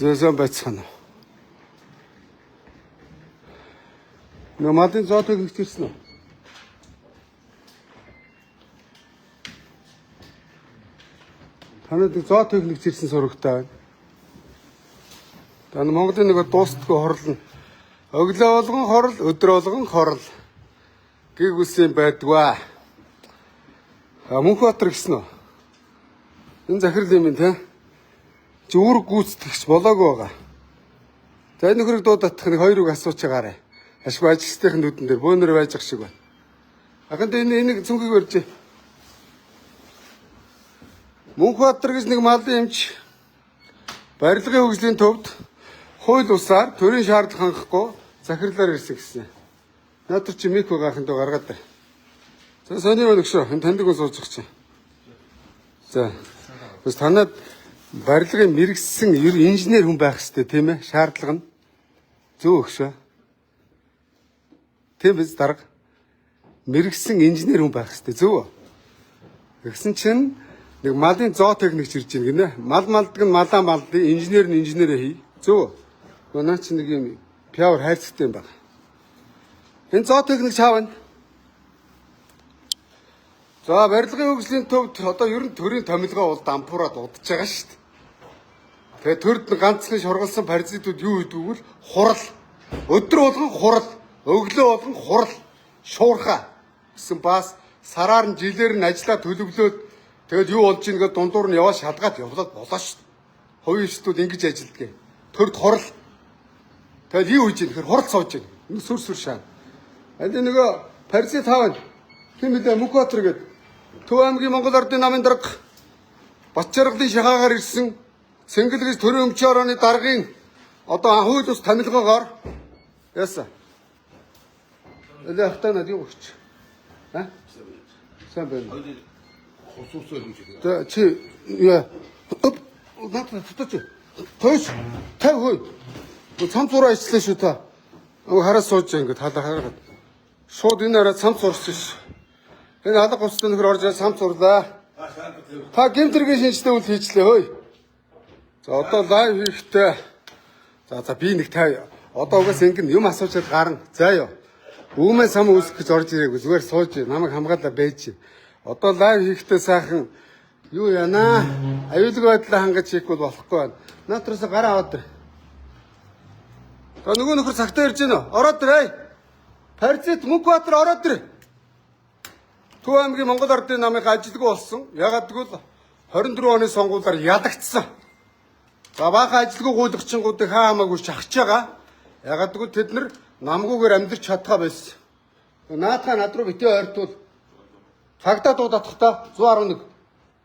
Зөөсөн байцгаана. Нэг малын зоо техник ирсэн үү? Танад зоо техник ирсэн сурагтай байна. Таны Монголын нэг дуустдаггүй хорлно. Өглөө болгон хорл, өдөр болгон хорл. Гэг үсэн байдгаа. Мөнхбаатар гэсэн үү? Энэ захирал юм те. Зүрх гүйцэтгэгч болоогүй байгаа. За энэ нөхрийг дуудах нэг хоёр үг асууж байгаарэ. Ашгүй ажилчдын нүдэн дээр бөөнөр байж ах шиг байна. Аханд энэ цүнхийг барьж. Мөнхбаатар гэж нэг малын эмч барилгын хөгжлийн төвд хууль усаар төрийн шаардлага хангахгүй захирлаар ирсэн гэсэн. Наадар чи мик байгаахын доо гаргаад байна. За сони өнөгшөө энэ таньдаг ус сууж чинь. За. Бас танад барилгын мэрэгсэн инженер хүн байх хэрэгтэй тийм ээ? Шаардлага нь зөв өгшөө. Тийм биз дарга. Мэрэгсэн инженер хүн байх хэрэгтэй зөв. Тэгсэн чинь нэг малын зоо техникч ирж байна гинэ. Мал малдаг нь малаа малдыг, инженер нь инженерээ хий. Зөв. Наа чи нэг юм пиавар хайрцагтай юм байна. Энэ зоо техник чаав байна. За барилгын хөгжлийн төвд одоо ер нь төрийн томилгоо бол дампуураад удаж байгаа шүү дээ. Тэгээ төрд ганцхан шургалсан паразитууд юу гэдэг вэ? Хурал. Өдөр болгон хурал, өглөө болгон хурал, шуурхаа гэсэн бас сараар нь жилээр нь ажиллаа төлөвлөөд тэгэл юу болж ийнгээ дундуур нь яваа шалгаад явлаад болоо шүү дээ. Хувийн эрхтүүд ингэж ажилддаг. Төрд хурал. Тэгэл юу хийж ийм гэхээр хурал сууж байна. Нэг сүр шаана. Энд нөгөө паразит хаав. Хин мэдээ Мөнхбаатар гэдэг Төв аймгийн Монгол Ардын намын дарга Батчаргалын шахаагаар ирсэн Цэнгэл гэж төрийн өмчийн орооны даргын одоо хууль ус томилгоогоор яасан. Эле хатанад юу гэж? А? Сайн байна. Хосуусаа юм шиг. За чи яа. Надад фоточ. Тойш. Тав хөөе. Цам зураа ичлээ шүү та. Хараа сууж ингэ хараад. Шууд энэ араа цам зурсан ш. Энэ алга устай нөхөр орж сам сурлаа. Та гэмтэргийн шинжтэй үйл хийчлээ хөөе. За одоо лайв хийхдээ. За би нэг тав. Одоо угаас ингэн юм асуучаад гарна. За ёо. Үүмээ сам үүсгэх гэж орж ирээгүй. Зүгээр сууж намайг хамгаалаа байж. Одоо лайв хийхдээ сайхан юу яана? Аюулгүй байдлаа хангаж хийхгүй болохгүй байна. Наатраас гараа аваад ир. За нөгөө нөхөр цагтаа ирж гэнэ. Ороод ир. Паразит Мөнхбаатар ороод ир. Төв аймгийн Монгол Ардын намыг ажилгүй болсон. Ягаад гэвэл 24 оны сонгуулиар ядагдсан. За баахан ажилгүй гуйлгчингуудыг хаа хамаагүй шахаж байгаа. Ягаад гэвэл тэд нар намгүйгээр амьдрч чадхаа байсан. Наатаа над руу битээ ойртвол цагдаа дуудах та 111.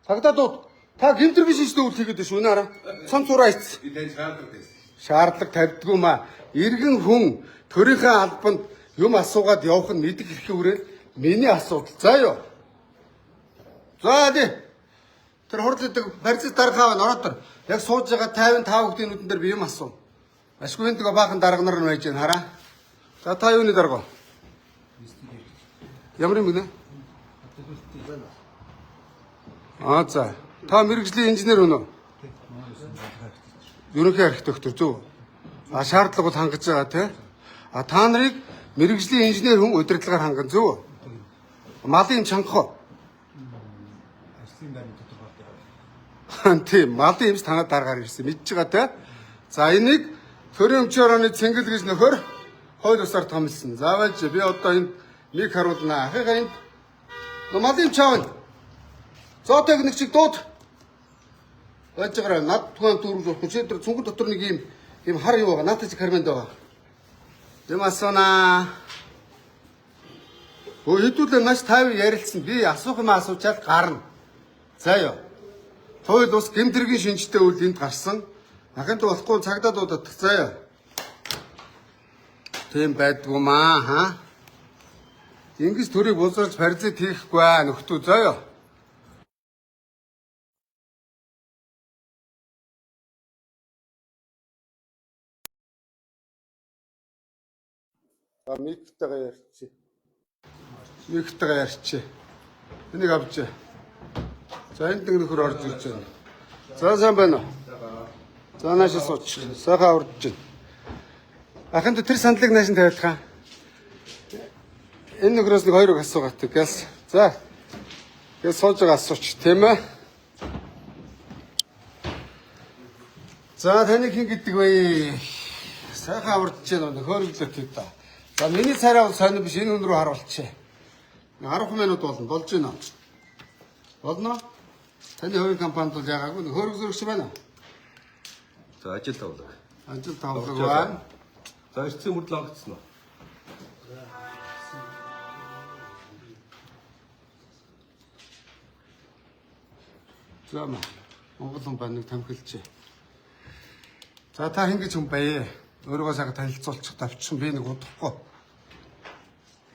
Цагдаа дууд. Та гэмтэргийн шинжтэй үйл хийгээд шүү нэ хараа. Цам цураа ийц. Би тань шаардлага тавьсан. Шаардлага тавьдгүй маа. Иргэн хүн төрийнхөө албанд юм асуугаад явах нь мэдэх хэрэг үрэл миний асуудал. За ёо. За дээ. Тэр хурлаадаг паразит даргаав ороод төр. Яг сууж байгаа 55 хүүхдийн нүдэн дээр би юм асуу. Ашгүй энэ баахан дарга нар нь байж гэн хараа. За та юуны дарга? Ямар юм бэ? За. Та мэрэгжлийн инженер өнөө? Ерөнхий архитектор зөв. Шаардлага бол хангаж байгаа тий. Та нарыг мэрэгжлийн инженер хүн удирдлагаар ханган зөв. Малын чанхаа. Тийм, малын эмч танаа дараагаар ирсэн. Мэдж байгаа те. За энийг төрийн өмчийн орооны Цэнгэл гэж нөхөр хууль усаар томилсон. Заавалж би одоо энд нэг харуулнаа. Ахыгаа энд малын чаавн. Зоо техникчиг дууд. Байж байгаа над тухайн дүүрэг хүчээр цүнхэр дотор нэг юм хар юу байгаа. Наатаж харманд байгаа. Юм асуунаа. Хэдүүлээ маш тайван ярилцсан. Би асуух юм асуучаад гарна. За ёо. Хууль ус гэмтэргийн шинжтэй үйл энд гарсан. Аханд болохгүй цагдаа дуудах. За ёо. Тийм байдгүй маа хаа. Ингэж төрийг булзарч паразит хийхгүй аа нөхдөө за ёо. Миктэйгээ ярьчих. Миктэйгээ ярьчих. Энийг авч. За энэ нөхөр орж ирж байна. За сайн байна уу? За наашаа сууч. Сайхан аварж байна. Ахын тэр сандлыг нааш нь тавиулах. Энэ нөхрөөс нэг хоёрыг асуугаат гээс. За. Гээс сууж байгаа асууч тийм ээ. За таны хин гэдэг вэ? Сайхан аварж байна. Хөөрөглөө төв та. За миний царай бол сонир биш энэ хүн рүү харуулчих. 10 минут болно. Болж байна. Болно. Таны хувийн компанид бол яагаагүй хөөрөг зөрөгч байна. За ажил тавлаг. Ажил тавлаг байна. За ирсэн мөрдөл онгоцсон уу? За Монгол хүн байна нэг тамхилчээ. За та хин гэж хүн бай. Өөрийгөө сайхан танилцуулчих тавьчихсан би нэг удахгүй.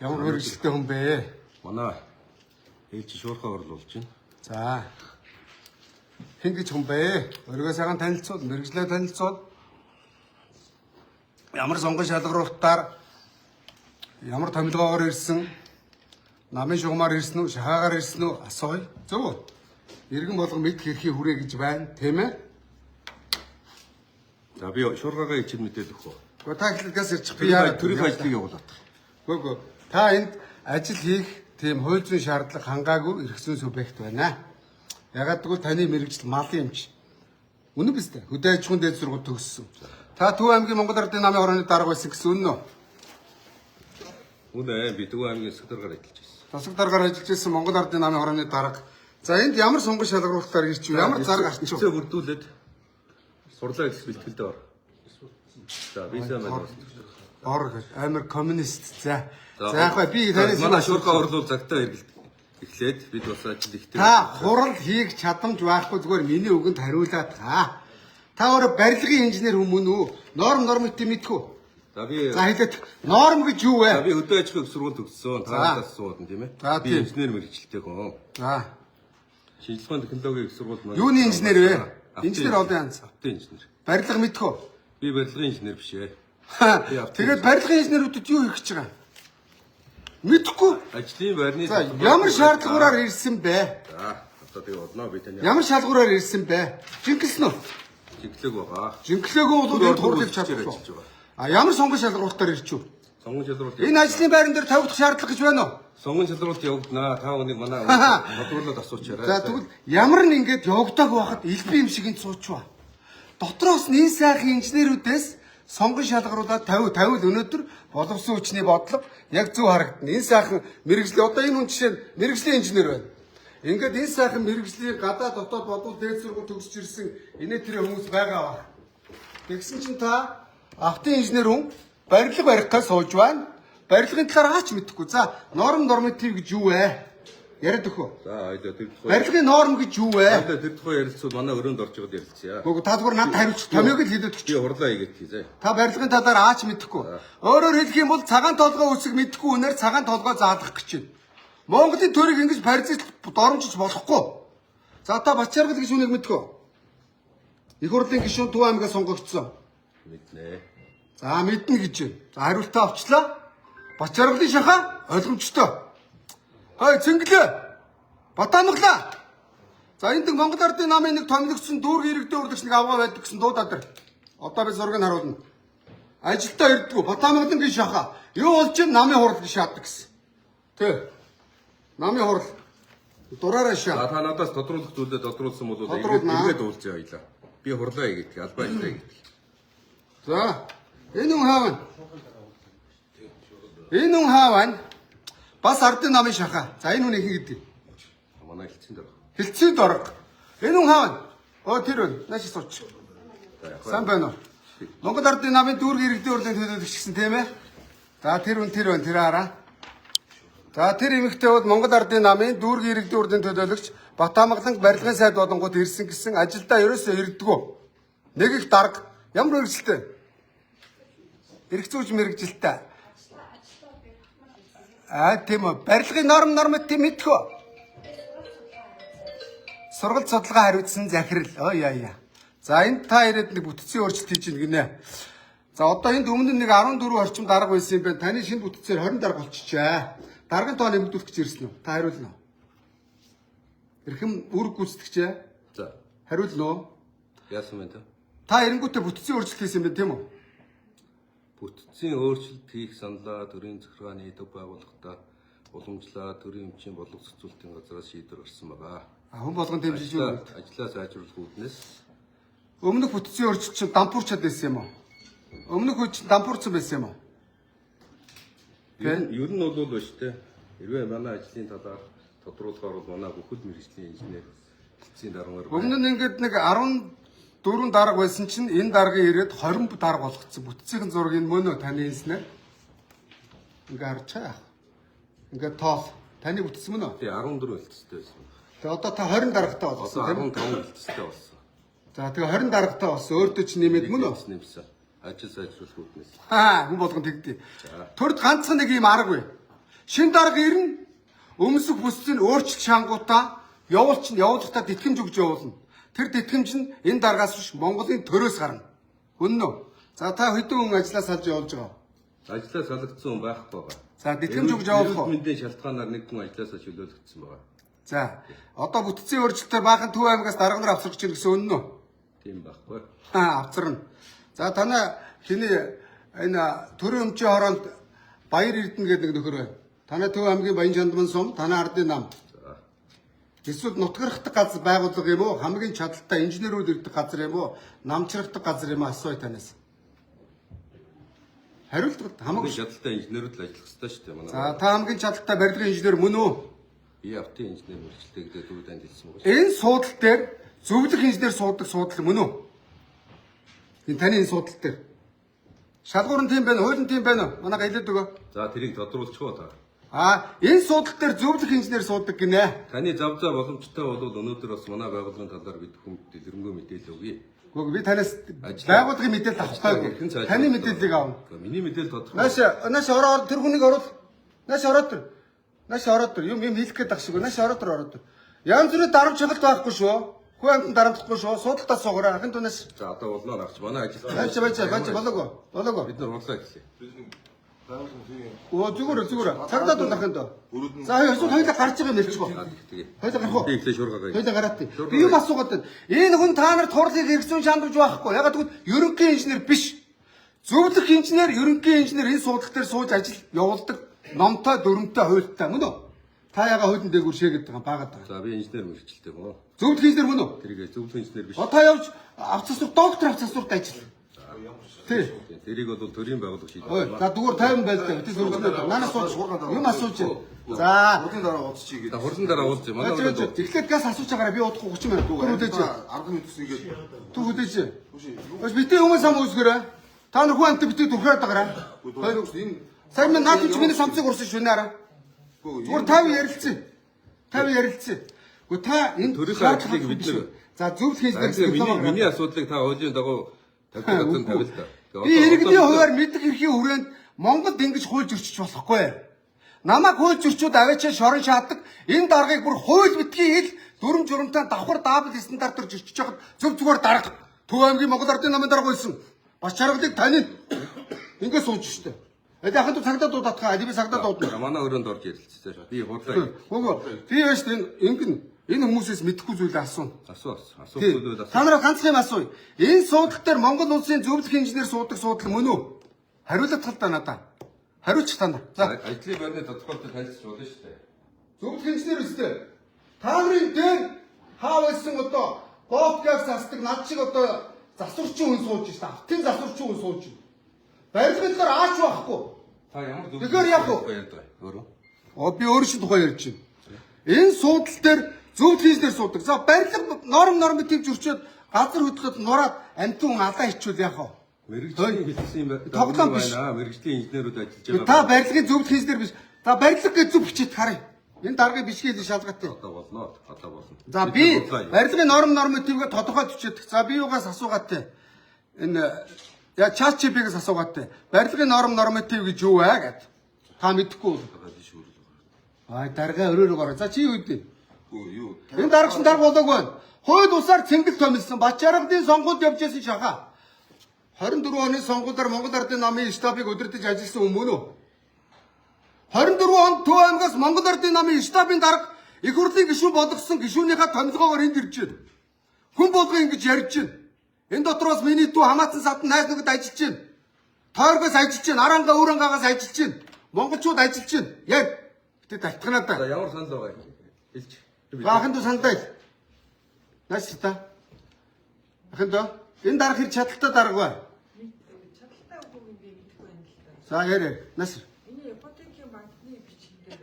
Ямар мэрэгчлээ хүн бэ? Манай ээлж шуурхаа орлуулж байна. За. Хин гэж хүн бэ? Өөрийгөө сайхан танилцуул, мэрэгчлээ танилцуул. Ямар сонгон шалгаруултаар ямар томилгоогоор ирсэн, намын шугамаар ирсэн үү, шахаагаар ирсэн үү асууя. Зөв үү? Иргэн болгон мэд хэрхий хүрээ гэж байна, тийм ээ? За би шуурхаагаа ичил мэдээд өгөх үү? Гэхдээ та хэлдгээс ирчих би яа төрийн ажлыг явуулаад. Гүг. Та энд ажил хийх тийм хууль зүйн шаардлага хангаагүй эрх зүйн субъект байна. Ягаад гэвэл таны мэрэгжил малын юмч. Үнэн биз дээ? Хөдөө аж ахуйн дээд сургууль төгссөн. Та Төв аймгийн Монгол Ардын намын хорооны дарга байсан гэсэн үнэн үү? Үнэ би Төв аймгийн секретаргаар ажиллаж байсан. Тасаг даргаар ажиллаж байсан Монгол Ардын намын хорооны дарга. За энд ямар сонгон шалгаруулалтаар ирч вэ? Ямар зарга арч вэ? Эцээ бүрдүүлээд сурлаа эхлэх бэлтгэлдээ ор. За би сайн байна. Ор амар коммунист. За яг би танаас манай шуурхаа орлуул цагтаа эхлээд бид бас ажил ихтэй. та хурал хийх чадамж байхгүй зүгээр миний үгэнд хариулаад та. Та өөрөө барилгын инженер хүмүүн үү? Нормыг мэдхүү. За би За хэлээд норм гэж юу вэ? За би хөдөө аж ахуйн сургууль төгссөн. Таадаас суудан тийм ээ. За, Би тийм. инженер мэрэгчлээ хүн. За. Шинжилгээний технологийн их сургууль маань. Юуны инженер вэ? Инженер олон янз. Автын инженер. Барилга мэдхүү. Би барилгын инженер биш ээ. Тэгээд барилгын инженерүүдэд юу хийх гэж байгаа? Мэдхгүй. Ажлын байрны За ямар шаардлагаараар ирсэн бэ? За одоо тэгээ одноо би таны Ямар шалгуураар ирсэн бэ? Жингэлсэн үү? чиглэг байгаа. Жинглээгөө бол энэ турлыг ажиллаж чадахгүй. байгаа. А ямар сонгон шалгууртаар ирчихв? Сонгон шалралт. Энэ ажлын байран дээр тавигдах шаардлага гэж байна уу? сонгон шалралт явагдана. Та өнийг манай бодлуулаад асуучаарай. За тэгвэл ямар нэг ингэж явагдааг байхад элбэг юм шиг энэ суучваа. Дотроос нь энэ сайхан инженерүүдээс сонгон шалгаруулаад 50 өнөөдөр боловсон хүчний бодлого яг зөв харагдана. Энэ сайхан мэрэгжлийн одоо энэ хүн жишээ нь мэрэгжлийн инженер байна. Ингээд энэ сайхан мэрэгжлийн гадаа дотоод бодвол дээд сургууль төгсөж ирсэн инээ тэр хүмүүс байгаа ба. Тэгсэн чинь та автын инженер хүн барилга барихтаа сууж байна. Барилгын талаар аач мэдэхгүй. За норматив гэж юу вэ? Яриад өгөө. За айдаа тэр тухай. Барилгын норм гэж юу вэ? Айдаа тэр тухай ярилцвал манай өрөөнд орж байгаад ярилцъя. Гүг та зүгээр надад хариулчих. Томьёог л хэлээд өгч. Би хурлаа хийгээд хийзээ. Та барилгын талаар аач мэдэхгүй. Өөрөөр хэлэх юм бол цагаан толгой үсэг мэдэхгүй үнээр цагаан толгой заалгах гэж байна. Монголын төрийг ингэж паризд доромжиж болохгүй. За та Бачаргал гэж үнийг мэдхүү. Их хурлын гишүүн Төв аймгаас сонгогдсон. Мэднэ. За мэднэ гэж байна. За хариултаа авчлаа. Бачаргалын шахаа ойлгомжтой. Хой цэнгэлээ. Батамглаа. За энд Монгол Ардын намын нэг томилогдсон дүүрэг иргэдээ урлагч нэг авгаа байдаг гэсэн дуудаад ир. Одоо би зургийг харуулна. Ажилдаа ирдгүү Батамглан гэж шахаа. Юу болж юм намын хурал гэж шаадаг гэсэн. Тэ. Намын хурал. Дураараа За шаа. та надаас тодруулах зүйлээ тодруулсан бол Тодруулнаа. ингээд уулзъя хоёлаа. Би хурлаа хийгээд албаа ажиллаа хийгээд. За энэ хүн хаавна. Энэ хүн хаавна. Бас Ардын намын шахаа. За энэ хүн их гэдэг. Манай хэлцэн дээр. Хилцээ дорог. Энэ хүн хаавна. Оо тэр хүн нааш сууч. Сан байна уу? Монгол Ардын намын дүүрэг иргэдийн урлагийн төлөөлөгч гэсэн тийм ээ. За тэр хүн тэр хараа. За тэр эмэгтэй бол Монгол Ардын намын дүүрэг иргэдийн урлагийн төлөөлөгч Батамглан барилгын сайд болонгууд ирсэн гэсэн ажилдаа ерөөсөө ирдэггүй. Нэг их дарга ямар мэрэгжилтэй? Ирэх зүйч мэрэгжилтэй. Тийм үү. Барилгын норматив мэдхүү. Сургалт судалгаа хариуцсан захирал. Ой яа. За энд та ирээд нэг бүтцийн өөрчлөлт хийж гинэ. За одоо энд өмнө нэг 14 орчим дарга байсан юм байна. Таны шинэ бүтцээр 20 дарга болчихжээ. Даргын тоо нэмэгдүүлэх гэж ирсэн үү? Та хариулна уу? Эрхэм үүрэг гүйцэтгэгчээ. За Хариулна уу? яасан бэ та? Та эренгүүтээ бүтцийн өөрчлөлт хийсэн юм байна тийм үү? Бүтцийн өөрчлөлт хийх саналаа төрийн захиргааны төв байгууллагатай уламжлаа төрийн өмчийн бодлого зохицуулалтын газраас шийдвэр гарсан байгаа. Хүн болгон дэмжиж юу? Ажлаа сайжруулах үүднээс Өмнөх бүтцийн өөрчлөлт чинь дампуурчаад байсан юм уу? Өмнөх үе чинь дампуурсан байсан юм уу? ер нь бол биш те. Хэрвээ манай ажлын талаар тодруулахаар бол манай бүхэл мэргэжлийн инженер хэлцгийн даргаар Өмнө нь ингээд нэг 14 дарга байсан чинь энэ дарга ирээд 20 дарга болгоцсон. Бүтцийн зургийг мөнөө таны хэлснээр ингээ харж чаа. Ингээ тоол. Таны бүтцэн мөн үү? тий 14 хэлцтэй байсан. Тэгээ одоо та 20 даргатай Одоо болсон тийм үү? 15 хэлцтэй болсон. За тэгээ 20 даргатай болсон. Өөртөө чи нэмээд мөн үү? Нэмсэн. Ажил сайжруулах үүднээс. Хүн болгон тэгдэ. Төрд ганцхан нэг юм аргагүй. Шин дарга ирнэ. Өмсөх бүсцийг өөрчлөлт шангуудаа явуулахдаа тэтгэмж өгж явуулна. Тэр тэтгэмж нь энэ даргаас биш Монголын төрөөс гарна. Үнэн үү? За та хэдэн хүн ажлаа салж явуулж байгаа? Ажлаа салгагдсан хүн байхгүй байгаа. За тэтгэмж өгж явуулах уу? Мэндийн шалтгаанаар нэг хүн ажлаасаа чөлөөлөгдсөн байгаа. За одоо бүтцийн өөрчлөлтөөр баахан Төв аймагаас дарга нар авсарч ирэх гэсэн үнэн үү? Тийм байхгүй. Авцарна. За танаа хиний энэ төрийн өмчийн хороонд Баяр Эрдэнэ гэдэг нэг нөхөр байна. Танай Төв аймгийн Баян Чандман сум, танай ардын нам. Эсвэл нутгархдаг газар байгууллага юм уу? Хамгийн чадaltaй инженерүүд ирдэг газар юм уу? Намчрахдаг газар юм уу? Асууя танаас. Хариулт Хамгийн чадaltaй инженерүүд л ажиллах хэрэгтэй шүү дээ манай. За та хамгийн чадaltaй барилгын инженер мөн үү? Би автын инженер мэргэжилтэй гэдэг дөрөв танд хэлсэн байгаа шүү. Энэ суудал дээр зөвлөх инженер суудаг суудал мөн үү? Энэ таны энэ суудал дээр. Шалгуур нь тийм байна, хууль нь тийм байна. Манайга хэлээд өгөө. За тэрийг тодруулчих уу та. Энэ суудал дээр зөвлөх инженер суудаг гинэ. Таны завзаа боломжтой бол өнөөдөр бас манай байгууллагын талаар бид хүмүүст дэлгэрэнгүй мэдээлэл өгье. Гэхдээ би танаас байгууллагын мэдээлэл авахгүй. Таны мэдээллийг авна. Миний мэдээлэл тодорхой. Нааш ороод тэр хүнийг оруул. Нааш ороод тэр. Юм хэлэх гээд ах шиг. Нааш ороод тэр. Янз бүрийн дарамт чагалт байхгүй шүү. Хүн амтан дарамтлахгүй шүү. Суудалтаа суугаараа. Ахын тунаас. За одоо болно агч манай ажил. Байж болоогүй. Бид нар уулзаа хэлье. Зүгээр. Цагдаа дунд ахын доо. За хоёулаа гарч байгаа юм хэлчихгүй. Хоёулаа гарах уу? Би ихлэ шуурга гая. Хоёулаа гараад. Би юм асуугаад байна. Энэ хүн та нар турлыг хэрэгцүүн шаандуулж байхгүй. Ягаад гэвэл ерөнхий инженер биш. Зөвлөх инженер, ерөнхий инженер энэ суудлах дээр сууж ажил явуулдаг. Номтой, дүрмтэй, хуультай мөн үү? Та яга хуулийн дээгүүр шээгээд байгаа баагаад байгаа. За би инженер мэргэжилтэй гоо. Зөвлөх инженер мөн үү? Тэрийг зөвлөх инженер биш. Одоо явж авцасур доктор авцасурт ажил. Тий. Тэрийг бол төрийн байгууллага шийдэх. За зүгээр 50 байл та битээ зөвлөснөө. Манаас сууж юм асууж. За. Хурдан дараа уудчих гээд. Хурдан дараа уулзъя. Манай Тэгэхээр тэгэхээр газ асууж байгаараа би удахгүй 30 минут үдээж. 10 минут үсгээд. Түг үдээж. Өөс битээ хүмүүс ам үүсгэрээ. Та нар хүн амт битээ дүрхээд байгаараа. Энэ Сайн минь наад чи миний самцыг урсан шүнээрээ. Зүгээр 50 ярилцсан. Гэхдээ та энэ төрийн ажлыг бид нар за зөвлөх инженер миний асуудлыг та хуулийн дагуу тавьдаг тавил та. Би иргэний хуваар мэддэг эрхийн хүрээнд Монголд ингэж хууль зөрчиж болохгүй. Намайг хууль зөрчүүд аваачаа шорон шаадаг. Энэ даргыг бүр хууль битгий хэл дүрм журамтай давхар даабл стандартаар зөрчиж байхад зөв зүгээр дарга. Төв аймгийн Монгол Ардын намын дарга болсон. Бас чаргалыг тань ингэ сууж штэ. Яхад цагдаа дуудатгаа би цагдаа дуудана. Манай өрөөнд орж ярилцчихсан. Би худлаа. Хөөе. Би яаж энэ хүмүүсээс мэдэхгүй зүйлээ асууна. Асуу зүйлүүд асуу. Та нараа ганцхан юм асууя. Энэ суудлал дээр Монгол улсын зөвлөх инженер суудаг суудлал мөн үү? Хариулт тал та надаа. Хариулчих та нар. За. Ажлын байрны тодорхойлолтыг танилцуулж болно шүү дээ. Зөвлөх инженер үстэй. Та нарын дээр хаа байсан одоо бовгаас асдаг над шиг одоо засварчин хүн сууж шүү дээ. Автын засварчин хүн сууж. Барилгын дээр аач байхгүй. Та ямар зөв. Тэгэхээр яг уу. Өөрөө. Би өөр шин тухай ярьж байна. Энэ суудлал дээр зөвлөх инженер суудаг. За барилга норматив зөрчөөд газар хөдлөлт нураад амтун алаа хичүүл яах вэ? Мэргэжлийн хэлсэн юм байна. Тоглоом биш. Мэргэжлийн инженерүүд ажиллаж байгаа. Та барилгын зөвлөх инженер биш. Та барилга гэж зөв бичиж харъя. Энэ даргыг бишгээл шалгаатай. Одоо болно. За би барилгын нормативгээ тодорхой бичээд. За би юугаас асуугаатай. Энэ чат чипээс асуугаатай. Барилгын норматив гэж юу вэ гэд. Та мэдэхгүй. Дарга өрөөрөө гараа. За чи юу үдээ? юу? Энэ дарагч дарга болоогүй байна. Хууль усаар цэнгэл томилсон. Бачаргадын сонгуульд явж байсан шаха. 24 оны сонгуулиар Монгол Ардын намын штабыг удирдах ажилласан хүн мөн үү? 24 онд Төв аймгаас Монгол Ардын намын штабын дарга их хурлын гишүүн болгосон гишүүнийхээ томилгоогоор энд ирж байна. Хүн болгоо ингэж ярьж байна. Энэ дотроос миний дүү хамаатан сад найз нөхөд ажиллаж байна. Тойргоос ажиллаж байна. Аранга өөрөнгаагаас ажиллаж байна. Монголчууд ажиллаж байна. Яг тэ талтгнаа За да. ямар санал байгаа юм? Хэлж. Баахан дүү сандаа. Нааш та. Ахын дөө. Энэ дарга хэр чадaltaй дарга бай. Чадaltaй үг юм би мэдэхгүй байна л да. За ярэ. Нааш. Энэ ипотекийн банкны бичгээр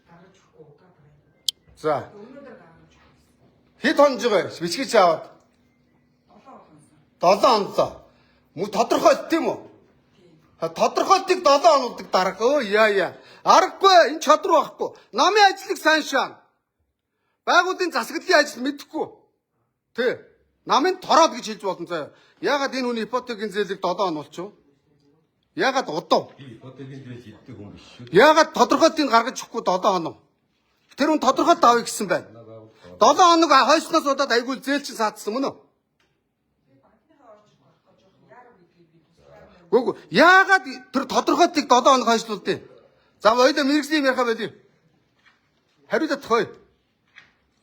гаргаж өгөхгүй удаа байна. За. Өнөөдөр гаргаж өгсөн. Хэд хонж байгаа бичгийч аваад 7 хоног. Мөн тодорхойлт тийм үү? Тодорхойлтыг 7 хоногдаг дарга. Өө яа. Аргагүй энэ чадвар байхгүй. Намын ажлыг сайн шаана. Байгууллагын засаглалын ажил мэдэхгүй. Тэ. Намын тороод гэж хэлж болно заяа. Ягаад энэ хүний ипотекийн зээлийг 7 хоног болчихв? Ягаад удав? Би ипотекийн зээл шийддэг хүн биш шүү. Ягаад тодорхойлтыг гаргаж өгөхгүй 7 хоног? Тэр хүн тодорхойлт авъя гэсэн байна. 7 хоног хойсноос удаад айгүй зээл чинь саадсан мөн үү? Гүг яагаад тэр тодорхойлтыг 7 хоног хойшлуулдیں۔ За хоёул мэрэгжлийн ярих байли. Хариулт тохой.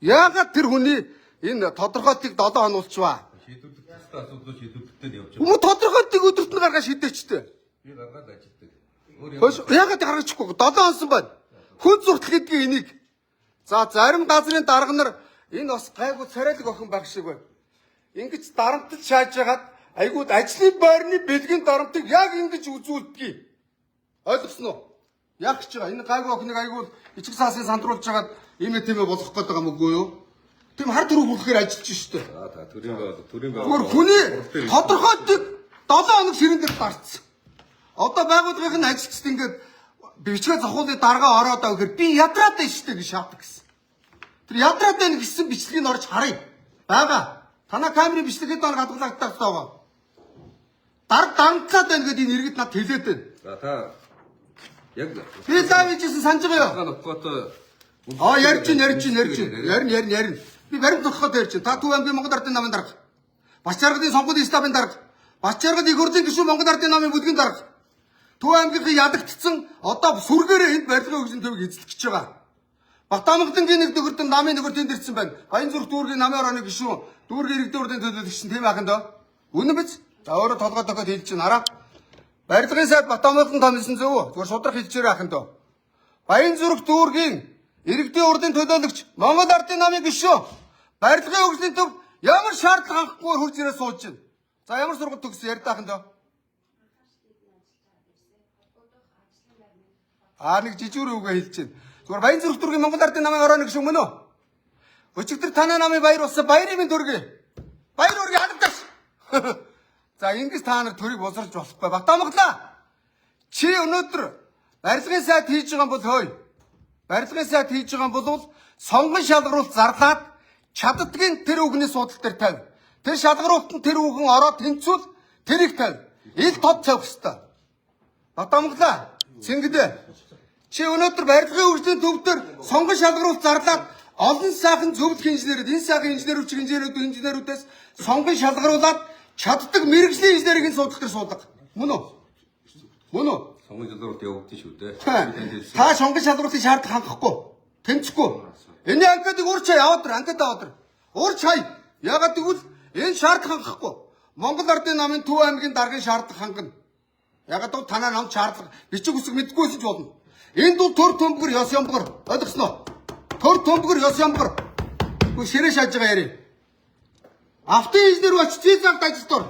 Яагаад тэр хүний энэ тодорхойлтыг 7 хоногулчваа? Шийдвэрлэх төстэй асуудлыг шийдвэрлэхдээ явж байгаа. Хүмүүс тодорхойлтыг өдөрт нь гаргаж шийдээчтэй. Би гаргаад ажилладаг. Өөр юм. Хөөс яагаад гаргаж өгөхгүй 7 хонсон байна. Хүн зуртал гэдгийг энийг. За зарим газрын дарга нар энэ бас гайгүй царайлаг охин байх шиг байна. Ингэж дарамтд шааж хагаад айгууд ажлын байрны бэлгийн дарамтыг яг ингэж үзүүлдэг. Ойлгосноо? Яг ч байгаа. Энэ гайгүй охиныг айгууд ичиг саасын сандруулж хагаад ийм тийм болох гээд байгаа мөгүй юу? Тийм хар төрөв бүхээр ажиллаж штэ. За та төрийн байгаль. Гүр хүний тодорхойлтыг 7 хоног ширэн дээр дарцсан. Одоо байгууллагын ажилчид ингээд бичгээ зохиолын дарга ороод байгаа гэхээр би ядраад байна штэ гэж шаарддаг гэсэн. Тэр ядраад байна гэсэн бичлэгийг орж харъя. Бага. Танаа камерын бичлэгэд дор хадгалагддаг байгаа. Дарамтлаад байна гэдэг энэ иргэд над хэлээд байна. За та яг Би заавичсэн санаж байгаа юу? нөхөтэй Ярьж. Ярин. Би баримт нөхөд ярьж. Та Төв аймгийн Монгол Ардын намын дарга. Бачааргын сонгуульын стабын дарга. Бачааргын их хурлын гишүүн Монгол Ардын намын бүлгийн дарга. Төв аймгийн ядагдцсан одоо сүргээрээ энд барилгын хөгжлийн төвийг эзлэх гэж байгаа. Батамгдангийн нэг дөрөлтөн намын нөгөө тэнд ирсэн байна. Баян зүрх дүүргийн намын орооны гишүүн дүүргийн иргэдийн урдын төлөөлөгч тийм ахын доо. Үнэн биз? За өөрөө толгой тохиод хэлж чинь хараа. Барилгын сайд Батамгдан томилсон зөв үү? Зүгээр шудрах хэлчихээрэй ахын доо. Баян зүрх дүүргийн иргэдийн урдын төлөөлөгч Монгол Ардын намын гишүүн барилгын хөгжлийн төв ямар шаардлага хангахгүй хурж ирээ сууж байна. За ямар сургууль төгссөн ярьдаа ахын доо. Нэг жижигэр үгээ хэлж чинь. Зүгээр баян зүрх дүүргийн Монгол Ардын намын орооны гишүүн мөн үү? Өчигдөр танай намын баяр болсон баярын минь дүргээ. Баяр үргээ хадагдаж. За ингэж та нар төрийг босорж болохгүй. Батамглаа. Чи өнөөдөр барилгын сайд хийж байгаа бол хөөе. Барилгын сайд хийж байгаа бол сонгон шалгаруулалт зарлаад чаддгийн тэр үгний судал дээр тавь. Тэр шалгаруулалтанд тэр үгэн ороод тэнцвэл тэрийг тавь. Ил тод тавих хэвээр. Батамглаа. Цэнгдэ. Чи өнөөдөр барилгын хөгжлийн төв дээр сонгон шалгаруулалт зарлаад олон сайхан зөвлөх инженерүүд, энэ сайхан инженерүүдээс сонгон шалгаруулад чаддаг мэрэгжлийн инженерийн судал дээр суудаг. Мөн үү? Мөн үү? сонгон шалгаруулалт явагдсан шүү дээ. Та сонгон шалгаруулалтын шаардлага хангахгүй. Тэмцэхгүй. Энэ анкетыг урьж хай аваад анкет аваад. Урьж хай. Ягаад гэвэл энэ шаардлага хангахгүй. Монгол Ардын намын Төв аймгийн даргын шаардлага хангана. Ягаад гэвэл танаа намд шаардлага бичиг үсэг мэдгүйсэн ч болно. Энд бол төр төмбөр ёс ямбар. Ойлгосноо? Төр төмбөр ёс ямбар. Гү ширээ шааж байгаа яри. Автын инженер очиж цэцэгт ажилд ор.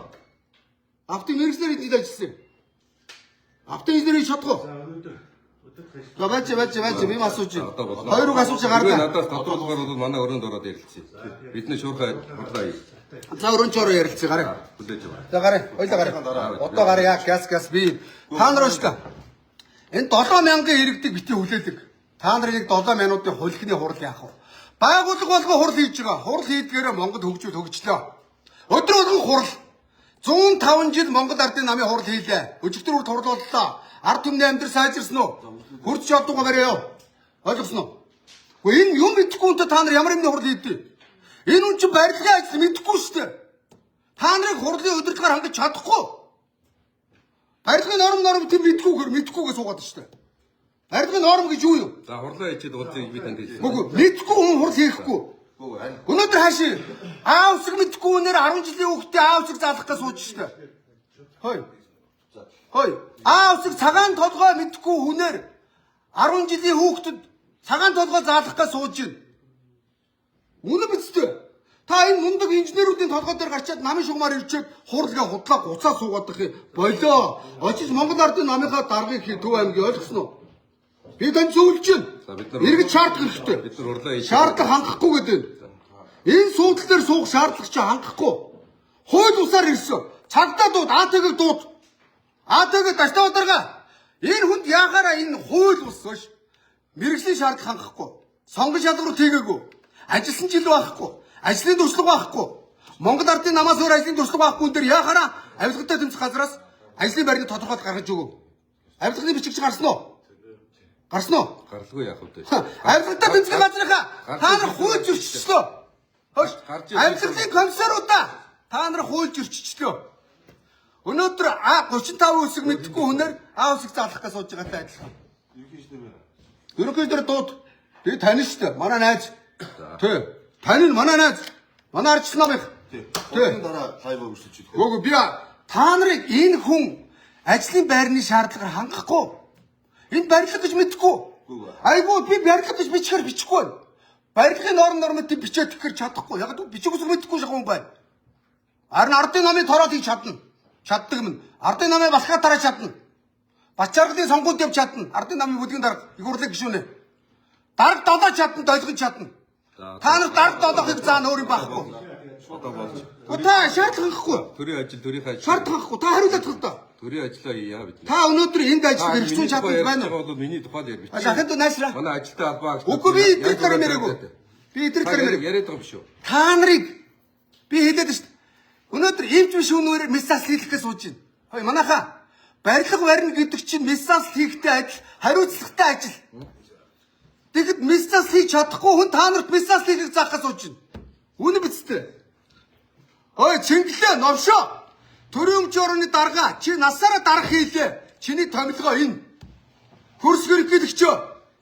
Автын мэрэгчлэр энд ажилласан. Автын инженерийг шатгуу. За байж би асууж байна. Хоёр үг асууж Гаргаа. гарлаа. Надаас тодруулгаар бол манай өрөөнд ороод ярилцъя. Бидний шуурхай хурлаа. За өрөнчөөр ярилцъя гараа. Хүлээж байгаа. За гараа. Ойлоо гараа. Одоо гараа. Газ би. Та нар өштэй. Энэ 7000 иргэдэг бити хүлээдэг. Та нарын нэг 7 минутын хулхны хурал яах вэ? Байгууллага болгоо хурал хийж байгаа. Хурал хийдгээрээ Монгол хөгжлөө. Өдөр болгон хурал. 105 жил Монгол Ардын намын хурал хийлээ. Өчигдөр урд хурлууллаа. Ард түмний амьдрал сайжирсан уу? Хурц чаддуугаа барьяа. Ойлгосноо? Гэхдээ энэ юм мэдэхгүй үнтэй та нар ямар юмны хурал хийдэй? Энэ хүн чинь барилгын ажил мэдэхгүй шүү дээ. Та нарыг хурлын өдөртгөр хангаж чадахгүй. Барилгын норм тийм мэдхгүйгээр суугаад шүү дээ. Барилгын норм гэж юу юм? За хурлаа хийчихэд уулзъя би танд хэлсэн. Үгүй мэдхгүй хүн хурал хийхгүй. Гүү харин Өнөөдөр хаашаа аав усыг мэдхгүй үнээр 10 жилийн хүүхдээ аав усыг заалах гэж сууж штэ. Хой. Аав усыг цагаан толгой мэдхгүй үнээр 10 жилийн хүүхдэд цагаан толгой заалах гэж сууж байна. Үнэ биз дээ. Та энэ мундаг инженеруудын толгой дээр гарчаад намын шугамаар ирчээд хурлаа худлаа гуцаа суугаад их болоо. Очиж Монгол ардын намынхаа даргыг Төв аймгийн ойлгосноо. Би тань зөвлөж байна. Иргэд шаардах хэрэгтэй. Бид нар урлаа хийж Шаардлага хангахгүй гэдэг. Энэ суудлын дээр суух шаардлага чи хангахгүй. Хууль усаар ирсэн. Цагдаа дууд, АТГ дууд. АТГ даштай ударга. Энэ хүнд яахаараа энэ хууль ус биш. Мэргэжлийн шаардлага хангахгүй. Сонгон шалгуур тийгээгүй. Ажилласан жил байхгүй. Ажлын туршлага байхгүй. Монгол ардын намаас өөр ажлын туршлага байхгүй энэ яахаараа авилгатай тэмцэх газраас ажлын байрны тодорхойлт гаргаж өгөв. Авилганы бичигч гарсан уу? Гарсан уу? гаралгүй яах вэ? Авилгатай тэмцэх газрынхаа та нар хууль зөрчилчлөө. Хөөш. Авилгын комиссаруудаа та нар хууль зөрчилчлөө. Өнөөдөр А35 үсэг мэдхгүй хүнээр А үсэг заалах гэж сууж байгаатай адилхан. Ерөнхийдөө дууд би тань шүү дээ. Манай найз. Тий. Тань нь манай найз. Манай арчлал намынх. тий. Одоогийн дараа лайв өргөжлөж идэх. Гүг би та нарыг энэ хүн ажлын байрны шаардлагаар хангахгүй. Энэ барилга гэж мэдхгүй. Айгуу би барилга гэж бичихээр бичихгүй байна. Барилгын норм нормыг бичээд тэгэхээр чадахгүй. Яг л бичих үсэг мэдхгүй шахав юм байна. Харин ардын намын тороод хийж чадна. Чаддаг юм. Ардын намын басхаа тараа чадна. Бачааргын сонгуульд явж чадна. Ардын намын бүлгийн дарга их урлаг гişүнэ. Дарга долоо чадна, долгож чадна. Та нар дарга долоохыг заана өөр юм байхгүй. Одоо болж. Та шаардлага хангахгүй. Төрийн ажил, төрийнхээ ажил. Шаардлага хангахгүй. Та хариулаад тал та. Төрийн ажлаа яа бид. Та өнөөдөр энд ажил хэрэгжүүлж чаддаг байна уу? бол миний тухайд ярь. Ахад найсра. Манай ажилтай албаа. Үгүй би идэвхтэй дараа мэрэгүү. Би идэвхтэй дараа мэрэг. Яриад байгаа биш үү? Та нарыг би хэлээд шүү дээ. Өнөөдөр эмч биш үнээр мессаж хийх гэж сууж байна. Хөөе манайхаа барилга барина гэдэг чинь мессаж хийхтэй ажил, хариуцлагатай ажил. Тэгэхэд мессаж хийж чадахгүй хүн та нарт мессаж хийхийг заах гэж сууж байна. Үнэ биз дээ. Хөөе Чингэлээ новшоо. Төрийн өмч орны дарга чи насаараа дарга хийлээ. Чиний томилгоо энэ. Хөрс хөргөлөгчөө.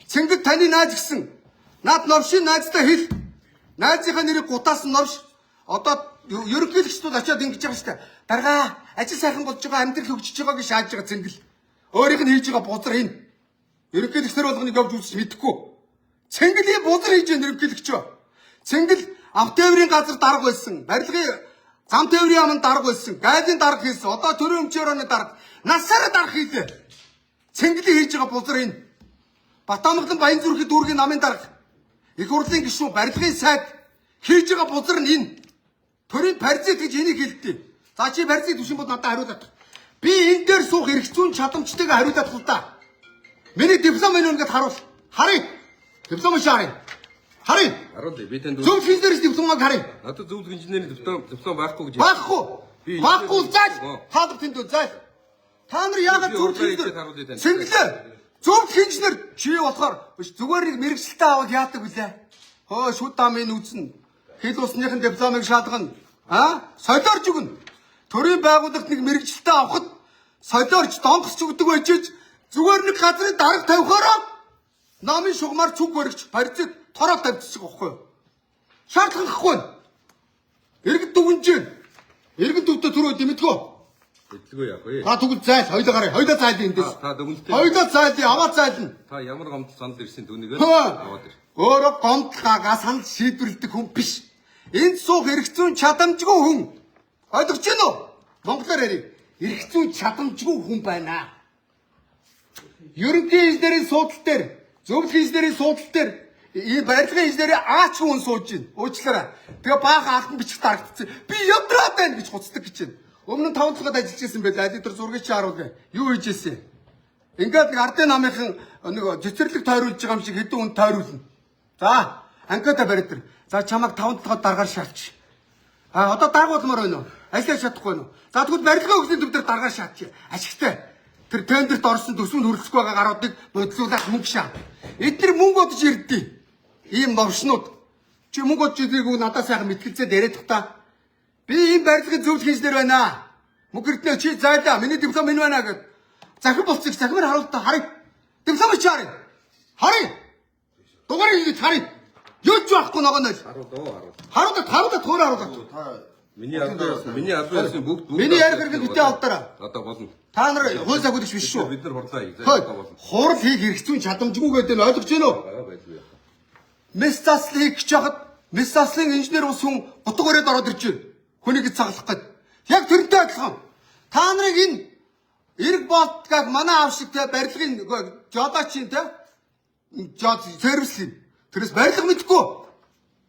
Цингэл таны найз гисэн. Наад новшийн найзтай хэл. Найзынхаа нэрийг гутаасан новш. Одоо ерөнхийлөгчдүүд очиод ингэж байгаа шүү дээ. Дарга ажил сайхан болж байгаа, амьдрал хөгжиж байгааг шааж байгаа Цингэл. Өөрийнх нь хийж байгаа бузар энэ. Ерөнхийлөгчдөр болгоныг явж үзэж мэдэхгүй. Цингэлийн бузар хийж байгаа ерөнхийлөгчөө. Цингэл автоэврийн газар дарга байсан. Барилгын зам тээврийн аманд дарга байсан. Гайлын дарга хийсэн. Одоо төрийн өмчөөрөний дарга. Насаараа дарга хийлээ. Цингэлийн хийж байгаа бузар энэ. Батамглан Баян зүрхийн дүүргийн намын дарга. Их хурлын гишүүн барилгын сайд хийж байгаа бузар нь энэ. Төрийн паразит гэж энийг хэлдэг. За чи паразит биш юм бол надад хариулаад. Би энэ дээр суух эрхцүүн чадамжтайг хариулаад л да. Миний диплом энэ ингээд харуул. Харъя. Диплом шаарай. Харъя. Харуулъя. Би танд зөв инженерийн дипломыг харъя. надад зөвлөх инженерийн диплом байхгүй гэж. Багхгүй. Би Багхгүй зайл. Оо. Хаалт тэнд зайл. Та нар яагаад Би зөв урдлаа инженер? хийж харуулъя тань. Цэнгэлээ. Зөв инженер чи болохоор зүгээр нэг мэрэгчлээ аваад яадаг вүлээ. Хөө шүд дамын үзнэ. Хэл усныхын дипломыг шалгана. Солиорч өгнө. Төрийн байгууллагт нэг мэрэгчлээ авахд солиорч донгосч өгдөг байжж зүгээр нэг газрын дарга тавихаараа намын шугамар цүг баригч паразит тороо тавьчихсан байхгүй юу? Шаардлага гэхгүй. Иргэд дүгнэж байна. Иргэд төвдө түрүү дэмэдгөө. Хэдэлгүй яах вэ? Та тэгвэл зайл, хоёлаа гараа. Хоёлаа зайлын эндээс. Та дүгнэлтэй. Хоёлаа зайлын, аваад зайлна. Та ямар гомдол санал ирсэн түүнийг Хөө. аваад ир. Өөрөө гомдлогоо санал шийдвэрлэдэг хүн биш. Энд суух эрхцүүн чадамжгүй хүн. Ойлгож байна уу? Монголоор ярив. Эрхцүүн чадамжгүй хүн байна. Ерөнхий инженерийн суудлал дээр, зөвлөх инженерийн суудлал дээр барилгын инженерийн аач хүн сууж байна. Уучлаарай. Тэгээ баахан алтан бичих дарагдсан. Би ядраад байна гэж хуцдаг гэж байна. Өмнө нь 5 цагаад ажиллаж байсан байл. Аль дээр зургийг чи харуулъя. Юу хийж ийсэн? Ингээд нэг ардын намынхан нэг цэцэрлэг тойруулж байгаа юм шиг хэдэн хүн тойруулна. За, анкета бариад тэр. За чамайг 5 толгойд даргаар шаалч. Одоо даргуулмаар байна уу? Ажиллаж чадахгүй байна уу? За тэгвэл барилгын хөгжлийн төв дээр даргаар шаалч. Ашигтай. Тэр тендерт орсон төсвөнд хүрэлцэхгүй байгаа гаруудыг бодлуулаад мөнгө шаа. Эдгээр мөнгө бодож ирдээ. Ийм новшнууд. Чи мөнгө бодож ирдэггүй надад сайхан мэтгэлцээд яриад та. Би ийм барилгын зөвлөх инженер байна. Мөнгөртнөө чи зайлаа. Миний диплом энэ байна гэд. Захин болцыг захимаар харуул та харъя. Диплом чи харъя. Харъя. Дугаарыг хийж харъя. Ёж байхгүй нөгөө нь. Харуулаа. Төөрөө харуулаа. Та Миний албан ёсны бүгд Миний ярих хэрэг битээ авдараа. одоо болно. Та нар хууль цаг үдэгч биш шүү. Бид нар хурлаа хийх. Хурал хийх хэрэгцүү чадамжгүй гэдэг нь ойлгож байна уу? Байлгүй. Мес заслыг хийж хахад мес заслын инженер ус хүн утга өрөөд ороод ирж байна. Хүнийг цаглах гээд. Яг тэрнтэй адилхан. Та нарыг энэ эрг болтгаг манай аав шиг те барилгын жодочин те жод сервислин. Тэрээс барилга мэдгүй.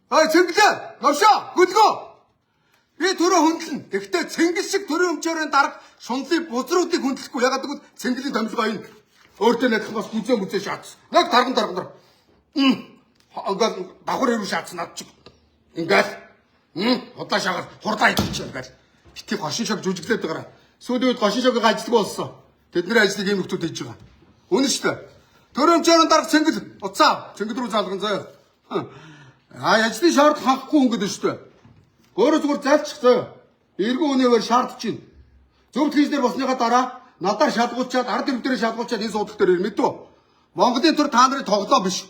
Цэнгэлээ. Новшоо. Гүлгөө. Би төрөө хөндлөн. Гэхдээ цэнгэл шиг төрөө өмчөөрийн дарга шунлын бузруудыг хөндлөхгүй. Ягаад гэвэл цэнгэлийн томилгоо энэ. Өөртөө найдах бас мүзээ шаацсан. Яг дарган. Ингээд давхар хэрүү шаацсан над чиг. Ингээд удаа шагаар хурдаа идчих ингээд. Бити гошин шог жүжиглээд байгаа. Сүүлийн үед гошин шогийг ажилтг болсон. Тэдний ажлыг ийм нөхдүүд хийж байгаа. Үнэн шүү дээ. Төрөө өмчөөрийн дарга цэнгэл уцаа. Цэнгэл рүү залган заяа. Ажлын шаардлага хангахгүй өнгөд шүү дээ. Өөрөө зүгээр зайлчих заяа. Эргэн үнээр шаардж чинь. Зөв хийснээр болсныхаа дараа надаар шалгуулчаад ард ирмдэрээ шалгуулчаад энэ суудлах дээр мэдв. Монголын төр та нарын тоглоо биш.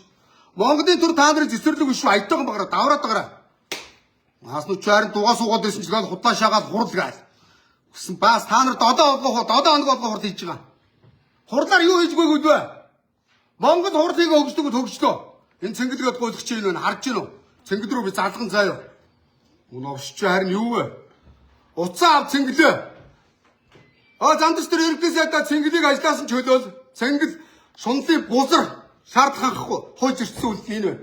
Монголын төр та нарын цэцэрлэг биш шүү. Аятайхан багаараа давраад байгаараа. Хаснууд чарын дугаа суугаад байсан ч гээд худлаа шаагаад хурал гаал. Гэсэн баас та нар додоо хоног болгоо хурал хийж байгаа. Хурлаар юу хийж байгаагүй вэ? Монгол хурлыг хөгжлөө. Энэ цэнгэлгээд гуйлах чинь энэ харж гинөө. Цэнгэл рүү би залган заяа. Уновшч харин юу вэ? Уцаа ав цэнгэлээ. Зандч тэр ерөнхийдөө сайдаа цэнгэлийг ажилласан ч хөлөөл цэнгэл шунлын бузар шаардлага хангахгүй хойж ирсэн үйл энэ байна.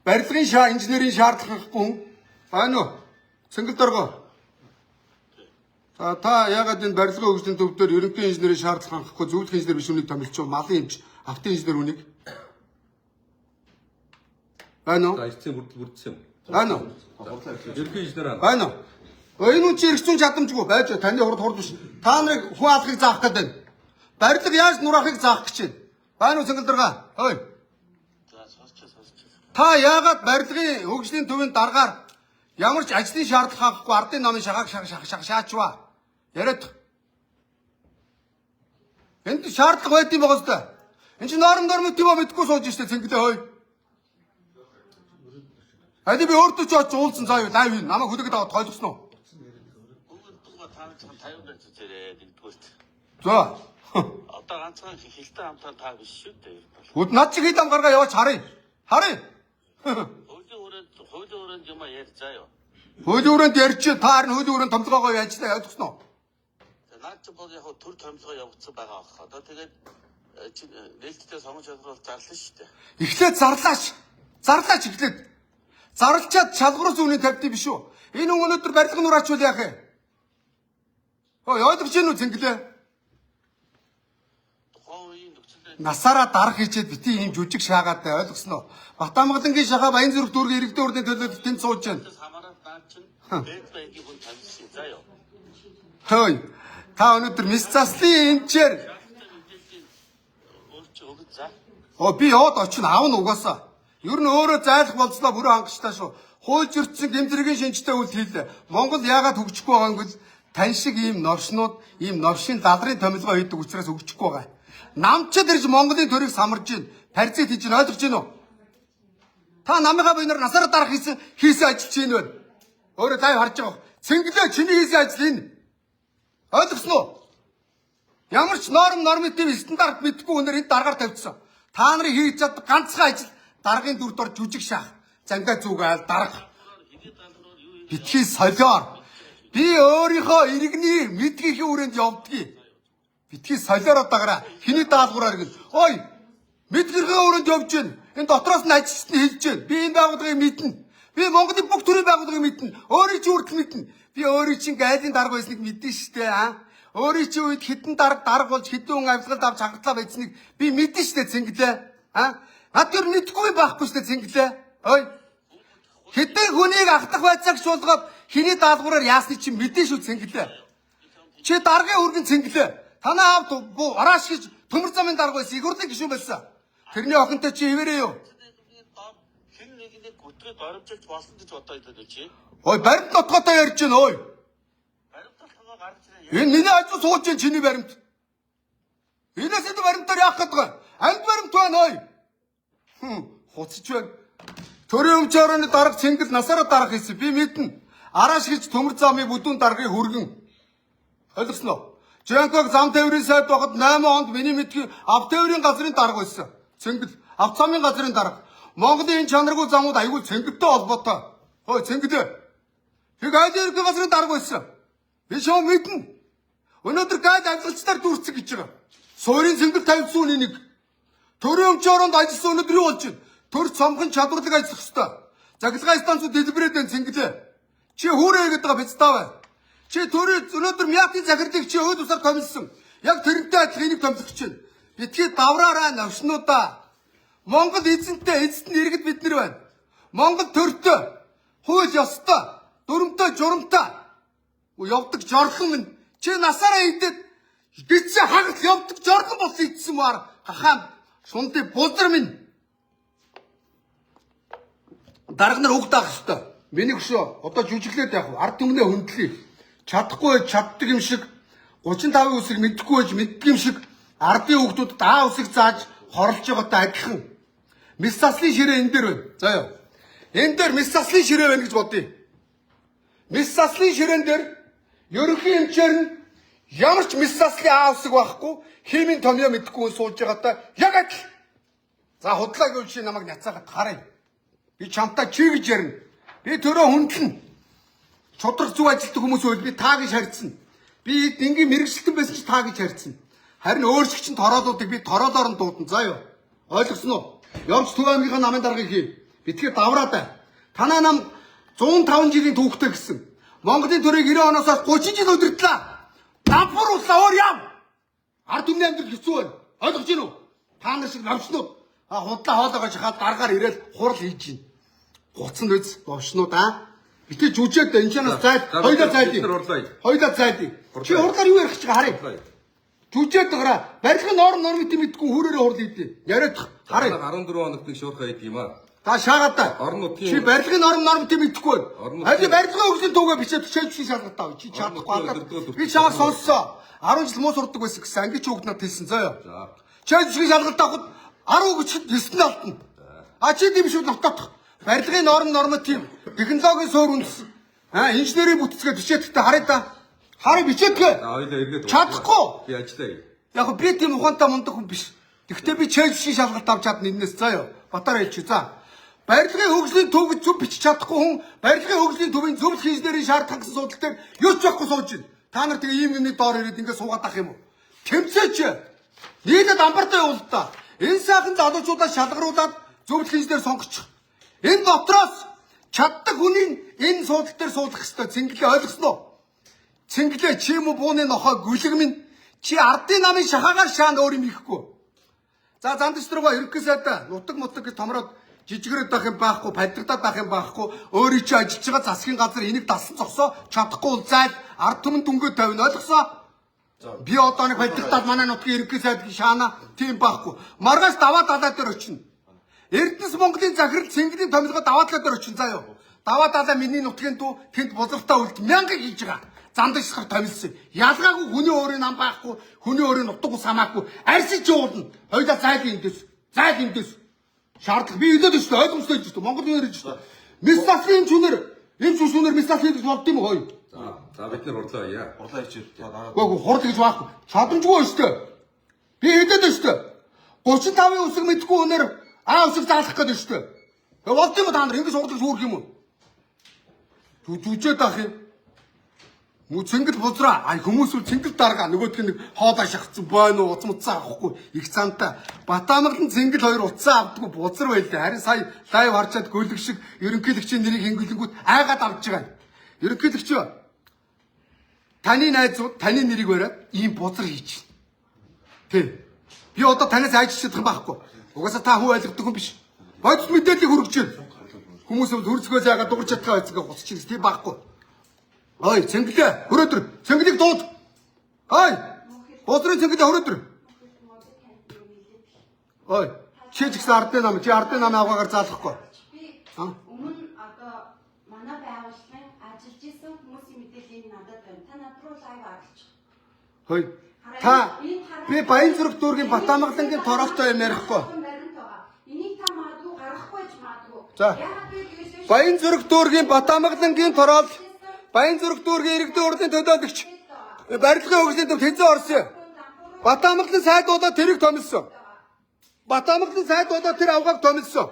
Барилгын инженерийн шаардлага хангахгүй хүн байна уу? Цэнгэл дөргөө. Та ягаад энэ барилгын хөгжлийн төв дээр ерөнхий инженерийн шаардлага хангахгүй зөвлөх инженер биш үнийг томилж байгаа малын эмч автын инженер үнийг байна уу? Эцсийн бүрдсэн юм. Байна уу? Ерхий инженер аа. Байна уу? Энэ үн чи эргцүүн чадамжгүй байж таны хурд биш. Та нарыг хүн алхахыг заах гэдэг байна. Барилга яаж нураахыг заах гэж байна. Байна уу цэнгэл дөргөө? Ой. Та яагаад барилгын хөгжлийн төвийн дараагаар ямар ч ажлын шаардлага хангахгүй ардын намын шагааг шаачваа. Яриад. Энд шаардлага байт юм байгаа зү. Энд чи норм тийм мэдгүй сууж штэ цэнгэлээ хой. Хайди би өөртөө ч очиж уулзсан заа юу лайв юм. Намайг хүлээгээд аваад тойлгосон уу? За. Одоо ганцхан хилтэй хамтаа та биш шүү дээ. Хөд над чи хил ам гаргаа яваач харъя. Харъя. Хуулийн өрөөнд юм ярьж заяа. Хуулийн өрөөнд ярьж та харин хуулийн өрөөнд томилгоогоо яажлаа ойлгосноо. Наад чи бол яг төр томилгоо явагдсан байгаа бах. Одоо тэгээд нээлттэй сонгож чадвар зарлаа шүү дээ. Эхлээд зарлаач. Зарлаач эхлээд. Зарлчаад шалгуурс үнийн тавьдсан биш үү? Энэ өнөөдөр барилга нураач үл яах вэ? Ойлгож гин үү цэнгэлээ? Насаараа дарах хийчээд бити ийм жүжиг шаагаад ойлгосноо. Батамгалангийн шахаа Баян зүрх дүүргийн иргэдийн урдын төлөөлөлт тэнд сууж байна. Хамаарал наад чинь бэдбэгийн хүн тамилсан заяа. Хөөе. Та өнөөдөр мис заслын энчээр Өөрчөө за. би яваад очино аав нь угаасаа. Ер нь өөрөө зайлах болцлоо бүрэн хангачтай шүү. Хууль зөрчсөн гэмтрийн шинжтэй үйл хийлээ. Монгол яагаад хөгжихгүй байгаа юм бол тань шиг ийм новшнууд, ийм новшин дадрын томилгоо хийдэг учраас хөгжихгүй байгаа. Намчад ирж Монголын төрийг самарж гин, паразит хийж гин ойлгож гин үү? Та намынхаа буйнаар насаараа дарах хийсэн ажил чинь байна. Өөрөө лайв харж байгаа. Цэнгэлээ чиний хийсэн ажил энэ. Ойлгосноо? Ямар ч норматив стандарт мэдгүй өнөр энэ дараагаар тавьчихсан. Та нарын хийж чад ганцхан ажил даргын дүрд ор жүжиг шаах. Зангай зүгээл дарга. Битгий солиор. Би өөрийнхөө иргэний мэдгийнхээ үрээнд явдгийг. Битгий солиороо дагаараа хиний даалгавраар гэл. Ой! Мэдгэрхээ өрөөнд явж гин. Энэ дотроос нь ажилчны хэлж гин. Би энэ байгууллагыг мэднэ. Би Монголын бүх төрлийн байгууллагыг мэднэ. Өөрийн чинь хүртэл мэднэ. Би өөрийн чинь гайлын дарга байсныг мэднэ шүү дээ. Өөрийн чинь үед хитэн дарга болж хитэн хүн авилгалд авч хагартлаа байсныг би мэднэ шүү дээ цэнгэлээ. Над тэр мэдгүй байхгүй шүү дээ цэнгэлээ. Ой! Хитэн хүнийг ахтах байцаагч болгоод хиний даалгавраар яасны чинь мэдэн шүү цэнгэлээ. Чи даргын өргөн цэнгэлээ. Танаа аав арааш гэж төмөр замын дарга байсан. Игурлын гишүүн байсан. Тэрний охинтой чи хിവэрээ юу? Хэн нэгнийг гүтгэж оромжилж болсон гэж бодоод байдаг чи. Ой, баримт нотготой ярьж гин ой. Баримт толгоо гарч ирээ. Энэ миний ажил сууж гин чиний баримт. Энэсэд баримтаар яах гээд байгаа? Амьд баримт байна ой. Хуцж байна. Төрийн өмчөөрөний дарга Цэнгэл насаараа дарга хийсэн. Би мэднэ. Араш гэж төмөр замын бүдүүн даргыг хүргэн. Ойлгосноо? Жанког зам тээврийн сайд байхад 8 онд миний мэдхийн ав тээврийн газрын дарга байсан. Цэнгэл ав замын газрын дарга. Монголын энэ чанаргүй замууд аягүй Цэнгэлтэй холбоотой. Хой Цэнгэл. Тэг айдын газрын дарга байсан. Би шоо мэднэ. Өнөөдөр гайд амжилтаар дүүрцэг гэж байгаа. Суурийн Цэнгэл тавьсан үний нэг. Төрийн өмчөөрөнд ажилласан өнөөдөр юу болж байна? Төр цомхон чадварлаг ажиллах ёстой. Захилгаан станцууд дэлбэрээд байна Цэнгэлээ. Чи хүүрээ гэдэг байгаа биз таа. Чи төрийн өнөөдөр мяатын захирлыг чи өөд усаар томилсон. Яг тэрнтэй адилхан энийг томилох гэж байна. Битгий давраараа навшнуудаа. Монгол эзэнтэй эзэд нь иргэд бид нар байна. Монгол төртөө хууль ёстой, дүрмтэй, журамтай. Явдаг жорлон минь чи насаараа идээд гисээ хагас явдаг жорлон болсон идсэн маар хахаан шунды бузар минь. Дарга нар үг даах ёстой. Миний хөшөө одоо жүжиглээд яах вэ? Ард түмнээ хөндлөе. Чадахгүй байж чаддаг юм шиг 35 үсэг мэдхгүй байж мэддэг юм шиг ардын хүүхдүүдэд аа үсэг зааж хорлож байгаатай адилхан. Мис заслын ширээ энэ дээр байна. За ёо. Энэ дээр мис заслын ширээ байна гэж бодъё. Мис заслын ширээн дээр ерөнхий эмчээр нь ямар ч мис заслын аа үсэг байхгүй химийн томьёо мэдхгүй суулж байгаатай яг адил. За худлаа гэвэл чи намайг няцаагаад харъя. Би чамтай чи гэж ярина. Би төрөө хүндлэн. Чудрах зүг ажилтдаг хүмүүс байл би таа гэж харьцсан. Би энгийн мэрэгчлэн байсан ч таа гэж харьцсан. Харин өөрсгч нь тороолуудыг би тороолоор нь дуудан. За ёо. Ойлгосон уу? Явж Төв аймгийнхаа намын даргаыг хий. Битгий давраа бай. Танаа нам 105 жилийн түүхтэй гэсэн. Монголын төрийг 90 оноос 30 жил удирдлаа. Давхар улсаа өөр яв. Ард түмний амьдрал хэцүү байна. Ойлгож гин үү? Та нар шиг навчнууд худлаа хоолойгоо шахаад даргаар ирээл хурал хийж гин. Гуцсан үз довшнууд битээ жүжээд энэ чанаас зайд хоёлаа зайдыг. Хоёлаа зайдыг. Чи хурлаар юу ярих гэж харъя. Жүжээд байгаа. Барилгын нормыг мэдгүй хүрээрээ хурал хийдээ. Яриад харъя. 14 хоногт нэг шуурхай хийх юм аа. Та шаагатай. Чи барилгын нормыг мэдгүй. Харин барилгын хөгжлийн төвөө бичээд төчөөлсөн шалгалтаа. Чи чадахгүй. Би чамаас сонссоо. 10 жил муу сурдаг байсан гэсэн анги ч хүүхд надад хэлсэн заяа. Чөөлсөн шалгалтаа авахд 10 гэж 9 алдна. Чи тийм шүү нототох. Барилгын норматив, технологийн суур үндэс. Инженерийн бүтцгээ бичээдтэй харъя да. Харъя бичээдгээ. Хоёлаа эргээд чадахгүй. Би ажиллая. Яг би тийм ухаантай мундаг хүн биш. Гэхдээ би чэйжшин шалгалт авч чадна энэс заяа. Батар хэлчих за. Барилгын хөгжлийн төв гэж зөв бичиж чадахгүй хүн барилгын хөгжлийн төвийн зөвлөх инженерийн шаардлага гэсэн судал дээр юу ч байхгүй сууж байна. Та нар тэгээ ийм юмний доор ирээд ингээд суугаад ах юм уу? Тэмцээч. Нийтэд амбартай явуул та. Энэ сайхан залуучуудаа шалгаруулад зөвлөх инженер сонгочих. Энэ дотроос чаддаг хүний энэ суудал дээр суулгах ёстой. Цэнгэлээ ойлгосноо? Цэнгэлээ чи юм уу бууны нохой гүлэг минь чи ардын намын шахаагаар шаан өөр юм ихгүй. За зандч руугаа ерөнхий сайдаа нутаг мутаг гэж томроод жижигрээд байх юм байхгүй, паддагдаад байх юм байхгүй. Өөрийн чи ажиллаж байгаа засгийн газар энийг дасан зогсоо чадахгүй улзаад ард түмэн дүнгээ тавина ойлгосоо? Би одоо нэг паддагдаад манай нутгийн ерөнхий сайдын шаана тийм байхгүй. Маргааш даваа далаа дээр очино. Эрдэнэс Монголын захирал Цэнгэлийн томилгоо даваа далаа дээр очино заяа. Даваа далаа миний нутгийн дүү тэнд бузартаа үлд мянга хийж байгаа. Зандагсахаар томилсон. Ялгаагүй хүний өөрийн нам байхгүй, хүний өөрийн нутаг ус хамаагүй. Арьсч уулна. Хоёлаа зайлын эндээс. Зайл эндээс. Шаардлага би хэлээд өштэй ойлгомжтой гэж байна. Монгол нэр гэж байна. Мистасын чүнэр, энэ чүнэр мистасын гэж болд юм уу? За бид нар хурлаа яа. Хурлаа хийчих. Гүг хурд гэж байхгүй. Чадамжгүй өштэй. Би хэлээд өштэй. 35-ын үсэг мэдгүй өнөр аа үсэг заалах гэдэг өштэй. Болд юм та нар ингэж урдлаж үүрх юм уу? Жүжээд ах юм. Муу Цэнгэл бузраа. Хүмүүс үл Цэнгэл дарга нөгөөдг нэг хоолоо шахацсан бойно уц муцсан авахгүй их цаантай. Батамгалан Цэнгэл хоёр уцаа авдаггүй бузар байлаа. Харин сая лайв харчаад гөлөг шиг ерөнхийлөгчийн нэрийг хингэлэнгүүт айгаад авч байгаа. Ерөнхийлөгч таны найзууд таны нэрийг бариад ийм бузар хийж байна. Тэг. Би одоо танаас айж чадах юм байхгүй. Угаасаа та хүн ойлгодог хүн биш. Бодит мэдээллийг хүргэж байна. Хүмүүс хөрцгөө заагаад дуурч чадхаа байцгаа гусчих тийм байхгүй. Ой, Цэнгэлээ хөрөөдөр. Цэнгэлийг дууд. Ой. Бузрын Цэнгэлээ хөрөөдөр. Ой. Чи ч гэсэн ардын нам, чи ардын нам аваагаар заалахгүй. Би өмнө одоо манай байгууллагын ажиллаж исэн хүмүүсийн мэдээллийг надад байна. Та над руу лайв оруулчих. Хой. Та би Баянзүрх дүүргийн Батамгалангийн тороолтой юм ярихгүй. Энийг та магадгүй гаргахгүй ч магадгүй. За. Баянзүрх дүүргийн Батамгалангийн тороол Баянзүрх дүүргийн иргэдийн урдын төлөөлөгч барилгын хөгжлийн төвд хэзээ орсон. Батамгалан сайдуудаа тэрийг томилсон. Батамгалан сайдуудаа тэр авгааг томилсон.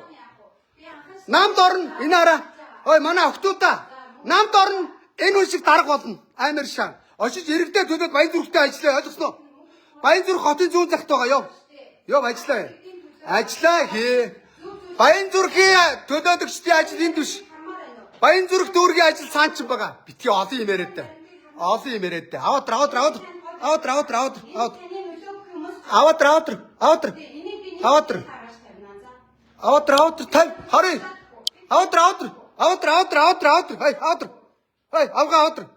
Намд орно энэ хараа. Ой манай охтуудаа намд орно энэ хүн шиг дарга болно. Амар шаа. Очиж иргэдээ төлөөд Баянзүрхтэй ажиллаа ойлгосноо. Баянзүрх хотын зүүн захт байгаа ёо. Ёо ажиллаа. Ажиллаа хээ. Баянзүрхийн төлөөлөгчдийн ажил энд биш. Баянзүрх дүүргийн ажил цаан ч байгаа. Битгий олон юм яриад та. Олон юм яриад та. Аваад. Тав. Харъя. Хай, авгаа.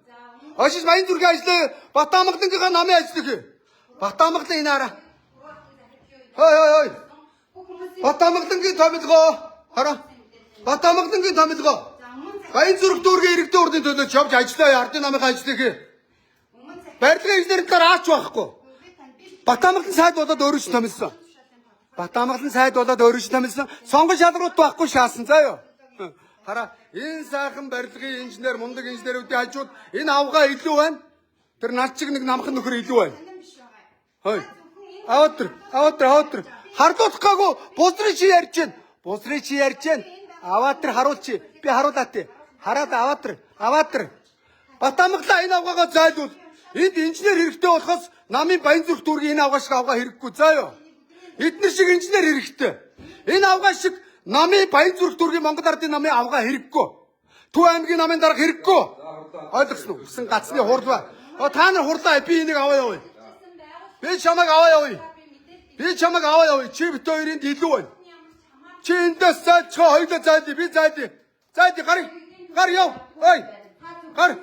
Очиж Баянзүрхийн ажлаа Батамгалангийнхаа намын ажиллах. Батамгалан энэ хараа. Хой. Батамгалангийн томилгоо. Хараа. Батамгалангийн томилгоо. Баянзүрх дүүргийн иргэдийн урдын төлөө явж ажиллаа. Ардын намынхаа ажиллах. Барилгын инженерийн дараа аач байхгүй. Батамгалан сайд болоод өөрөө ч томилсон. Сонгон шалрууд байхгүй шаасан заа юу. Хараа. Энэ сайхан барилгын инженер, мундаг инженерүүдийн хажууд энэ авгаа илүү байна. Тэр нарчиг нэг намхан нөхөр илүү байна. Хой. Аваад. Хардуулахгүй бузрын чи ярьж байна. Аваад тэр харуулчи. Би харуулаа тий. Хараад аваад. Батамгалаа энэ авгаагаа зайлуул. Энд инженер хэрэгтэй болохоос намын Баянзүрх дүүргийн энэ авгаа шиг авгаа хэрэггүй заа юу. Эднэр шиг инженер хэрэгтэй. Энэ авгаа шиг намын Баянзүрх дүүргийн Монгол Ардын намын авгаа хэрэггүй. Төв аймгийн намын дарга хэрэггүй. Ойлгосноо? Усан гацны хурлаа. Та нар хурлаа би энийг аваа явъя. Би чамайг аваа явъя. Чи бит хоёрын илүү байна. Чи эндээс зайд чи хоёулаа зайд би зайд. Зайд гар яв. Ой. Гар.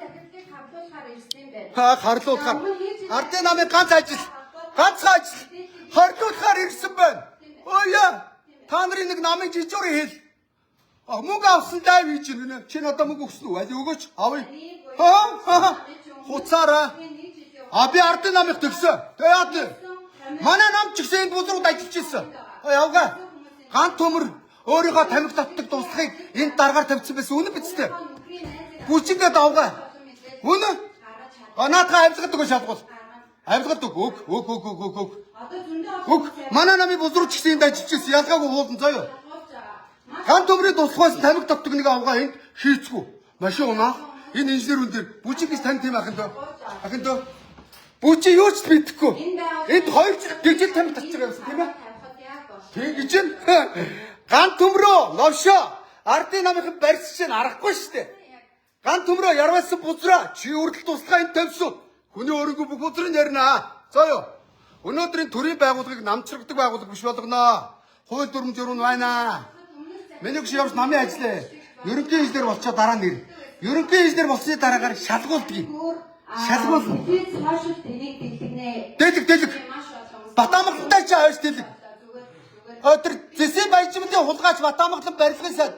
Харлуулахаар. Ардын намын ганц ажил. Харлуулахаар ирсэн байна. Ой яа. Та нарын нэг намын жижигурын хэл. Мөнгө авсан даа би чинь. Чи надад мөнгө өгсөн үү? Али өгөөч. Авъя. Хуцаараа. Би ардын намыг төгсөө. Тэгээд манай нам ч гэсэн энд бузрууд ажиллаж ирсэн. Явгаа. Ган төмөр өөрийнхөө тамхи татдаг дуслахыг энд даргаар тавьсан байсан. Үнэн биз дээ. Бүжиглээд авгаа. Үнэн. Наадхаа амьсгалдаг шалгуул. Амьсгалдаг. Өг. Манай намын бузрууд ч гэсэн энд ажиллаж ирсэн. Ялгаагүй уулан заа юу. Ган төмрийн дуслахаас тамхи татдаг нэг авгаа энд хийцгүй. Машин унаа. Энэ инженерүүн дээр бүжиг гэж тань тийм ахын дөө. Бүжи юу ч бидэхгүй. Энд хоёр гижил тамхи татчих юмсан тийм ээ. Тэгж ин ган төмрөө новшоо ардын намын барьс чинь арахгүй штэ. Ган төмрөө ярвасан бузраа чи үрдэл туслахаа энд тавьсан. Хүний өөрөнгөө бүх бузрын ярина. Зөө юу. Өнөөдрийн төрийн байгууллагыг намчрагдаг байгууллага биш болгоно. Хууль дүрм журм байна. Миний гүш явж намын ажиллаа. Ерөнхий инженер болчоо дараа нэр. Ерөнхий инженер болсны дараагаар шалгуулдаг. Дэлэг. Батамгалантай ч авч дэлэг. Тэр зэсийн баяжмын хулгайч Батамгалан барилгын сайд.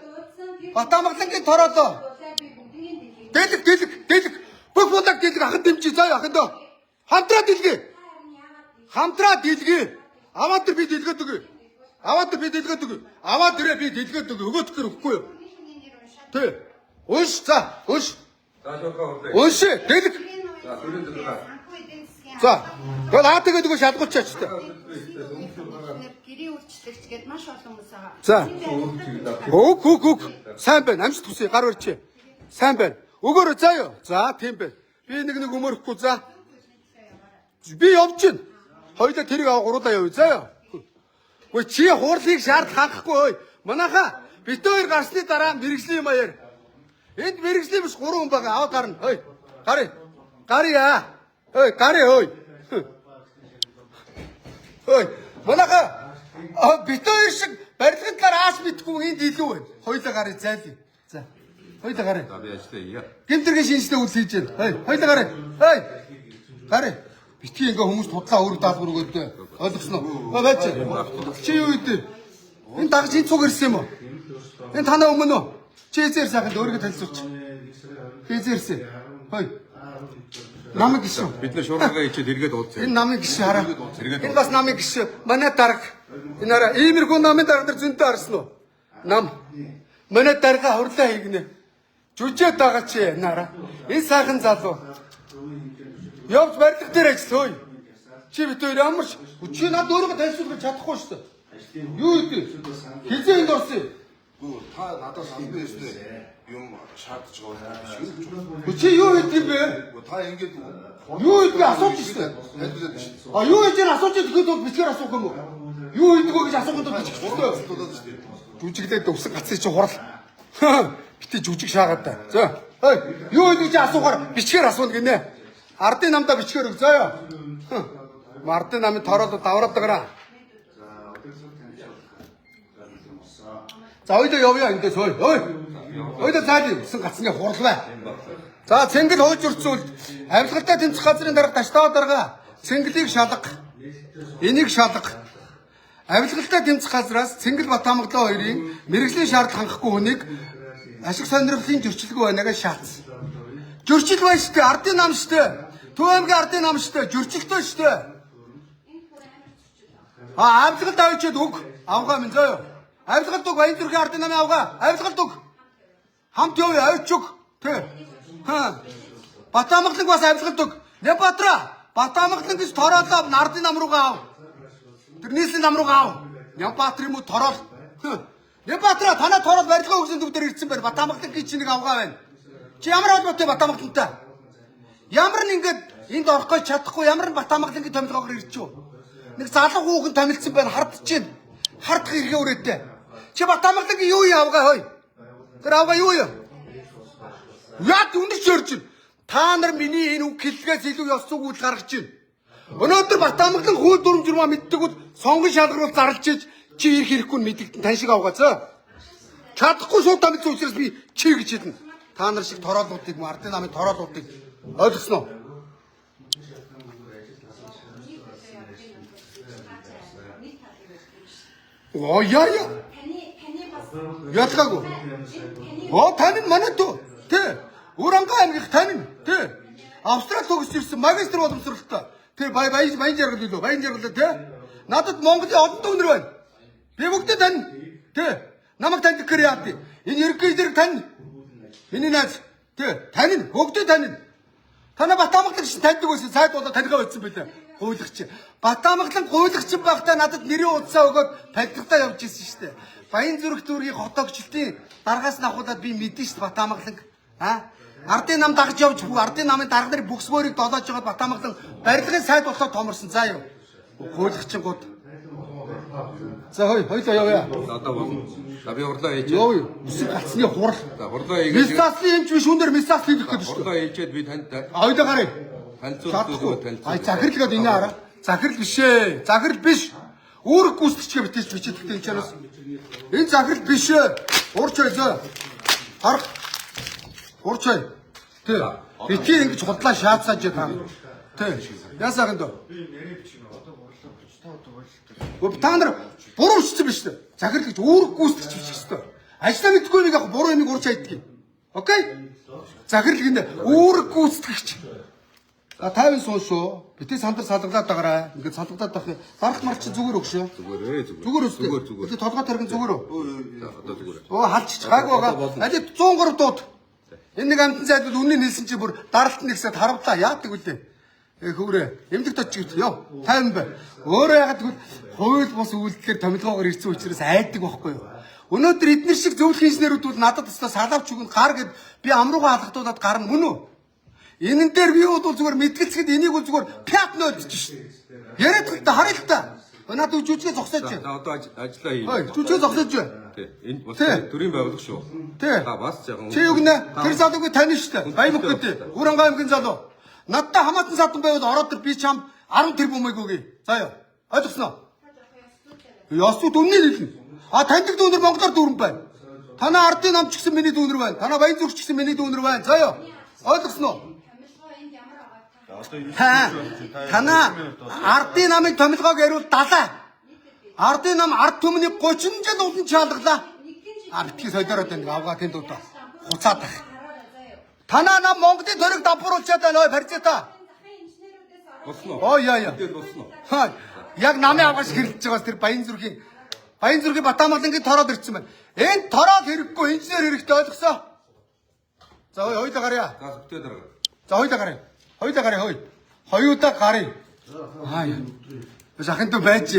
Батамгалангийн тороолоо. Дэлэг. Бүх булаг дэлэг ахын дэмжиж заа ахын дөө. Хамтраа дэлгээ. Аваад тэр би дэлгээд өгье. Аваад тэр би дэлгээд өгье. Өгөөдгөр өгөхгүй юу? Тэ. Унш. Унш. Дэлэг. За. Тэгвэл тэгээд үгүй шалгуулчаач та. Гэрийн үйлчлэгч гээд маш олон хүмүүс байгаа. За. Өг. Сайн байна. Амжилт хүсье. Гар өрчээ. Сайн байна. Өгөөрөө заа юу. За, тийм байна. Би нэг өмөрөхгүй за. Би явж гин. Хоёулаа тэрийг аваа гуруулаа явъя заа юу. Үгүй чи хуурлыг шаардлага хангахгүй ой. Манайха бит хоёр гарсны дараа мэрэгжлийн юм аяар. Энд мэрэгжлийн биш 3 хүн байгаа. Аваа гарна. Ой. Гарья. Ой. Ой. Манайха бит хоёр шиг барилгын талаар ааш мэдгүй энд илүү байна. Хоёулаа гарыг зайлъя. За. Хоёулаа гарыг. За би ажиллая. Гэмтэргийн шинжлэх үйл хийж байна. Хоёулаа гарыг. Гарыг. Битгий ингээ хүмүүс тудлаа өөр даалгавар өгөөд ойлгосноо. Байж. Чи юу гэдэг? Энэ дагж энэ цуг ирсэн юм уу? Энэ танаа өмнө үү? Чи эзэр сайханд өөрийгөө танилцуулч. Эзэрсэн. Хой. Намын гişүү. Бид нэ шуурга ичээд эргээд уудсан. Энэ намын гişүү хараа. Энэ бас намын гişүү. Манай дарга. Энэ хараа иймэрхүү намын дарга нар зөнтөө харсан уу? Нам. Манай дарга хурлаа хийгнэ. Жүжээд байгаа чи нараа. Энэ сайхан залуу. Явж барилга дээр ажиллаа. Чи бид хоёр ямар ч чи над өөрөө танилцуулж чадахгүй шүү дээ. Юу гэдэг? Хизээ энд орсон. Та надаас хамгийн өстэй юм шаардж байгаа юм шиг. Чи юу гэдэг юм бэ? Та ингэж Юу гэдэг асууж шүү дээ. хэлээд шүү. А юу гэж асууж тэгэхэд бол бичгээр асуух юм уу? Юу гэдэг вэ гэж асуухад бол бичих шүү дээ. Жүжиглээд өвсөн гацыг чи хурал. Битээ жүжиг шаагаад та. За. Хөөе. Юу гэдэг чи асуухаар бичгээр асууна гинэ. Ардын намдаа бичгээр өг заяа. Ардын намын тороолоо давраад байгаараа. За хоёул явъя эндээс хөөе. Хөөе. Хоёул цаалаа өвсөн гацны хурлаа. За цэнгэл хууж өрцүүлд авилгалтай тэмцэх газрын дарга таштаа дарга цэнгэлийг шалга. Энийг шалга. Авилгалтай тэмцэх газраас Цэнгэл Батамглаа хоёрын мэрэгжлийн шаардлага хангахгүй хүнийг ашиг сонирхлын зөрчилгүй байнагаа шаац. Зөрчил байна шүү дээ. Ардын нам шүү дээ. Төв аймгийн ардын нам шүү дээ. Зөрчилтэй шүү дээ. Авилгалд авчиад өг. Авгаа минь зөө. Авилгалд өг Баян зүрхийн ардын намын авгаа. Авилгалд өг. Хамт явъя авч өг. Тэ. Батамглан бас авилгалд өг. Небатра. Батамглан гэж тороолоо ардын нам руугаа ав. Тэрнээс нам руугаа ав. Нямбатар юм уу тороол. Нямбатра танаа тороол барилга өгсөн төв дээр ирсэн байна. Батамглан гэж чи нэг авгаа байна. Чи ямар холбоотой Батамглантай? Ямар нэг ингэж энд орох гэж чадахгүй ямар нэг Батамглангийн томилгоогоор ирчихв. Нэг залуу хүүхэн томилсон байна хардж чинь. Хардах эргээ өрөөтэй. Чи Батамглангийн юу явгаа хөөе. Тэр авгаа юу юм? Яг үнэрч өрж чинь. Та нар миний энэ үг хэллэгээс илүү ёс зүг үйл гаргаж чинь. Өнөөдөр Батамглан хууль дүрм журмаа мэддэг бол сонгон шалгаруул зарлж иж чи ирэх хэрэггүй мэдэгдэн тань шиг авгаацаа. Чадахгүй шууд тамилсан учраас би чи гэж хэлнэ. Та нар шиг тороолуудыг ардын намын тороолуудыг ойлгосноо. Оо яа. Таны бас Ялгаагүй. Оо тань манай дүү. Тэ. Уранга аймгийнх тань. Тэ. Австрал төгсөж ирсэн магистр боловсролтой. Тэ баян жаргал илүү. Баян жаргал тэ. Надад Монголын олон дүүнэр байна. Би бүгдээ тань. Тэ. Намайг танд гэхээр яа вэ? Энэ ерөнхий зэрэг тань. Миний найз. Тэ. Тань. Бүгдээ тань. Танаа Батамглан гэсэн таньдаг байсан. Сайд болоо танихаа утсан байлаа. Гуйлагч. Батамглан гуйлагч байхдаа надад нэрийн удсаа өгөөд пальтгатаа явж ирсэн шүү дээ. Баян зүрх дүүргийн хотогчлтын даргаас нь авахудаад би мэдэн шүү дээ Батамглан. Ардын нам дагж явж бүх ардын намын дарга нарын бүксмөрийг долоож жагаад Батамглан барилгын сайд болоод томорсон. За юу. Гуйлагчингууд. За хоёлоо явъя. Одоо болно. За би хурлаа хийж. Йоо, үсэг гацны хурал. За хурлаа хийгээд. Мисасын юмч биш өндөр мисас хийх гэдэг шүү. Хурлаа хийчээд би танд Хоёлоо гарыг. танилцуулах танилцуулах. Ай захирлгээд энэ хараа. Захирал биш ээ. Захирал биш. Үүрэг гүйцэтгэжгээ битэж бичээдтэй энэ чанаас. Энэ захирал биш ээ. Урч байзаа. Харах. Урч бай. Тэ. Битгий ингэж худлаа шаацааж байгаа. Тэ. Ясаахан дөө. Та нар буруу шийдсэн биш үү? Захирал гэж үүрэг гүйцэтгэж бичих ёстой. Ажлаа мэдгүй нэг яг буруу юмыг урч хайдаг юм. Окей? Захирал гинэ үүрэг гүйцэтгэгч. За 50 суун шүү. Битээ сандар салгалаад байгаарай. Ингээд салгалаад байх юм. Дарах марч зүгээр өгшөө. Зүгээр өстэй. Битээ толгой тархин зүгээр өө. За одоо зүгээр. Оо халчих гайг байгаа. Аль 103 дууд. Энэ нэг амтан зайдууд үнэн хэлсэн чи бүр даралт нэгсэд харавлаа. Яадаг үлээ. Хөврөө. Эмдэгт очиж яв. 50 бай. Өөрөө ягаад гэвэл хууль бус үйлдэлээр томилгоогоор ирсэн учраас айдаг байхгүй юу? Өнөөдөр эдгээр шиг зөвлөх инженерүүд бол надад өстой салавч өгөн гар гэд би амруугаа алгадуулаад гарна мөн үү? Энэн дээр би бол зүгээр мэдгэлцэхэд энийг бол зүгээр пят нөөлдөж шин. Яриад л та харъя л та. Надад жүжигээ зогсоож байна. За одоо ажиллаа хий. Жүжигээ зогсоож байна. Тий. Энд бас төрийн байгууллага шүү. Тий. Та бас жаахан. Чи юу гинэ? Тэр залууг тань шүү дээ. Баян мөхөд. Уранга аймгийн залуу. Надтай хамаатан садан байвал ороод тэр би чам 10 тэрбумыг өгье. За ёо. Ойлгосноо? Ясууд үнэн хэлнэ. Таньдаг дүүнэр Монголоор дүүрэн байна. Танаа ардын намч гэсэн миний дүүнэр байна. Танаа баян зүрхч гэсэн миний дүүнэр байна. За ёо. Ойлгосноо? Танаа ардын намын томилгоог яриул 70. Ардын нам ард түмний 30 жил улан чаалглаа. Битгий солиороод байна. Авгаа тэнд удаа. Хуцаад байх. Танаа нам Монголын төрөг давхруулчаад байна ой Парзита. Босноо. Оо яа. Тэгэл босноо. Яг намын авгаш хэрэлж байгаас тэр баян зүрхийн Баянзүргийн Батамгалангийн тороод ирсэн байна. Энэ тороод хэрэггүй инженер хэрэгтэй ойлгосоо. За хоёулаа гарья. За зөвхөн дараа. За хоёулаа гарья. Хоёулаа гарья хой. Хоёудаа гарья. Ахын дөө байж.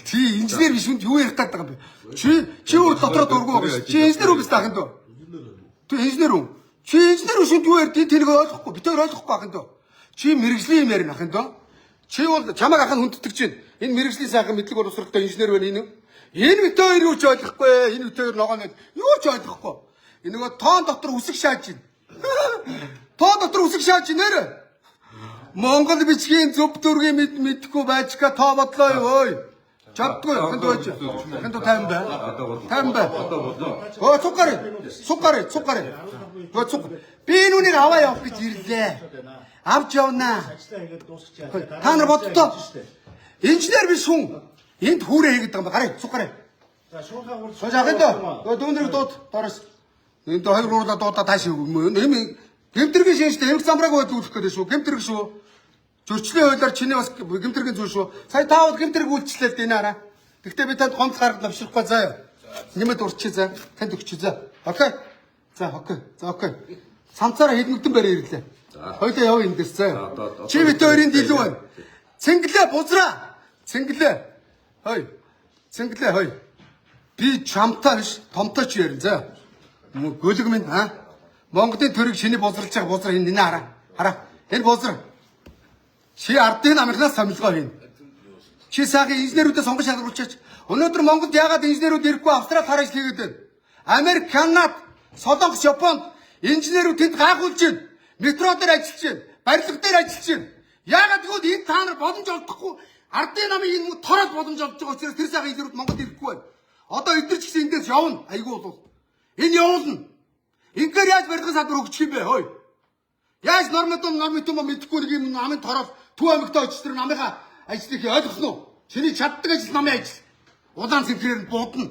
Чи инженер биш үнд юу ярих гэдэг юм бэ? Чи өөр дотроо дургу байгаа. Чи инженер үү гэсэн ахын дөө? Ти инженер үү? Чи инженер биш үнд юу ярьдгийг тэнэг ойлгохгүй. Би тэр ойлгохгүй ахын дөө. Чи мэрэгжлийн юм ярина ахын дөө. Чи бол чамаг ахын хүндэтгэж чинь. Энэ мэрэгжлийн сайхан мэдлэг боловсролтой инженер байна энэ. Энэ бит хоёр юу ч ойлгохгүй. Энэ бит хоёр ногоон юу ч ойлгохгүй. Энэ нөгөө тоон дотор үсэг шааж байна. Тоон дотор үсэг шааж нэрэ. Монгол бичгийн зөв дүргийн мэдхгүй байж ка тоо бодлоо юу ой. Чаддгүй хэнт байж. Хэнт тайм бай. Тайм бай. Оо цугаарай. Оо цуг. Би нүнийг аваа явах гэж ирлээ. Авч явнаа. Та нар боддоо. Инженер биш хүн. Энд хүүрээ хийгээд байгаа юм ба. Гараа цугаарай. За шуурхаа хахын дөө. Дүүнэрийг дууд доороос. Энд хоёр уурлаа дуудаа тааш юм. Гэмтэргийн шинжтэй эмх замбрааг үйлдүүлэх гэдэг шүү. Гэмтэрэг шүү. Зөрчлийн хуулиар чиний бас гэмтэргийн зүйл шүү. Сая таавал гэмтэрэг үйлчлээ дээ наараа. Гэхдээ би танд гомц гаргаж авширахгүй заа. Нэмэд урчи заа. Танд өгч заа. Окей. За окей. Самцаараа хэдмэгдэн барь ирлээ. Хоёлаа яв эндээс заа. Чи бит хоёрын дийлүү байна. Цэнгэлээ бузраа. Цэнгэлээ хой. Би чамтай биш, томтой ч ярина заа. Гөлөг минь Монголын төрийг шиний бузралж байгаа бузар энэ хараа. Энэ бузар. Чи ардын амнаас самилгоо хийнэ. Чи сагийн инженерүүдэд сонгож шалгаруулчих. Өнөөдөр Монголд яагаад инженерүүд ирэхгүй Австрали хараач хийгээд байна? Америк, Канада, Солонгос, Японд инженерүүд тэнд гайхуулж байна. Метро дээр ажиллаж байна. Барилга дээр ажиллаж байна. Яагаад гэвэл энэ та нар боломж олдохгүй ардын намын энэ тороод боломж олж байгаа учраас тэр сайхан инженерүүд Монголд ирэхгүй байна. Одоо эдгээр ч гэсэн эндээс явна. Айгүй бол. Энэ явуулна. Ингээр яаж барилгын салбар хөгжих юм бэ? Хой. Яаж нормитум мэдэхгүй нэг юм намын тороод Төв аймагтаа очиж тэр намынхаа ажлыг ойлгосноо. Чиний чаддаг ажил намын ажил. Улаан цэнхрээр нь буудна.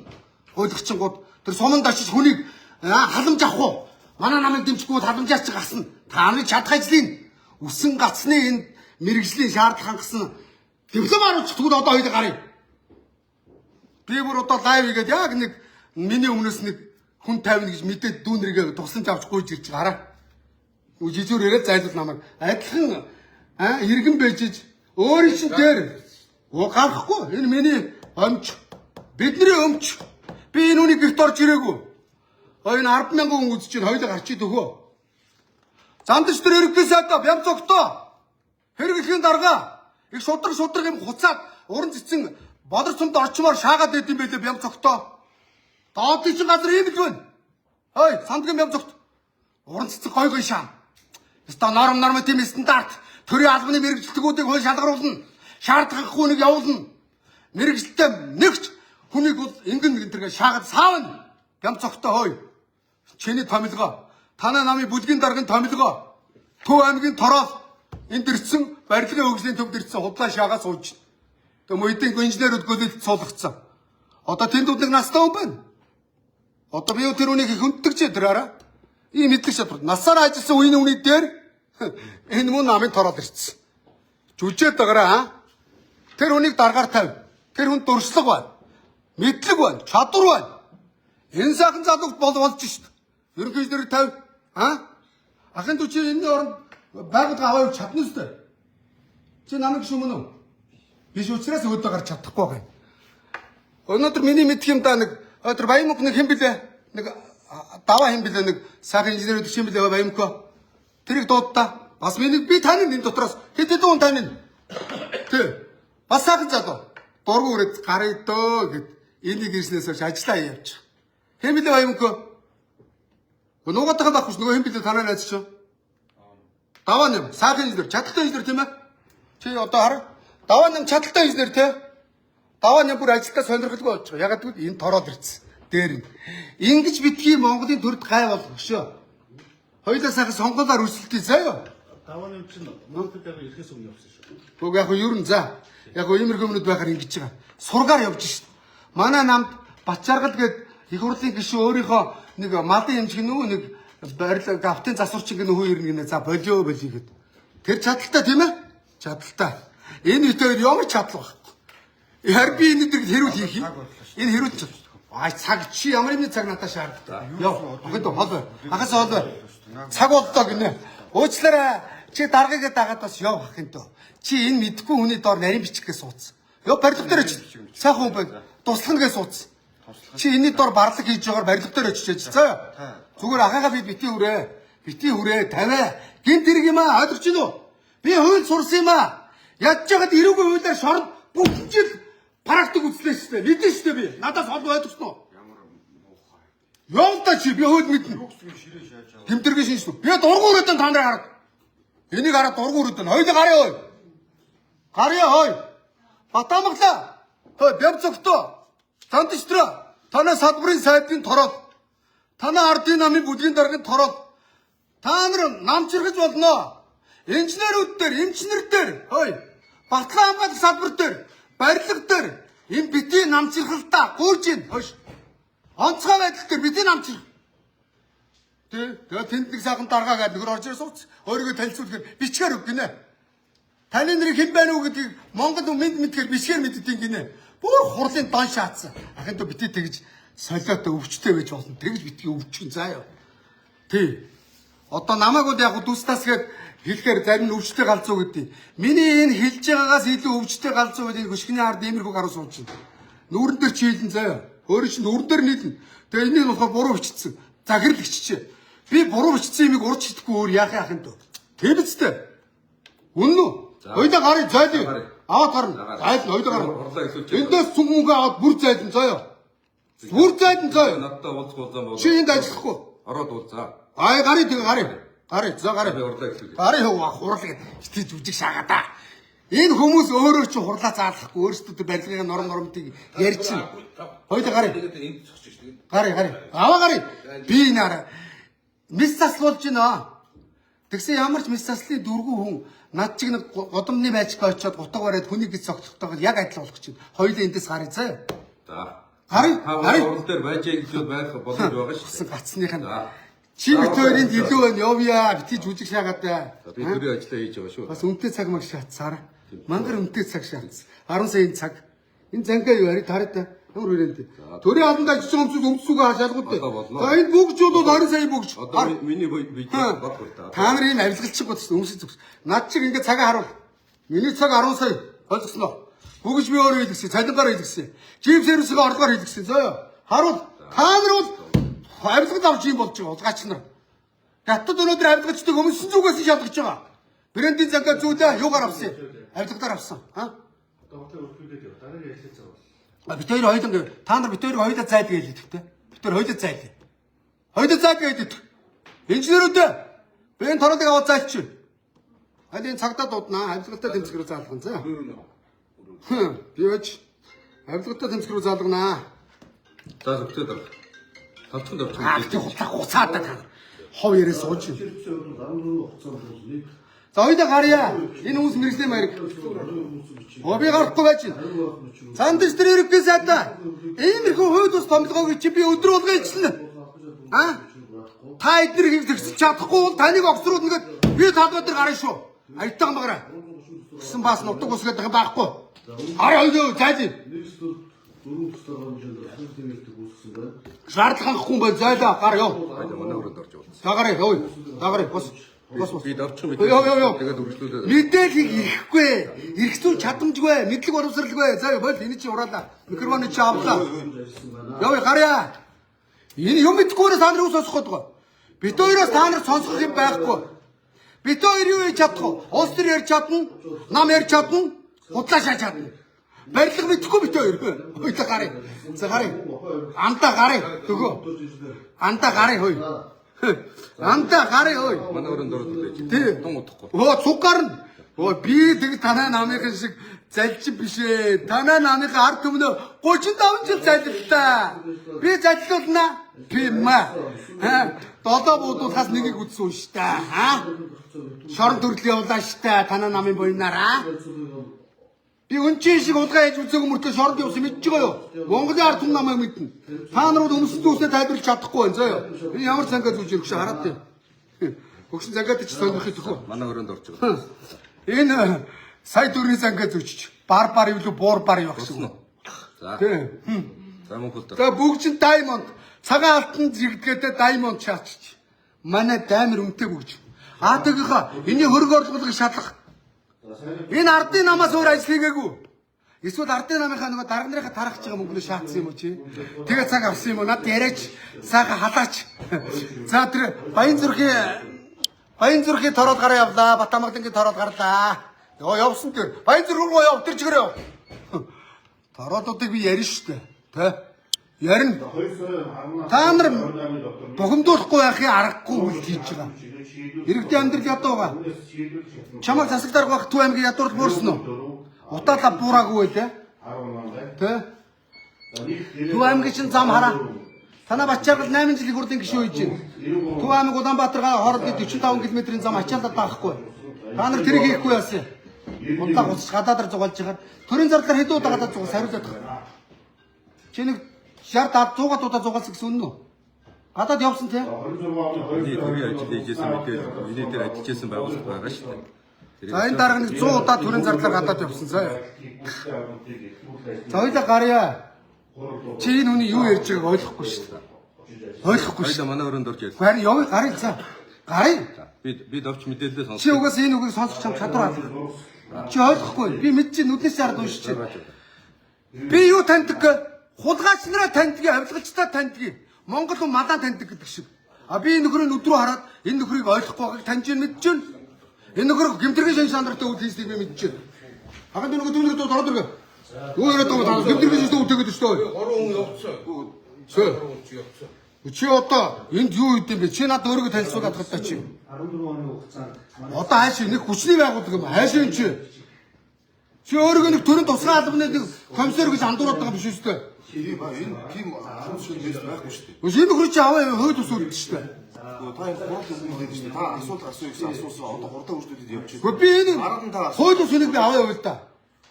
Ойлгочихгод тэр суманд очиж хүнийг халамж авах уу? Манай намын дэмжихгүй халамжаач гасна. Тааны чадах ажлын үсэн гацны энэ мэрэгжлийн шаардлага хангасан диплом харуулчих тэгвэл одоо хоёул гарыг. Би бүр одоо лайв хийгээд яг нэг миний өмнөөс нэг хүн 50 гэж мэдээд дүүнэргээ тусламж авч гуйж ирж гараа. Жижүүр ирээд зайлуул намайг адилхан иргэн бэжиж өөрийн чинь дээр гарахгүй. Энэ миний өмч. Бидний өмч. Би энэ үнийг гэрт орж ирээгүй. Энэ 10,000 хүн үзэж чинь хоёул гарчиж өгөө. Зандч тэр иргэдээс одоо бям цогтоо. Хэрэглэхийн дарга их шудраг юм хуцаад уран цэцэн бодор цомд орчмоор шаагаад байд юм байлээ бям цогтоо. Доодын чинь газар ийм л байна. Хой, сандгийн бям цогт. Уран цэцэг гой шаа. Ста норм тийм стандарт. Төрийн албаны мэрэгчлэгүүдийг хууль шалгаруулна. Шаардлагагүй нэг явуулна. Мэрэгчлэлтэй нэгч хүнийг бол ингэн тэргээ шаагаад саавна. Бям цогтой хой. Чиний томилгоо. Танай намын бүлгийн даргын томилгоо. Төв аймгийн торол энд ирсэн барилгын хөгжлийн төвд ирсэн худлаа шаагаа сууж. Тэгээ мөдийн инженерүүд гөлөлд суулгацсан. Одоо тэнд нэг настай хүн байна. Одоо би тэр үнийг хүнддэг ч тэраараа. Ийм мэдлэг чадвар. Насаараа ажилласан үеийн үний дээр энэ мөн намын тороод ирсэн. Жүжээд байгаараа тэр хүнийг даргаар тавь. Тэр хүн дуршлаг байна. Мэдлэг байна. Чадвар байна. Энэ сайхан залууг болж шít. Ерөнхий инженер тавь. Ахын дүү чи энэ оронд байгуулга аваа явуулж чадна үстэй. Чи намайг шүү мөн үү? Биш учраас өөдөө гарч чадахгүй байна. Өнөөдөр миний мэдх юм да нэг өдөр Баямк нэг хэм блэ? Нэг даваа хэм блэ нэг сайхан инженерүүд хэм блэ Баямко. Тэрийг дуудаа. Бас миний би таны энэ дотроос хэд хүн таны. Тэ. Бас сайхан залуу. Дургу үрээд гарыг дөө гэд энийг ирснээс хойш ажиллаа явж. Хэм блэ Баямко? Нуугатайхан байхгүй ш нөгөө хэм блэ танаа найз чинь. Даваа нэм сайхан инженер, чадaltaй инженер тийм ээ. Чи одоо хар. Даваа нэм чадaltaй инженер тий. Даваа нэм бүр ажилдаа сонирхолтой болж байгаа. Ягаад гэвэл энэ тороод ирсэн. Дээр нь. Ингиж битгий Монголын төрд гай болох шүү. Хоёулаа сайхан сонгуулаар үргэлжлүүлээ заяа. Даваа нэм чинь Монголд яг ирэхээс өмнө явсан шүү. Түг яг юу юм за. Яг иймэрхүү юмнууд байхаар ингэж байгаа. Сургаар явж шít. Манай намд Батчаргал гээд их хурлын гишүүн өөрийнхөө нэг малын эмчиг нөгөө нэг барилга гавтын засварчин гэнэ хүү ирнэ гэнэ за болио гэд. Тэр чадaltaй тийм ээ? Чадaltaй. Энэ хэд хоёр ямар чадал баг. Яар би энэ өдрийг хэрүүл хийх юм. Энэ хэрүүл ч. Цаг чи ямар юм цаг надад шаарддаг. Йоо. Охид хоол. Агаас хоол. Цаг боллоо гинэ. Уучлаарай. Чи даргаыг дагаад бас яв ах юм дөө. Чи энэ мэдхгүй хүний доор нарийн бичгээс суудсан. Йоо барилга дээр очив. Сайхан хүн байна. Туслах нэгээ суудсан. Чи энэний доор барлаг хийж байгаагаар барилга дээр очиж заа. Зүгээр ахаага би бити хүрээ тавиа. Гинт хэрэг юм аа ойлгож байна уу? Би хууль сурсан юм аа. Ядж жагаад эрүүгүй хуулиар шорон бүгд жил практик үзлээ шүү дээ. Мэдэн шүү дээ би. Надаас хол ойлгосноо. Ямар та чи би хууль мэднэ. Тэмдэргийн шинж шүү. Би дургуураад та нарыг хараад. Энийг хараад дургуураад байна. Хоёул гарья ой. Гарья ой. Батамглаа. Хой бяв зөгтөө. Цантштраа. Танай салбарын сайдын тороод. Танай ардын намын бүлгийн даргын тороод. Та нар намчирхаж болно. Инженерүүд дээр, эмчнэр дээр, хой. Батлан хамгаалах салбар дээр, барилга дээр энэ бити намчирхалтаа гуйж ийн. Хойш. Онцгой байдал дээр бити намчирх. Тэгээ тэнд нэг сайхан даргаа гэдэг нөр орж ирсэн сууц. Өөрийгөө танилцуулахаар бичгээр өг гинэ. Таны нэрийг хэн байна уу гэдгийг Монгол мэдхээр бичгээр мэддэг гинэ. Бүр хурлын дан шаацсан. Ахын дөө бити тэгж солиотой өвчтэй байж болно. Тэгж битгий өвчгөн заяа. Тий. Одоо намайг бол яг дүүстас гээд хэлэхээр зарим нь өвчтэй галзуу гэдэг. Миний энэ хэлж байгаагаас илүү өвчтэй галзуу гэдэг хөшгөний ард иймэрхүү гаруй сууж байна. Нүүрэн дээр чи хэлэн заяа. Өөрөө чи нүүрэн дээр нийлнэ. Тэгээ энийг болохоор буруу бичсэн. Захирал биччихэ. Би буруу бичсэн юмыг урд шидэхгүй өөр яах юм дөө. Тэг үстэй. Үнэн үү? Хоёулаа гарыг зайлъя. Аваад гарна. Зайлна хоёулаа гарна. Эндээс цүнх мөнгө аваад бүр зайлна заяа. Бүр зайлна заяа. Надтай уулзах зам бол. Чи энд ажиллахгүй. Ороод уулзаа. Аа гарыг тэгээ гарыг. Гарыг за гарыг. Би урлаа гэсэн. Гарыг хурлаа гэдэг жүжиг шаагаа да. Энэ хүмүүс өөрөө ч хурлаа заалахгүй өөрсдөө барилгын нормтыг ярьж чинь. Хоёулаа гарыг. Тэгээд энд зогсож шүү. Гарыг. Аваа гарыг. Би наараа мис заслуулж байна. Тэгсэн ямар ч мис заслын дөрвөн хүн над чиг нэг годомны байцгаа очиод гутаг бариад хүнийг гэж цогцохдоо яг адил болох чинь. Хоёулаа эндээс гарыг заа. За. Гарыг. Урал дээр байж илүү байх боломж байгаа шүү. Гацсных нь. Чи бит хоёрын илүү байна. Явъя. Бити жүжиг шаагаад да. Би төрийн ажиллаа хийж байгаа шүү. Бас үнэтэй цаг маг шатсаар. Мангар үнэтэй цаг шатс. 10 саяын цаг. Энэ зангаа юу ари тараад ямар хүрээнд. Төрийн албанд ажиллаж байгаа хүмүүс өмсгөө хаашаалгууд. За энэ бүгж бол 20 сая бүгж. Одоо миний видео бод хүртээ. Та нарын энэ авилгалчин бод өмсөж зүгс. Над чиг ингээ цагаа харуул. Миний цаг 10 сая. Ойлгосноо. Бүгж би өөрөө хэлгэсэн. Цалингаар хэлгэсэн. Жип сервисийн орлогоор хэлгэсэн. Зөө. Харуул. Та нар бол авилгад авч юм болж байгаа улгаач нар. Хятад өнөөдөр авилгачдыг өмсөн зүгээс шалгаж байгаа. Брендийн зангаа зүүлээ юугаар авсан? Авилгадаар авсан. Аа? Одоо хотлоо өргөдөө дараагийн ажил цаа. Бид хоёр хоёулаа та нар бид хоёрыг хоёулаа зайлгаа хэлээд тэ. Бид хоёр хоёулаа зайлаа. Хоёулаа зайлгаа хэлээд. Инженерүүдээ би энэ торолыг аваад зайлчих. Аль энэ цагдаа дууднаа. Авилгатай тэмцэх рүү заалгана заа. Би өч авилгатай тэмцэх рүү заалганаа. За зөвхөн даа. Талцхан давчих. Тэг хуцаа хуцаад та. Хов ярээ сууж. Хэрэгцээ өөр 14 хугацаанд бол нэг За хоёулаа гарья. Энэ хүмүүс мэрэгчлээ маяг. Би гарахгүй байж байна. Цандш тэр иргэдээс ада. Иймэрхүү хууль ус томилгоог чи би өдөр болгоо ижилнэ. Аа? Та эднэр хийх чадахгүй бол таныг огцрууд нэгэд би талбай дээр гарна шүү. Аятан багаараа. Гэсэн бас нутаг ус гэдэг байхгүй. Гараа хоёул зайлъя. нэгсэл дөрөв тусгаар хэмжээнд асуулт нэмэлтийг үүсгэсэн байна. Шаардлага хангахгүй бай зайлаа гар ёо. Манай өрөөнд орж уулзсан. Дагараа ёо. Дагараа бос. Би давчих мэт. Ёо. Тэгээд үргэлжлүүлээд. Мэдээлэл ирэхгүй. Ирэхцүү чадамжгүй. Мэдлэг боловсралгүй. За бол энэ чи ураалаа. Микрофоны чи авлаа. Ёо гарья. Энэ юм мэдгүйрээ та нар ус сонсох гэдэг. Бид хоёроос та нар сонсох юм байхгүй. Бид хоёр юу хийж чадах вэ? Улс төр ярьж чадна, нам ярьж чадна, худлаа шааж чадна. Барилга мэдхгүй бид хоёр. Хоёулаа гарыг. За гарыг. Андаа гарыг. Төгөө. Андаа гарыг хөөе. Андаа гарыг хөөе. Манай өрөөнд орж байж. Тун удахгүй. Оо цуг гарна. Оо би тэг танай намынхан шиг залчин биш ээ. Танай намынхан ард түмнөө 35 жил заллаа. Би заллуулна. Би ма. 7 буудуулахаас нэгийг үтсэн шүү дээ. Шорон төрлийн явлаа шүү дээ. Танай намын буйнаараа. Би өнчийн шиг удаа хийж үзээгүй мөртөө шоронд явсан мэдж байгаа юу? Монголын ард түмэн намайг мэднэ. Та нар бол өмсөж зүсээ тайлбарлаж чадахгүй байна заа юу? Би ямар цангаа зүүж ирэх шиг хараад тийм. Өгсөн цангаад чи сонирхох төхөө. Манай өрөөнд орж байгаа. Энэ сая дөрвийн цангаа зүүчих. бар юу буур бар юу гэсэн үг. За. Тийм. За мөн хөлдөө. За бүгд чинь diamond цагаан алтан зэрэгдгээдээ diamond шаачиж. Манай даймер үнэтэй бүгж. Төгийнхөө энэ хөрөг орлогыг шатлах. Энэ ардын намаас өөр ажил хийгээгүй. Эсвэл ардын намынхаа нөгөө дарга нарынхаа тарахж байгаа мөнгөний шаацсан юм уу чи? Тэгээ цаг авсан юм уу? Над яриач, сайхан халаач. За тэр Баян зүрхийн тороод гараа явлаа. Батамагдангийн тороод гарлаа. Явсан тэр. Баян зүрх руу яв, тэр чигээр яв. Тороодуудыг би ярина шүү дээ. Тэ? Ярина. Та нар бухимдуулахгүй байхын аргагүй үйл хийж байгаа. Иргэдийн амьдрал ядуу байгаа. Чамайг засагдар байх Төв аймгийн ядуурл буурсан уу? Утаалаа буураагүй байлаа. Тэ? Төв аймгийн чинь зам хараа. Танаа Бачааргал 8 жилийн хурлын гишүүн хийж байна. Төв аймаг Улаанбаатаргаа хоорондын 45 км-ийн зам ачаалаад даахгүй. Та нар тэрийг хийхгүй яасан. Унтаа гуцж гадаадаар зугаалж байгаа. Төрийн зардлаар хэдэн удаа гадаад зугаас хариулаад байгаа. Чи нэг 60 100 удаа зугаалсан гэсэн үнэн үү? Гадаад явсан тий? Миний төрийн ажил хийжсэн мэдээ миний дээр ажиллаж байсан байгууллага байгаа шүү дээ. За энэ дарга нэг 100 удаа төрийн зардлаар гадаад явсан заа. За хоёлаа гарья. Чи энэ хүний юу ярьж байгааг ойлгохгүй шүү дээ. Ойлгохгүй шүү. Хоёлаа манай өрөөнд орж ярьсан. Харин явъя гарья за. Гарья. Би давч мэдээлэлээ сонссон. Чи угаас энэ үгийг сонсох чам чадвар алга. Чи ойлгохгүй. Би мэдчихээн нүднээс хараад уншиж байна. Би юу таньдаг гэ? Хулгайч нараа таньдаг, авилгалчдаа таньдаг. Монгол хүн малаа таньдаг гэдэг шиг. Би энэ нөхрийн өдрөө хараад энэ нөхрийг ойлгохгүй байгааг таньж мэдэж байна. Энэ нөхөр гэмтэргийн шин шандартай үйл хийснийг би мэдэж байна. Хагад нөгөө дүүнээ дөрөв дөрөв. Дүүнээ дөрөв гэмтэргийн шин үтэйгээд шүү дээ. 3 хүн явцсан. Чи одоо энд юу хийдэм бэ? Чи надад өөрийгөө танилцуулаад гадаа чи. 14 оны хугацаанд Одоо хайш нэг хүчний байгууллага юм. Хайш юм чи. Чи өөрийгөө нэг төрийн тусгай албаны нэг комиссар гэж андуураад байгаа биш үстэй. Тийм ба энэ тийм харамс шиг байхгүй шүү дээ. Энэ нөхөр чи аваа хойд ус үлдсэн шүү дээ. Та энэ гурав хүн байдаг шүү дээ. Та асуулт асуу гэсэн асуусан одоо хурдан үрдүүдэд явж байна. Гэхдээ би энэ хойд ус үнийг би аваа явуул та.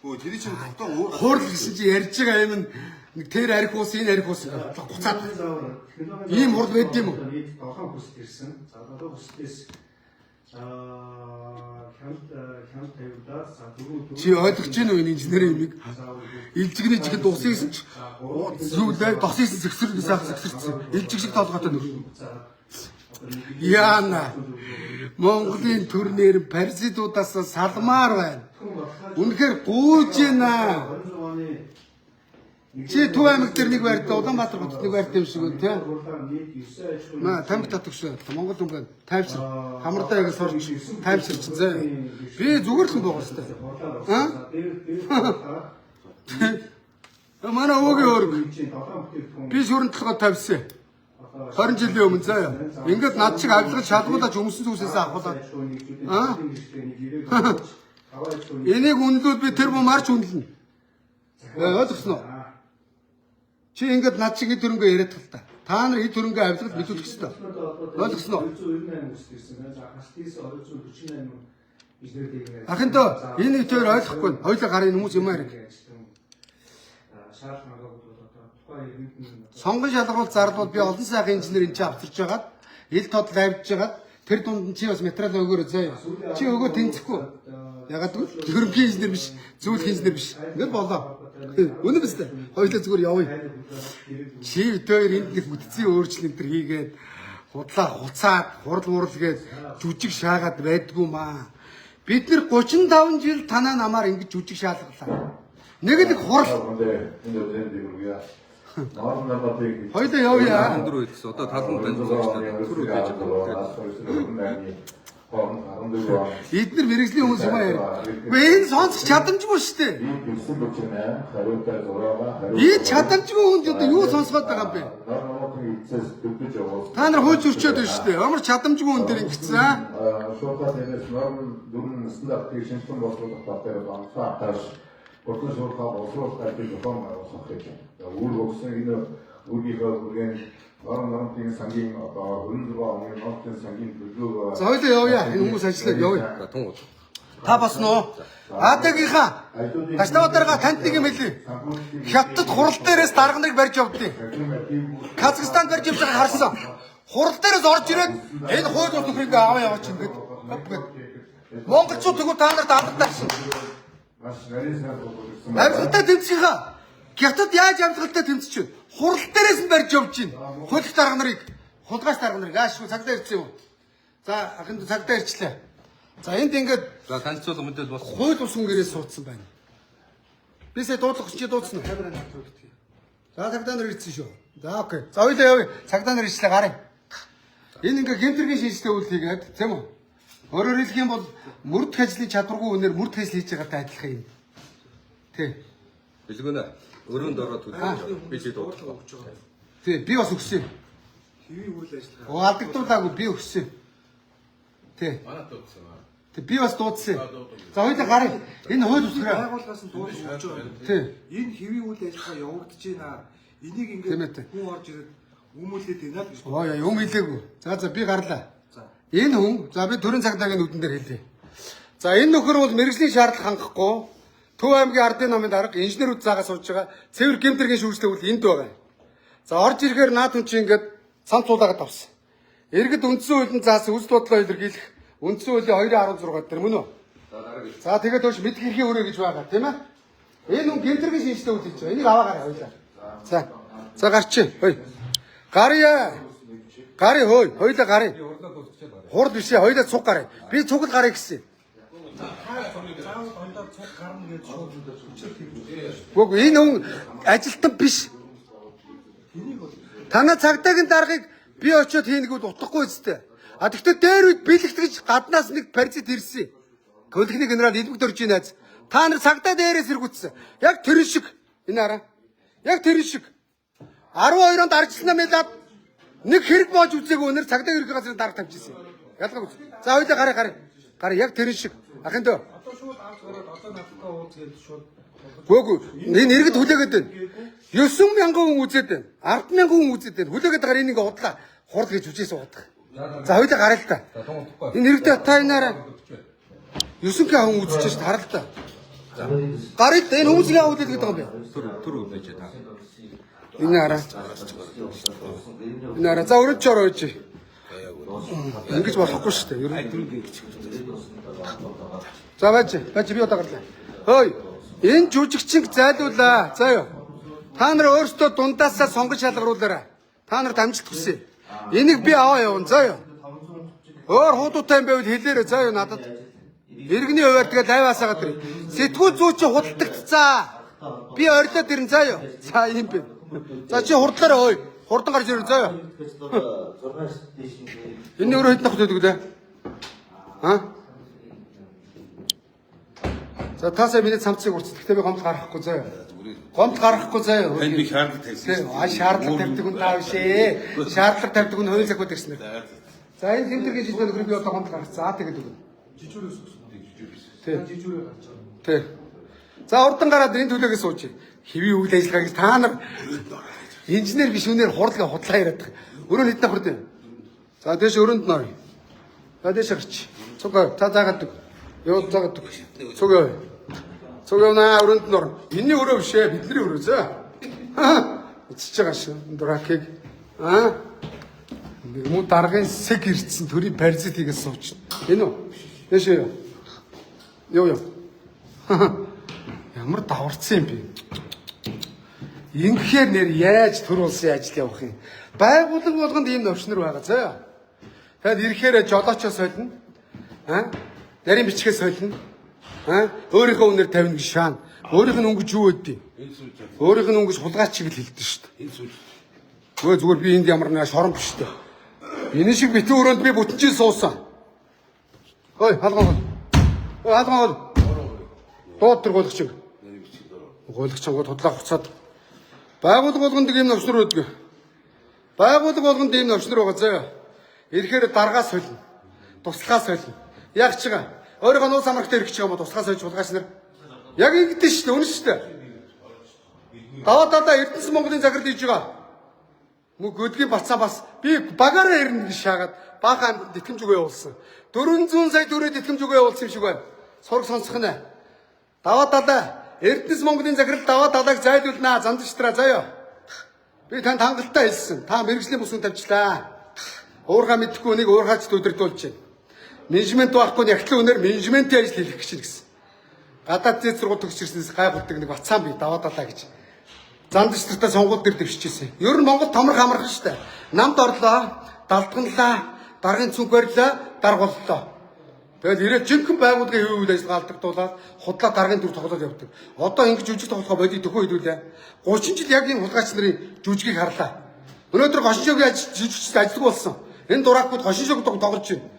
Хөө тэр чинь хотоо өөр Хурл гэсэн чи ярьж байгаа юм нэг тэр арх ус энэ арх ус буцаад. Ийм хурл байд юм уу? нийт 7 хүсэлт ирсэн. За 7 хүсэлтээс хяналт тавьдаа за 4 Чи ойлгож байна уу энэ инженерийн юмыг? Илжигний жигэд усыйсан ч юу лээ досыйсан зэгсрэг сайхан зэгсэрсэн. Илжиг шиг толгойтой нөх. Яана. Монголын төрнээр паразитуудаас салмаар байна. Үнэхээр гүйж байна. 26 оны Чи Төв аймаг дээр нэг байртай Улаанбаатар хотод нэг байртай юм шиг байна тий. нийт 9 аж ахуйн Маа тамхи татах шүү. Монгол хүн байна. Тайвшир. Хамраа ингэ сурч тайвширч зэ. Би зүгээр л хүн байгаа хэвээр. Манай өвөгийн өрг. Би шүрэн толгой тавьсан. 20 жилийн өмнө заяа. Ингээд над шиг авилгаж шалгуулж өмсөн зүйлсээс авахлаа. Энийг үнэлүүд би тэр бом марч үнэлнэ. Ойлгосноо? Чи ингээд над шиг хэд хөрөнгө яриад тал та. Та нар хэд хөрөнгө авилгал мэдүүлэх ёстой. Ойлгосноо? 298 хүсэлт ирсэн. За галтис 248 Ахынтоо энэ үгээр ойлгохгүй. Хоёулаа гарын хүмүүс юм аа. шаардлага байгууллагууд одоо тухайн иргэдийн Сонгон шалгуулт зарлууд би олон сайхан инженер энэ чи авчирч байгаад ил тодл авчиж байгаад тэр дунд нь чи бас материал өгөөрэй заяа. Чи өгөө тэнцэхгүй. Ягаад гэвэл хөрөнгөний инженер биш, зүйлх инженер биш. Ингээд болоо. Үнэн биз дээ. Хоёулаа зүгээр явъя. Чи өдөр энд нэг бүтцийн өөрчлөлт төр хийгээд худлаа хуцаад хурал мурал гээд жүжиг шаагаад байдгүй маа. Бид нэр 35 жил танаа намаар ингэж жүжиг шаалгалаа. Нэг л хурал. Хоёулаа явъя. Өндөр үедс одоо талан тань зурагчдад төр үдээж байгаа. Эдгээр мэрэгжлийн хүмүүс юм аа. Энэ сонсох чадамжгүй шүү дээ. Энэ чадамжгүй хүнд одоо юу сонсгоод байгаа юм бэ? Та нар хөөж өрчөөд байна шүү дээ. Амар чадамжгүй хүн дээр ингэсэн аа. Шуурхай тэрээс норм дөрвөн стандартыг шинжилэн бослуулах батер банцаа Pourquoi je parle en France avec les femmes en Afrique? Où l'océan est où il Орон сангийн одоо хөрөнгө онгын нотын сангийн төлөв За хоёлаа явъя. Энэ хүмүүс ажиллаад явъя. За тун. Та басноо. Атагийнхаа Таштавдарга танд нэг юм хэлээ. Хятад хурал дээрээс дарганыг барьж явдیں۔ Казахстанд барьж явж байгааг харсан. Хурал дээрээс орж ирээд энэ хууль нөхрийг аваа яваач ингээд. Монголчууд тэгвэл та нарт алдартай шин. Маш нарийн сайн болсон. Амжилттай тэмцэхээ. Хятад яаж амжилттай тэмцэж байна? Хурал дээрээс нь барьж явж байна. Хулигч дарга нарыг, хулгайч дарга нарыг аашгүй цагдаа ирсэн юм. За ахын цагдаа ирчлээ. За энд ингээд За танилцуулга мэдээлэл болсон. хууль ус гэрээс суудсан байна. Би сая дуудлах чи дуудсан уу? Камерын хатуу гэх. За цагдаа нар ирсэн шүү. За окей. За хоёлаа явъя. Цагдаа нар ирчлээ гарыг. Энэ ингээ гэмтэргийн шинжтэй үйл хийгээд тийм үү? Өөрөөр хэлэх юм бол мөрдөх ажлын чадваргүй үнээр мөрдөх ажил хийж байгаатай адилхан юм. Тий. Билгүнэ. Өрөөнд ороод төлөв. Би чи дуудлаа. Тий, би бас өгсөн. хэвийн үйл ажиллагаа. Алдагдуулаагүй би өгсөн. Тий. Манай дуудсан. Тий, би бас дуудсан. За хоёлаа гарыг. Энэ хууль усраа. Байгууллагаас нь дуудаж өгч байгаа. Тий. Энэ хэвийн үйл ажиллагаа явагдаж байна. Энийг Тийм ээ. ингээд хүн орж ирээд хүмүүлээд байна гэж. Оо яа, юм хэлээгүй. За би гарлаа. За. Энэ хүн за би төрийн цагдаагийн нүдэн дээр хэлье. За энэ нөхөр бол мэрэгжлийн шаардлага хангахгүй Төв аймгийн ардын номын дарга инженерүүд заагаас сууж байгаа цэвэр гэмтэргийн шүүжлээ үл энд байгаа. За орж ирэхээр наад хүн чинь ингээд цамц цуулаагаад авсан. Иргэд үндсэн хуулийн заасан үйл бодлоо илэрхийлэх үндсэн хуулийн 2.16 дээр мөн үү? За тэгээд тоош мэдх эрхийн өрөө гэж байгаа тийм ээ. Энэ хүн гэмтэргийн шинжтэй үйл хийж байгаа. Энийг аваагаар хоёлаа. За гарчи. Хөөе. Гарья. Гарья хөөе. Хоёлаа гарья. Хурд бишээ. Хоёлаа цуг гарья. Би цуг л гарья гэсэн. Гүг энэ хүн ажилтан биш. Танаа цагдаагийн даргыг би очиод хийнэгүүд утгахгүй үстэй. А тэгтээ дээр үед бэлэгтгэж гаднаас нэг паразит ирсэн. Төлөхний генерал элбэг дөржийн найз. Та нар цагдаа дээрээс иргүтсэн. Яг тэр шиг энэ хараа. Яг тэр шиг 12-онд арчилснаа мэлээд нэг хэрэг боож үзээгүй өнөр цагдаа ерхий газрын дарга тавьчихсан. Ялгаагүй. За хоёлаа гараа. Гараа яг тэр шиг. Ахын дөө. Одоо шууд авч гараад одоо надтай уулз гэж шууд. Гүг энэ иргэд хүлээгээд байна. 9,000 хүн үзээд байна. 10,000 хүн үзээд байна. Хүлээгээд байгаа энийг удлаа хурд гэж үжээс уудах. За хоёлаа гараа л та. Энэ иргэдээ та энаараа 9,000 хүн үзэж шít хараа л та. Гарыг энэ хүмүүсийг аваад хэлгээд байгаа юм бэ? Түр үлээж та. Энэ хараа. Энэ хараа. За өрөөж орооч. Ингэж болохгүй шүү дээ. Ер нь. За байж би одоо гарлаа. Хөөе. Энэ жүжигчин зайлуулаа. За юу. Та нар өөрсдөө дундаасаа сонгож шалгаруулаарай. Та нар дамжилт хүсье. Энийг би аваа явна. За юу. Өөр хуудуутай юм байвал хэлээрэй. За юу надад. Иргэний хуваар тэгээ лайваасаа гадар. Сэтгүүл зүй чи худалдагцсан. Би орилоод ирэн. За юу. За юм бэ. За чи хурдлаарай хөөе. Хурдан гарч ирэн. За юу. Энэ өөрөө хэд нах төлөг лээ? За таасаа миний цамцыг урц. Гэхдээ би гомдол гаргахгүй заяа. Гомдол гаргахгүй заяа. Танд би шаардлага тавьсан. Шаардлага тавьдаг хүн таа бишээ. Шаардлага тавьдаг хүн хууль закууд ирсэн. За энэ хэмтэргийн жилийн нөхөр би одоо гомдол гаргасан. За тэгээд үгүй. Жижүүрээс өгсөн. Жижүүрээ гарч байгаа. Тий. За урдан гараад энэ төлөөгөө сууж. Хэвийн үйл ажиллагаа гэж та нар инженер биш үнээр хурдлага худлаа яриад байгаа. Өрөө хэд нах хүрдэ? За дээш өрөөнд нор. За дээш гарч. Цуг та заагаад. Юу заагаад. Цуг яа. Цуг явна өрөөнд нор. Энэний өрөө биш ээ. Бидний өрөө зөө. Үтсэж байгаа шүү. Дуракийг. Нэг муу даргын сэг ирсэн төрийн паразит хийгээд сууч. Энэ үү? Дээш юу? Юу. Ямар даварцсан юм бэ? Ингэхээр нэр яаж төр улсын ажил явах юм? Байгууллага болгонд ийм новшнор байгаа зөө. Тэгэд ирэхээр жолоочоо солино. Нарийн бичгээ солино. Өөрийнхөө үнээр тавина гэж шаана. Өөрийнх нь өнгөж юу өгдөө? Өөрийнх нь өнгөж хулгайч шиг л хэлдэг шүү дээ. Зүгээр би энд ямар нэг шорон биш дээ. Энэ шиг битэн өрөөнд би бүтэнчийн суусан. Хөөе халгаан. Халгаан. Дууд төргөлч шиг. Гуйлгч гол худлаа хуцаад. Байгууллага болгонд ийм новшнор өгдөг. Байгууллага болгонд ийм новшнор байгаа заяа. Ирэхээр даргаас солино. Туслахаас солино. Яг ч байгаа. Өөрийнхөө нуус амрагтай ирэх ч юм уу туслахаас сольж хулгайч нар. Яг ингэдэж шүү дээ. Үнэн шүү дээ. Даваа Эрдэнэс Монголын захирал хийж байгаа. Мөн Göдгийн бацаа бас би багаараа ирнэ гэж шаагаад баахан тэтгэмж өгөө явуулсан. 400 сая төгрөг тэтгэмж өгөө явуулсан юм шиг байна. Сураг сонсох нэ. Даваа Эрдэнэс Монголын захирал даваа зайлуулнаа занджтраа заяа. Би танд хангалттай хэлсэн. Та мэрэгжлийн бүсгүн тавьчлаа. Уурхаа мэдхгүй нэг уурхаач өдөрдүүлж байна. Менежмент байхгүй ягтлын үнээр менежментийн ажил хийх гэж гэсэн. гадаад зэт сургууль төгсч ирснээс гайхуулдаг нэг бацаан би даваад алаа гэж. Зам дэвштэй сонгуул дээр дэвшижсэн. Ер нь Монгол томрох амархан штэ. Намд орлоо, далдганлаа, даргын цүнх барьлаа, даргууллаа. Тэгэл ирээд жинхэнэ байгууллагын хэвийн үйл ажиллагаа алдагдуулаад худлаа даргын төр тоглоод явдаг. Одоо ингэж жүжиг тоглохоо бодий төхөө хэлүүлээ. 30 жил яг энэ хулгайч нарын жүжигийг харлаа. Өнөөдөр гошиншогийн жижигчд ажилтг болсон. Энэ дуракууд гошиншог тоглож байна.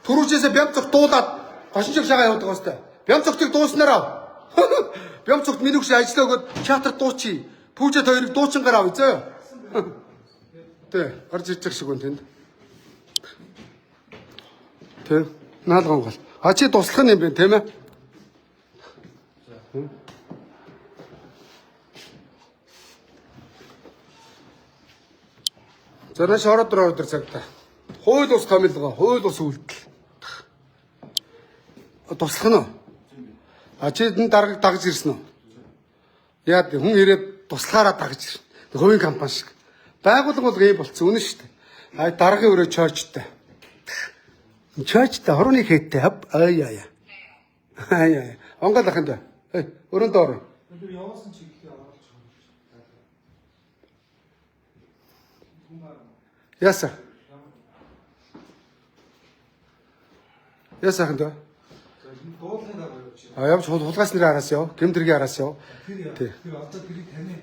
Түрүүчээсээ бям цогт дуулаад гошиншог шагаа явуулдаг бастай. Бям цогтыг дууснараа. Бям цогт минь өгш ажиллаа өгөөд театр дуучи. Пүүжэт хоёрыг дуучингаар авъя зөө. Тэ, гарч ирж шиг үн тэнд. Тэ, наалган гол. А чи туслах юм бэ, тийм ээ? Зэрэг шороод өдөр цагтаа. Хууль ус томилгоо, хууль ус үйлдэл. Туслах нь уу? А чи энэ даргаыг дагж ирсэн үү? Яа хүн ирээд туслахаараа дагж ирсэн. Хувийн компани шиг. Байгууллага бол ийм болцсон үнэн шүү дээ. А даргын өрөө чойчтой. Чойчтой хорооны хэттэй хав. Аяа. Аяа. Онгол ахын да. Өрөөнд ороо. Тэр явуулсан чиглэлээ оруулж байгаа. Яса. Яса ахын да. Дуулахын дараа юу чи? А явж хулгайч нарын араас яв. Гэмдэргийн араас яв. Тэр одоо тэрийг таны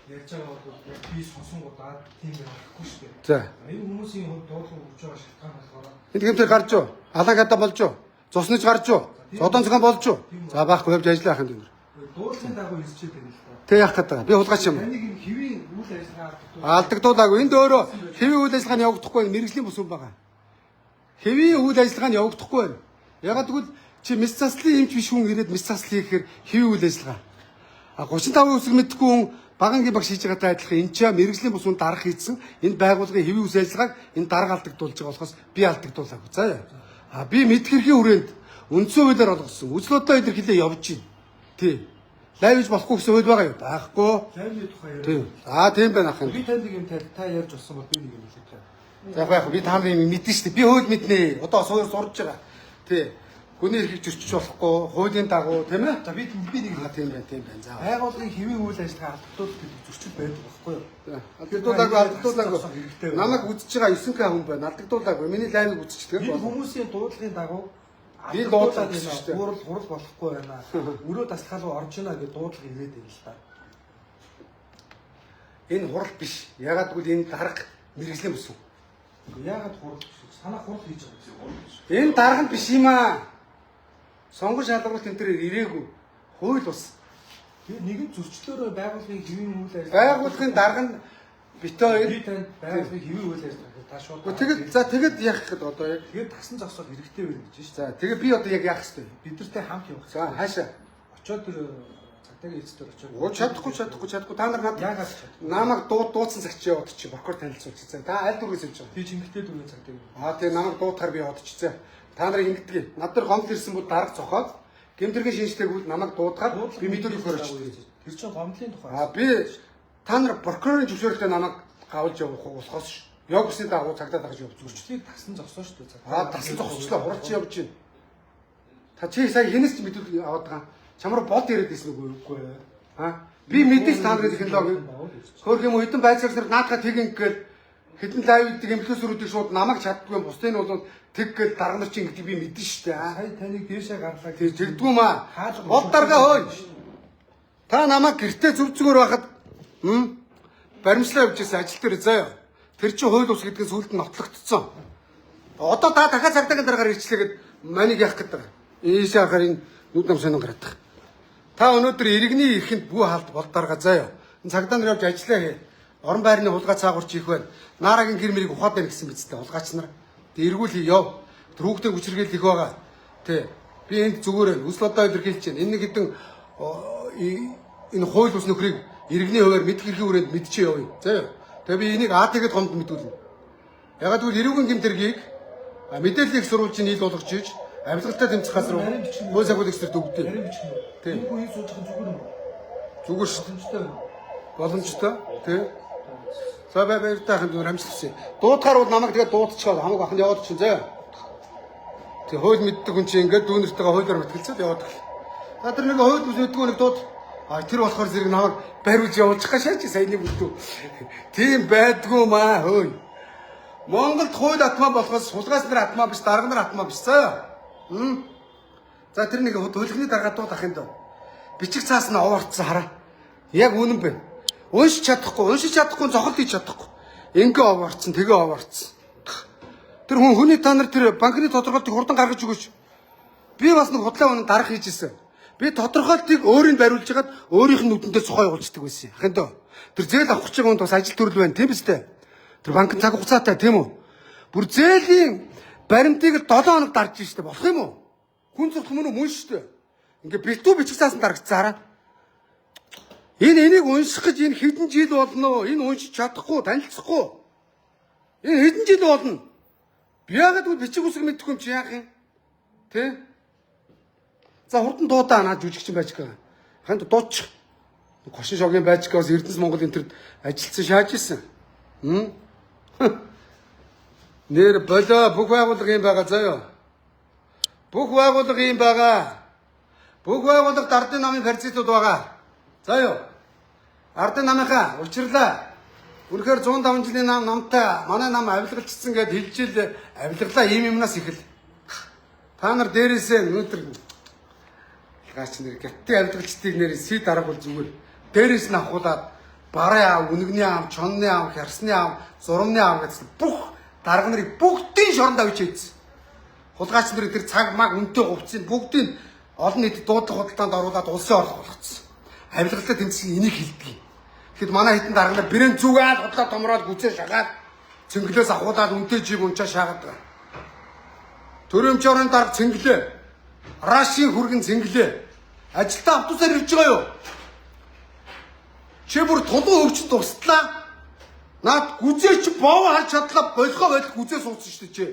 ярьж байгаа бол яг би сонсонгуудаа тийм байхгүй шүү дээ. За. Энэ хүмүүсийн хувьд дуудлага өгж байгаа шалтгаан болохоор Энд гэмтэр гарч юу? Алан гадаа болж юу? Цуснаж гарч юу? Зодон цогон болж юу? За баахгүй явж ажиллах юм дэнэр. дуудлагын дагуу хэлчихээд байна л да. Тэг яах гэдэг. Би хулгайч юм. Таныг энэ хэвийн үйл ажиллагаа Алдагдуулаагүй. Энд өөрөө хэвийн үйл ажиллагаа нь явагдахгүй мэрэгжлийн бүс байгаа. Хэвийн үйл ажиллагаа нь явагдахгүй байна. Ягаад гэвэл чи мэс заслын эмч биш хүн ирээд мэс засал хийхээр хэвийн үйл ажиллагаа. А 35 үсэг мэдхгүй хүн багангийн баг шийж байгаатай адилхан энэ ч мэрэгжлийн бүсүнд дарах хийсэн энэ байгууллагын хэвийн үйл ажиллагааг энэ дарга алдагдуулж байгаа болохоос би алдагдуулаагүй. За яа. А би мэд хэргийн хүрээнд үндсэн хуулиар олгосон. Үзлөөдөө илэрхийлээ явж байна. Тий. Лайвж болохгүй гэсэн хууль байгаа юу? Байхгүй. лайвны тухай яриа. Тий. Аа тийм байна ахын. Би танд нэг юм та ярьж болсон бол би нэг юм хэлээ. Яг би та нарын мэднэ шүү дээ. Би хууль мэднэ. Одоо суур сурж байгаа. Тий. Хүний эрхийг зөрчиж болохгүй, хуулийн дагуу тийм ээ? За би нэг Тийм байна. За. байгууллагын хэвийн үйл ажиллагаа алдагдуулах гэдэг зөрчил байдаг байхгүй юу? Алдагдуулаагүй. Намайг үзэж байгаа 9К хүн байна. Алдагдуулаагүй. Миний лайвыг үзчихдэг. Энэ хүмүүсийн дуудлагын дагуу Би дуудлага гэсэн шүү дээ. хурал болохгүй байна. Өрөө таслахаа руу орж ийна гэдэг дуудлага ирээд байна л да. Энэ хурал биш. Ягаад гэвэл энэ дарга мэрэгжлийн бүс. Яагаад хурал санаа хурал хийж байгаа юм. Энэ дарга биш юм аа. Сонгон шалгуулалт энэ төр ирээгүй. Хууль ус. Тэгээ нэгэн зөрчлөөрөө байгууллагын хэвийн үйл ажиллагаа Байгууллагын дарга нь битээ би танд байгууллагын хэвийн үйл ажиллагаа та шууд тэгэд яах гэдэг одоо яг. тэгээд тасан зогсоод хэрэгтэй байна гэж шүү. За тэгээ би одоо яг яах хэвтэй. Бид нартай хамт явах. За хаашаа. Очоод тэр цагдаагийн эцэстээр очоод. Чадахгүй. Та нар Яагаад чадахгүй? намайг дуудсан цагч яваад чи прокурор танилцуулчих. За та аль дүүргээс явж байгаа. Би чингэтэй дүрийн цагдаа. Аа тэгээ намайг дуудахаар би явуулчих. Та нарыг ингэдэг. Над нар гомдол ирсэн бол дарга цохоод гэмтэргийн шинжтээгүүд намайг дуудахаар би мэдүүлэх өрөөч. Тэр чинь гомдлын тухай. Аа би та нар прокурорын зөвшөөрөлтөөр намайг гавж явах болохоос яг үсний дагуу цагдаа дагаж явуулж өгч. Зөрчлийг тасан зогсоо шүү дээ. Аа тасан зогсчлоо хуралч явж байна. Та чи сая хинээс ч мэдүүлэг аваад байгаа. Чамруу бод ирээд ирсэн үгүй ээ. Аа би мэдээж та нарын технологи хөөх юм хэдэн байцаагч нар наадхаа тэг ингээл хэдэн лайвдаг эмхлөөсөрүүдийг шууд намайг чаддгүй юм. Бусдын нь бол тэг гэл дарга нар чи ингэдэг би мэдэн штэ. Сая таныг дээшээ гарлаа. Тэр тэгдгүү маа. Бод дарга хөөе. Та намайг гэртээ зүг зүгээр байхад баримтлаа явж байсан ажил дээр заяа. Тэр чинь хууль ус гэдэг нь сүлд нь нотлогдсон. Одоо та дахиад цагдаагийн дараагаар ирчлээгээд манийг яах гэдэг. Ийшээ ахаар энэ нүд нам сонин гараад. Та өнөөдөр иргэний эрхэнд бүү хаалт бол дарга заяа. Энэ цагдаа нар явж ажиллаа хээ. Орон байрны хулгай цаагуурч их байна. Наарагийн гэр мэрийг ухаад байна гэсэн мэдтэй хулгайч нар. Тэг эргүүл яв. Тэр хүүхдээ хүчргээл их байгаа. Тэ. Би энд зүгээр үсэл одоо илэрхийлж байна. Энэ нэг хэдэн энэ хууль ус нөхрийг иргэний хуваар мэдх эрхийн хүрээнд мэдчихээ явъя. Заяа. Тэгээ би энийг АТ-д гомд мэдүүлнэ. Ягаад гэвэл эрүүгийн гэмтэргийг мэдээллийг сурвалж ийн ил болгож ийж авилгалтай тэмцэх газар хууль сахиулах эксперт өгдөө. Тийм. Энэ үеийн сууж байгаа зүгээр юм. Зүгээр шүү. Боломжтой. Боломжтой. Тийм. За баяртай ханд амжилттай. Дуудахаар бол намайг тэгээд дуудчихвал хамаг аханд яваад чинь заяа. Тэг хууль мэддэг хүн чинь ингээд дүүнэртэйгээ хуулиар мэтгэлцээд яваад гэл. За тэр нэг хойд үсэдгүй нэг дууд. Тэр болохоор зэрэг намайг бариулж явуулчих гашаач саяны бүлдүү. Тийм байдгүй маа хөөе. Монголд хууль атмаа болохоос сулгаас нар атмаа биш, дарга нар атмаа биш заа. За тэр нэг хөлгөний даргаадууд ах юм даа. Бичиг цаас нь овоорцсон хараа. Яг үнэн байна. Уншиж чадахгүй зохиол хийж чадахгүй. Ингээ овоорцсон, тэгээ овоорцсон. Тэр хүний та нар тэр банкны тодорхойлтыг хурдан гаргаж өгөөч. Би бас нэг худлаа үнэн дарах хийж ирсэн. Би тодорхойлтыг өөрийг бариулж хагаад өөрийнх нь нүдэндээ цохоо явуулчихдаг байсан. Ахын дөө. Тэр зээл авах гэж байгаа хүнд бас ажил төрөл байна, тийм биз дээ? Тэр банкны цаг хугацаатай, тийм үү? Бүр зээлийн баримтыг 7 хоног дарж штэ болох юм уу? Хүн зүрх мөн шүү дээ. Ингээ бэлтүү бичиг цаасан дарагдсан хараа. Энийг унших гэж энэ хэдэн жил болно. Энэ уншиж чадахгүй, танилцахгүй. Энэ хэдэн жил болно. Би яагаад гэвэл бичиг үсэг мэдхгүй юм чи яах юм? Тэ? За хурдан дуудаа наад жүжигчин байж байгаа. Ханд дуучих. Гошин шогийн байж байгаас Эрдэнэс Монгол энтерд ажилтсан шааж исэн. Нэр болоо бүх байгууллага юм байгаа заяа. Бүх байгууллага юм байгаа. Бүх байгууллага ардын намын паразитууд байгаа. Заяа. Ардын намынхаа учирлаа. Үнэхээр 105 жилийн намтай манай нам авилгалчсан гэд хэлжил авилгалаа ийм юмнаас ихэл. Та нар дээрээсээ өнөөдөр гаач нэр гаттын авилгалчдыг нэр сий дараагуул зүгээр. Дээрээс нь авахулаад бараа аав, үнэгний аав, чонны аав, хярсны аав, зурмны аав гэсэн бүх дарга нарыг бүгдийн шоронд авч ийдсэн. Хулгайч нар тэр цаг маг үнтэй хувцсыг бүгдийг олон нийтэд дуудлага худалдаанд оруулаад улсын орлого болгоцсон. Авилгалаа тэмцэх энийг хэлдэг. Тэгэхэд манай хэдэн дарга нар брэнд зүгээд худлаа томроод гүзээ шагаад цэнгэлээс авахулаад үнтэй жиг унчаа шаагаад байгаа. Төрөмч орны дарга цэнгэлээ. Рашийн хүргэн цэнгэлээ. Ажилтаа автобусаар ирж байгаа юу? Чи бүр тулгын өвчтөд туслаа. Наад гүзээ чи боов харж чадлаа болгоо байдал гүзээ суудсан шүү дээ чи.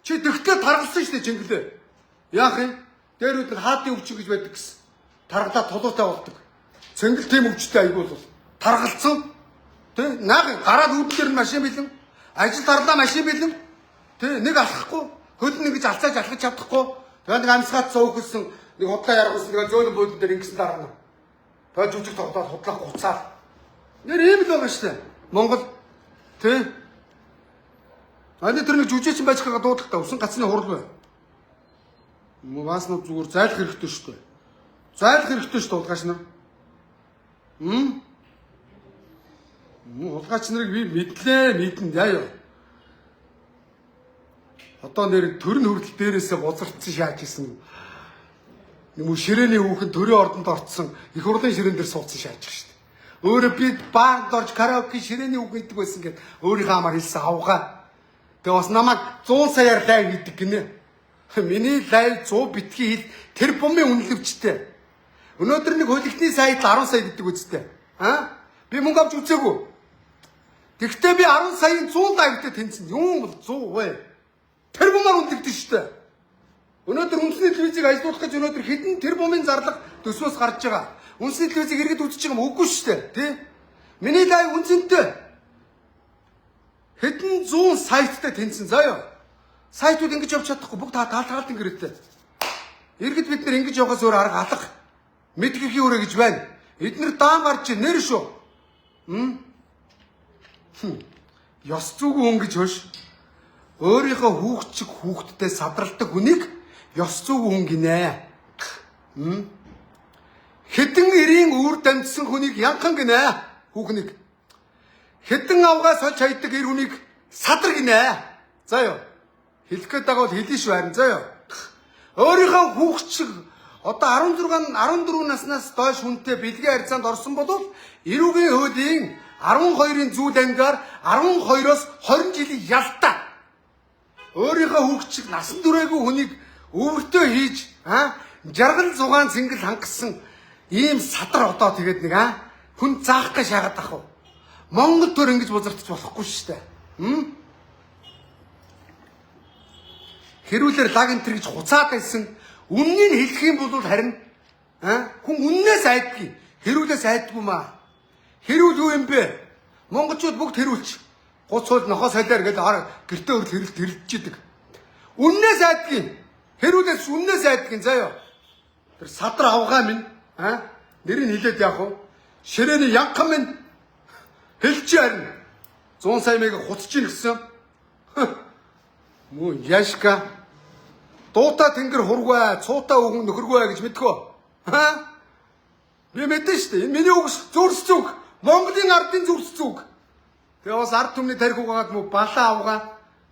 Чи тэгтлээ таргалсан шүү дээ цэнгэлээ. Яах юм? Дээр үд нэг хаадын өвчин гэж байдаг гэсэн. Таргалаа тулуутай болдог. Цэнгэл тийм өвчтэй айгүй бол таргалцсан. Тэ наг гараад үүдээр машин бэлэн. Ажил дарлаа машин бэлэн. Тэ нэг алхахгүй. Хөлн нэг гэж алцааж алхаж чадахгүй. Тэгээд нэг амьсгаад цөөхөлсөн нэг худлаа яргуулсан тэгээд зөөлөн буудлын дээр ингэсэн дарна. Тэгээд жүжиг тогтоод худлаа гуцаад. Нэр ийм л байгаа шүү дээ. Монгол тэ. Аны тэр нэг жүжигчин байж байгаа дуудлагатай усан гацны хурал бай. Маас нь зүгээр зайлах хэрэгтэй шүү дээ. Зайлах хэрэгтэй шүү дээ улгаач нар. Улгаач нарыг би мэднэ яа. Одоо нэр төрн хөрдөл дээрээсээ бузартсан шааж исэн. Юм ширээний хүүхэн төрийн ордонд орцсон их хурлын ширээн дээр суудсан шааж байгаа шүү дээ. Өөрөө би баард орж караоке ширээний хүүхэн иддэг байсан гэд өөрийнхөө амаар хэлсэн авгаа. Тэгээ бас намайг 100 саяар лайв хийдэг гинэ. Миний лайв 100 битгий хэл тэр бомын үнэлвчтэй. Өнөөдөр нэг хөлигтний сайд 10 сая гэдэг үстэй. Би мөнгө авч үзээгүй. Тэгвэл би 10 саяын 100 лайвтай тэнцэн. Юм бол 100 вэ? Тэр бомоор үнэлдэг шүү дээ. Өнөөдөр үндэсний телевизийг ажилуулах гэж өнөөдөр хэдэн тэр бомын зарлага төсвөөс гарч байгаа. Үндэсний телевизийг иргэд үзэж байгаа юм үгүй шүү дээ. Тэ? Миний лайв үнцэнтэй. Хэдэн 100 сайттай тэнцэн заяа. Сайтууд ингэж явж чадахгүй бүгд таалтгаалт ингэрэттэй. Иргэд бид нар ингэж явахаас өөр арга алга. Мэдгэхийн өрөө гэж байна. Эднэр даан гарч нэр шүү. Ёс зүг хүн гэж хөөш. Өөрийнхөө хүүхчиг хүүхдтэй садралдаг хүнийг ёс зүг хүн гинэ. Хэдэн эрийн үүр дамжсан хүнийг янхан гинэ. Хүүхнийг. Хэдэн авгаас олж хайдаг эр хүнийг садар гинэ. За ёо. Хэлэх гээд байгаа бол хэлээ шүү харин заяа. Өөрийнхөө хүүхчиг одоо 14 наснаас доош хүнтэй бэлгийн харьцаанд орсон бол эрүүгийн хуулийн 12-ын зүүл ангиар 12-оос 20 жилийн ялтаа өөрийнхөө хүүхчиг насан туршаагүй хүнийг өвөртөө хийж жаргал зугаан цэнгэл хангасан ийм садар одоо тэгээд нэг хүн заах гэж шаагаад ах уу. Монгол төр ингэж бузартаж болохгүй шүү дээ. Хэрүүлэр лаг энтер гэж хуцаад байсан. Үннийг хэлэх юм бол харин хүн үннээс айдгүй. Хэрүүлээс айдгүй маа. Хэрүүл юу юм бэ? Монголчууд бүгд хэрүүлч. Гуцуул нохоо солиор гэдэг гэртээ өрл хэрэлдэж идэг. Үннээс айдгүй. Хэрүүлээс үннээс айдгүй заяа. Тэр садар авгаа минь нэрийг хэлээд яах вэ? Ширээний янхан минь хэлж харин 100 сая мэг хуцж ийн гэсэн. Мөн яшка дуута тэнгэр хургай, цуута өгөн нөхөргөө гэж мэдгөө. Би мэдэн шүү дээ. Энэ миний үг зүрс зүг. Монголын ардын зүрс зүг. Тэгээ бас ард түмний тарих угаагаад мө балаа авгаа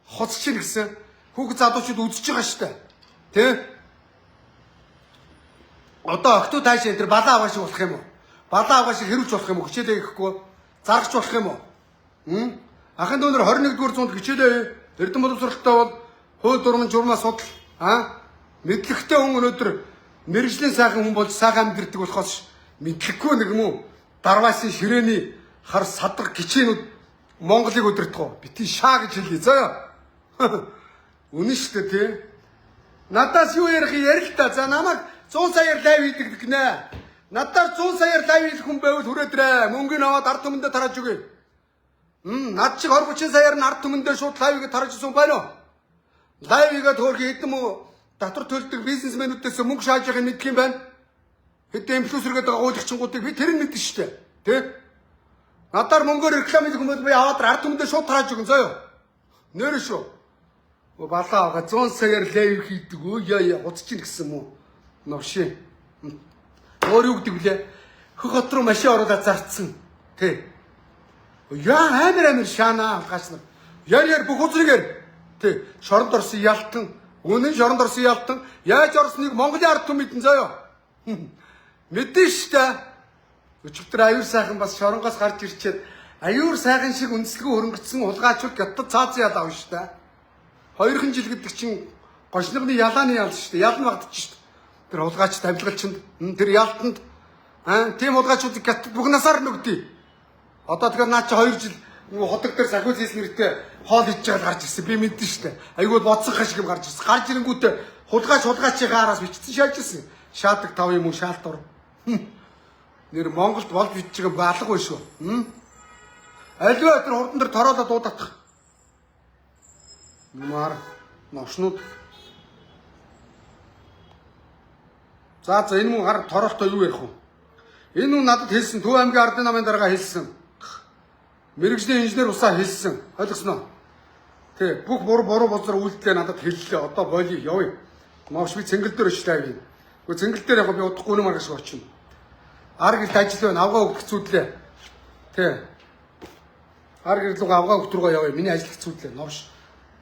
хоцч ийн гэсэн. Хүүхд залуучууд үзэж байгаа шүү дээ. Тэ? Одоо охтуу таашаа энэ балаа аваа шиг болох юм уу? Балаа аваа шиг хэрүүлж болох юм уу? Хичээлээ гэхгүй заргач болох юм уу? Ахын дүүнэр 21-р зуунд хичээлээ Эрдэнэ боловсролтой бол хууль дурман журмаа судал мэдлэгтэй хүн өнөөдөр мэрэгжлийн сайхан хүн болж сайхан амьдэрдэг болохоос мэдлэггүй нэг юм уу? Дарваасын ширээний хар садаг гिचэнүүд Монголыг өдөртгөө. Бити шаа гэж хэлье заяа. Үнэн шүү дээ тий. Надаас юу ярих ярил та. За намайг 100 саяар лайв хийдэг гинэ. Надаар 100 саяар лайв хийх хүн байвал хүрээдрээ. Мөнгөний аваад ард түмэндээ тарааж өгье. Над чиг 20-30 саяар нь ард түмэндээ шууд лайвыг тарааж өгсөн байна уу? Лайвыгаа төөрхи хэдэн мө татвар төлдөг бизнесмэнүүдээс мөнгө шааж байгааг мэдх юм байна. Хэдэн инфлюенсергээд байгаа уулагчингуудыг би тэр нь мэднэ шүү дээ. Тэ? Надаар мөнгөөр реклам хийх хүмүүс би аваад ард түмэндээ шууд тарааж өгөн заяа. Нэрэ шүү. Балаа аваа 100 саяар лайв хийдэг өө яа уцч ийн гэсэн мүү. Новши. Өөр юу гэдэг вүлээ? Хөх хот руу машин оруулаад зарцсан. Тэ. Яа амар шаана гаш нар. Яар бүх үзрэгээр. Тэ. Шоронд орсон ялтан. Үнэн шоронд орсон ялтан. Яаж орсныг Монголын ард түмэн мэдэн заяа. Мэдэн штэ. Өчигдөр аюур сайхан бас шоронгоос гарч ирчээд аюур сайхан шиг үндэслэгүй хөрөнгөцсөн хулгайчуд гятад цаазын ял авна штэ. 2 жил гэдэг чинь гошногны ялааны ял штэ. Ял нь багдчих штэ. Тэр хулгайч тавилгалчинд тэр ялтанд тийм хулгайчуудыг гятад бүх насаар нөгдөө. Одоо тэгэхээр наа чи 2 жил ходог дээр сахиус хийсэн нэртэй хоол хийж байгаа гарч ирсэн. Би мэдэн штэ. Айгуу бодсон хашиг юм гарч ирсэн. Гарч ирэнгүүтээ хулгайчийн гаараас бичсэн шааж ирсэн. Шаадаг 5 юм уу шаалт ор. Нэр Монголд болж бичиж байгаа алга bay шүү. Альва тэр хурдан дээр тороолоо дуудах. Мар новшнууд. За энэ мөн гар тороолтой юу ярих вэ? Энэ хүн надад хэлсэн Төв аймгийн ардын намын дарга хэлсэн. Мэргэжлийн инженер усаа хэлсэн. Ойлгосноо? Тэ бүх буруу бозор үйлдэлээ надад хэллээ. Одоо болий явъя. Новш би цэнгэл дээр өчлээ. Гэхдээ цэнгэл дээр яг би удахгүй юм аргаш очино. Ар гэрт ажил байна. Авгаа өгөх зүудлээ. Тэ. Ар гэрт рүү авгаа өгөх рүүгээ явъя. Миний ажил хэцүүдлээ. Новш.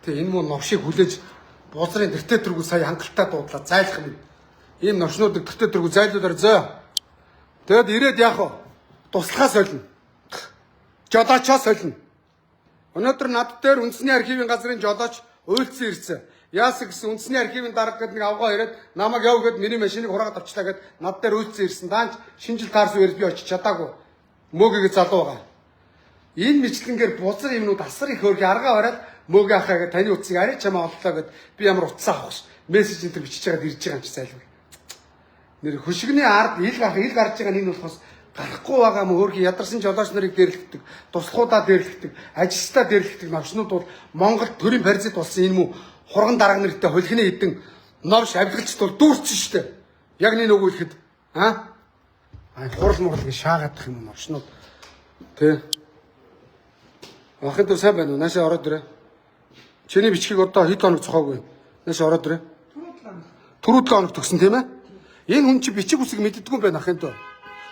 Тэ энэ мөн новшийг хүлээж бузрын дэртэ төргөө сая хангалттай дуудлаа. Зайлах юм. Ийм новшнуудыг дэртэ төргөө зайлуулаар зөө. Тэгэд ирээд яах вэ? Туслахаа солино. Жолоочоо солино. Өнөөдөр над дээр үндэсний архивын газрын жолооч уйлдсан ирсэн. Яасан гэсэн үндэсний архивын дарга гэдэг нэг авгаа ирээд намайг яв гэд миний машиныг хураагаад авчлаа гэд над дээр уйлдсан ирсэн. Даанч шинжил таарсан үеэр би очиж чадаагүй. Мөөгийг залуу байгаа. Энэ мэдлэнгээр бузар юмнууд асар их хөргий аргаа бараад мөөгийн ахаа гэд таны утсыг арай чамаа оллоо гэд би ямар утсаа авах ш. Мессеж энэ бичиж байгаад ирж байгаа юм чи зайлгүй. Нэр хөшигний ард ил гарч байгаа нь энэ болохоос гарахгүй байгаа мө хөргий ядарсан жолооч нарыг дээрлэгдэг, туслахуудаа дээрлэгдэг, ажилчдаа дээрлэгдэг новшнууд бол Монгол төрийн паразит болсон энэ мө хурган дарга нэртэй холхины хэдэн новш авилгалчд бол дүүрсэн штэ. Яг нэг үг хэлэхэд хурал мурал гэж шаагаадах юм новшнууд. Тэ. Ахын дүү сайн байна уу? Наашаа ороод ирээ. Чиний бичгийг одоо хэд хоног цохоогүй. Наашаа ороод ирээ. Түрүүд хоног төгсөн тийм ээ? Энэ хүн чи бичиг үсэг мэддэггүй юм байна ахын дүү.